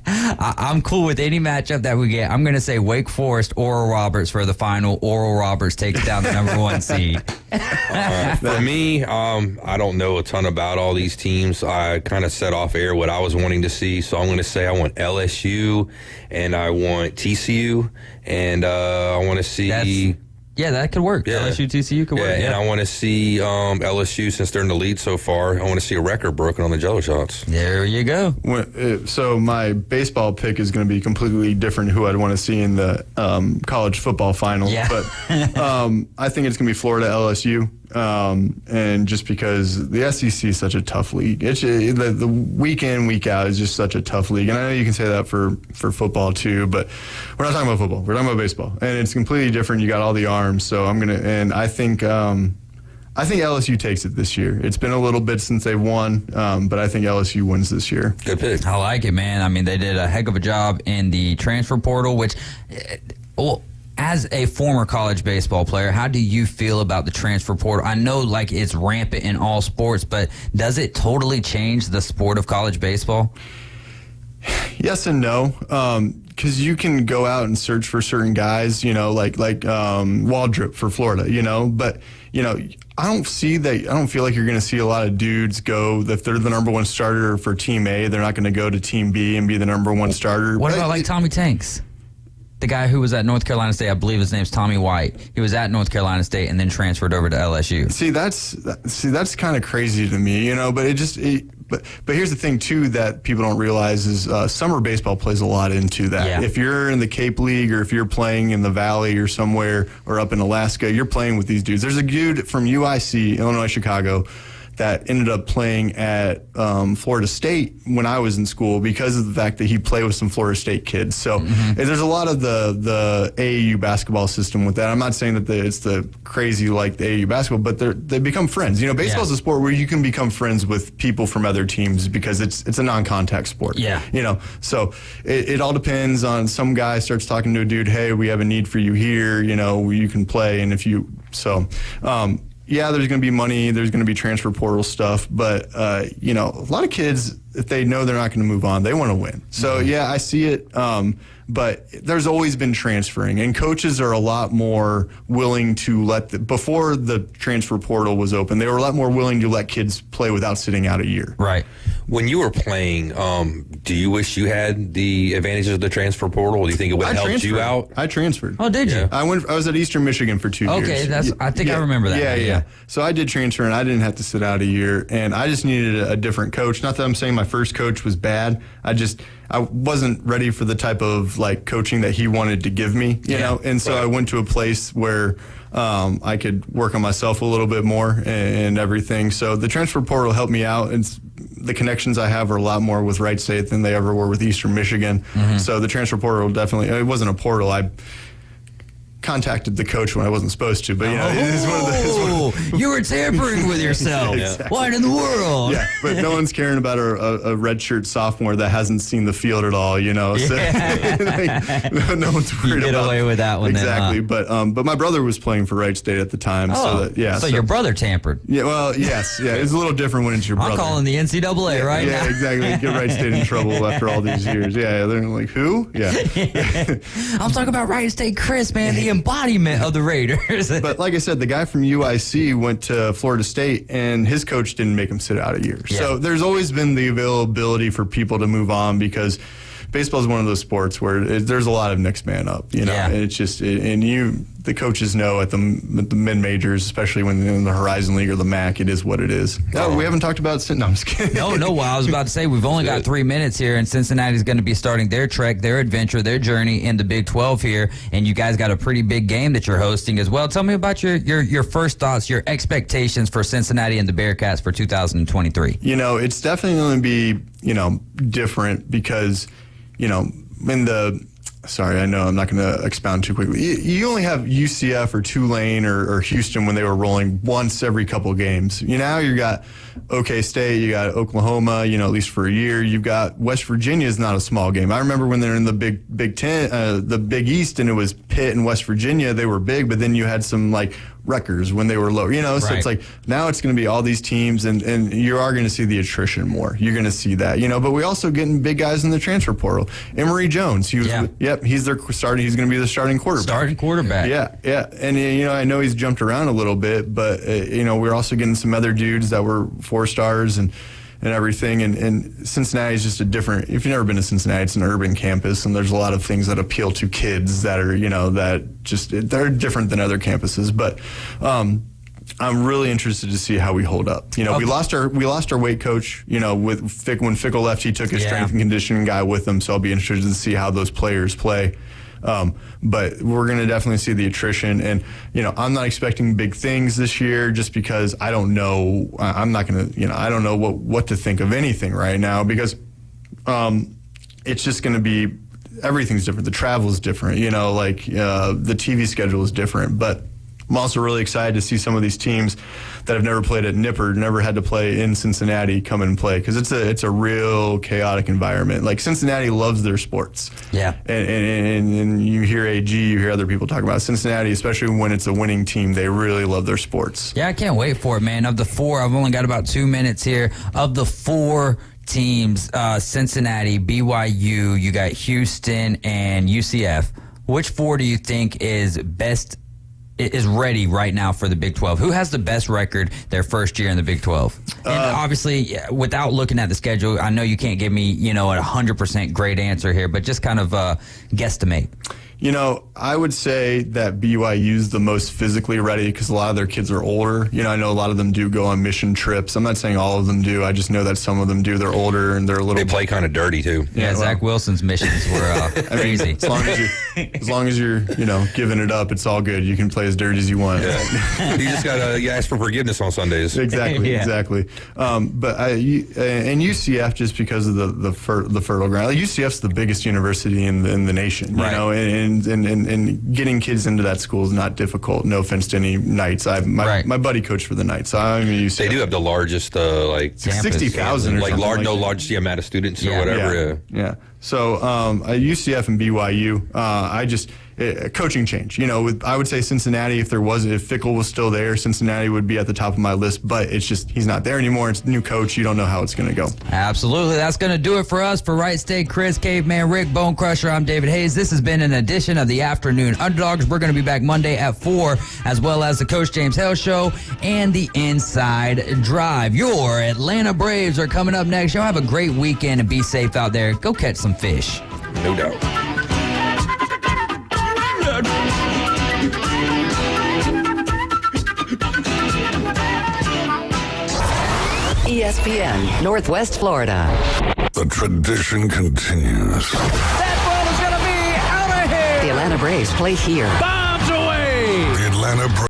I'm cool with any matchup that we get. I'm going to say Wake Forest, Oral Roberts for the final. Oral Roberts takes down the number 1 seed. For me, I don't know a ton about all these teams. I kind of set off air what I was wanting to see. So I'm going to say I want LSU and I want TCU and I want to see... that could work. Yeah. LSU, TCU could work. And I want to see LSU, since they're in the lead so far, I want to see a record broken on the Jello shots. There you go. So my baseball pick is going to be completely different who I'd want to see in the college football finals. Yeah. But I think it's going to be Florida LSU. And just because the SEC is such a tough league. The week in, week out is just such a tough league. And I know you can say that for football too, but we're not talking about football. We're talking about baseball. And it's completely different. You got all the arms. So I think LSU takes it this year. It's been a little bit since they've won, but I think LSU wins this year. Good pick. I like it, man. I mean, they did a heck of a job in the transfer portal, which, as a former college baseball player, how do you feel about the transfer portal? I know, it's rampant in all sports, but does it totally change the sport of college baseball? Yes and no. Because you can go out and search for certain guys, like Waldrop for Florida, but I don't feel like you're going to see a lot of dudes go, if they're the number 1 starter for Team A, they're not going to go to Team B and be the number 1 starter. What about Tommy Tanks? The guy who was at North Carolina State, I believe his name's Tommy White. He was at North Carolina State and then transferred over to LSU. See, that's kind of crazy to me, But here's the thing too that people don't realize is summer baseball plays a lot into that. Yeah. If you're in the Cape League or if you're playing in the Valley or somewhere or up in Alaska, you're playing with these dudes. There's a dude from UIC, Illinois, Chicago, that ended up playing at Florida State when I was in school because of the fact that he played with some Florida State kids. So there's a lot of the AAU basketball system with that. I'm not saying that it's the crazy like the AAU basketball, but they become friends. Baseball's a sport where you can become friends with people from other teams because it's a non-contact sport. Yeah. So it all depends on some guy starts talking to a dude, hey, we have a need for you here, you can play. And there's going to be money, there's going to be transfer portal stuff, but, a lot of kids, if they know they're not going to move on, they want to win. So, I see it. but there's always been transferring, and coaches are a lot more willing to before the transfer portal was open, they were a lot more willing to let kids play without sitting out a year. Right. When you were playing, do you wish you had the advantages of the transfer portal? Do you think it would have helped you out? I transferred. Oh, did you? I was at Eastern Michigan for 2 years. Okay, I think I remember that. Yeah. So I did transfer, and I didn't have to sit out a year, and I just needed a different coach. Not that I'm saying my first coach was bad. I wasn't ready for the type of like coaching that he wanted to give me, you know. And so I went to a place where I could work on myself a little bit more and everything. So the transfer portal helped me out, and the connections I have are a lot more with Wright State than they ever were with Eastern Michigan. So the transfer portal definitely, it wasn't a portal. I contacted the coach when I wasn't supposed to, but you know, it's one of the, you were tampering with yourself. Exactly. What in the world? Yeah, but no one's caring about a redshirt sophomore that hasn't seen the field at all, you know. So no one's worried you get about away with that one. Exactly, then, huh? but my brother was playing for Wright State at the time, so your brother tampered. Yeah, well, yes, yeah, it's a little different when it's your brother. I'm calling the NCAA right now. Yeah, exactly. Get Wright State in trouble after all these years. Yeah, they're like, who? Yeah. I'm talking about Wright State Chris, man, the embodiment of the Raiders. But like I said, the guy from UIC went to Florida State, and his coach didn't make him sit out a year. Yeah. So there's always been the availability for people to move on, because baseball is one of those sports where there's a lot of next man up, you know. And it's just, the coaches know at the mid majors, especially when in the Horizon League or the MAC, it is what it is. No, we haven't talked about. No, I'm just kidding. No. Well, I was about to say we've only got 3 minutes here, and Cincinnati's going to be starting their trek, their adventure, their journey in the Big 12 here, and you guys got a pretty big game that you're hosting as well. Tell me about your first thoughts, your expectations for Cincinnati and the Bearcats for 2023. You know, it's definitely going to be, you know, different because, you know, sorry, I know I'm not going to expound too quickly. You only have UCF or Tulane or Houston when they were rolling once every couple of games. You know, you got OK State, you got Oklahoma, you know, at least for a year. You've got West Virginia is not a small game. I remember when they're in the Big Ten, the Big East, and it was Pitt and West Virginia. They were big, but then you had some like Rutgers when they were low, you know. So it's like now it's going to be all these teams, and you are going to see the attrition more. You're going to see that, you know. But we also getting big guys in the transfer portal. Emory Jones, he's their starting. He's going to be the starting quarterback. Yeah. And you know, I know he's jumped around a little bit, but you know, we're also getting some other dudes that were 4-stars and everything. And Cincinnati is just a different. If you've never been to Cincinnati, it's an urban campus, and there's a lot of things that appeal to kids that are, you know, that just they're different than other campuses. But I'm really interested to see how we hold up. You know, we lost our weight coach. You know, when Fickle left, he took his strength and conditioning guy with him. So I'll be interested to see how those players play. But we're going to definitely see the attrition, and you know, I'm not expecting big things this year just because I don't know. I'm not going to, you know, I don't know what to think of anything right now because it's just going to be everything's different. The travel is different, you know, like the TV schedule is different, but I'm also really excited to see some of these teams that have never played at Nippert, never had to play in Cincinnati, come and play, because it's a real chaotic environment. Like Cincinnati loves their sports. Yeah. And you hear AG, you hear other people talk about Cincinnati, especially when it's a winning team, they really love their sports. Yeah, I can't wait for it, man. Of the 4, I've only got about 2 minutes here. Of the 4 teams, Cincinnati, BYU, you got Houston, and UCF. Which 4 do you think is ready right now for the Big 12? Who has the best record their first year in the Big 12? And obviously, without looking at the schedule, I know you can't give me, you know, a 100% great answer here, but just kind of guesstimate. You know, I would say that BYU's the most physically ready because a lot of their kids are older. You know, I know a lot of them do go on mission trips. I'm not saying all of them do. I just know that some of them do. They're older and they're a little. They play kind of dirty too. Yeah, Zach Wilson's missions were crazy. As long as you're, you know, giving it up, it's all good. You can play as dirty as you want. Yeah. You just gotta ask for forgiveness on Sundays. Exactly. But and UCF, just because of the fertile ground. Like UCF's the biggest university in the nation. You know, and getting kids into that school is not difficult. No offense to any Knights. My buddy coached for the Knights. So I'm UCF. They do have the largest, like 60,000, like largest amount of students or whatever. Yeah. So UCF and BYU, a coaching change. I would say Cincinnati, if Fickell was still there, Cincinnati would be at the top of my list, but it's just he's not there anymore. It's a new coach. You don't know how it's going to go. Absolutely. That's going to do it for us. For Wright State, Chris, Caveman, Rick, Bone Crusher, I'm David Hayes. This has been an edition of the Afternoon Underdogs. We're going to be back Monday at 4, as well as the Coach James Hale Show and the Inside Drive. Your Atlanta Braves are coming up next. Y'all have a great weekend and be safe out there. Go catch some fish. No doubt. ESPN, Northwest Florida. The tradition continues. That ball is going to be out of here. The Atlanta Braves play here. Bye.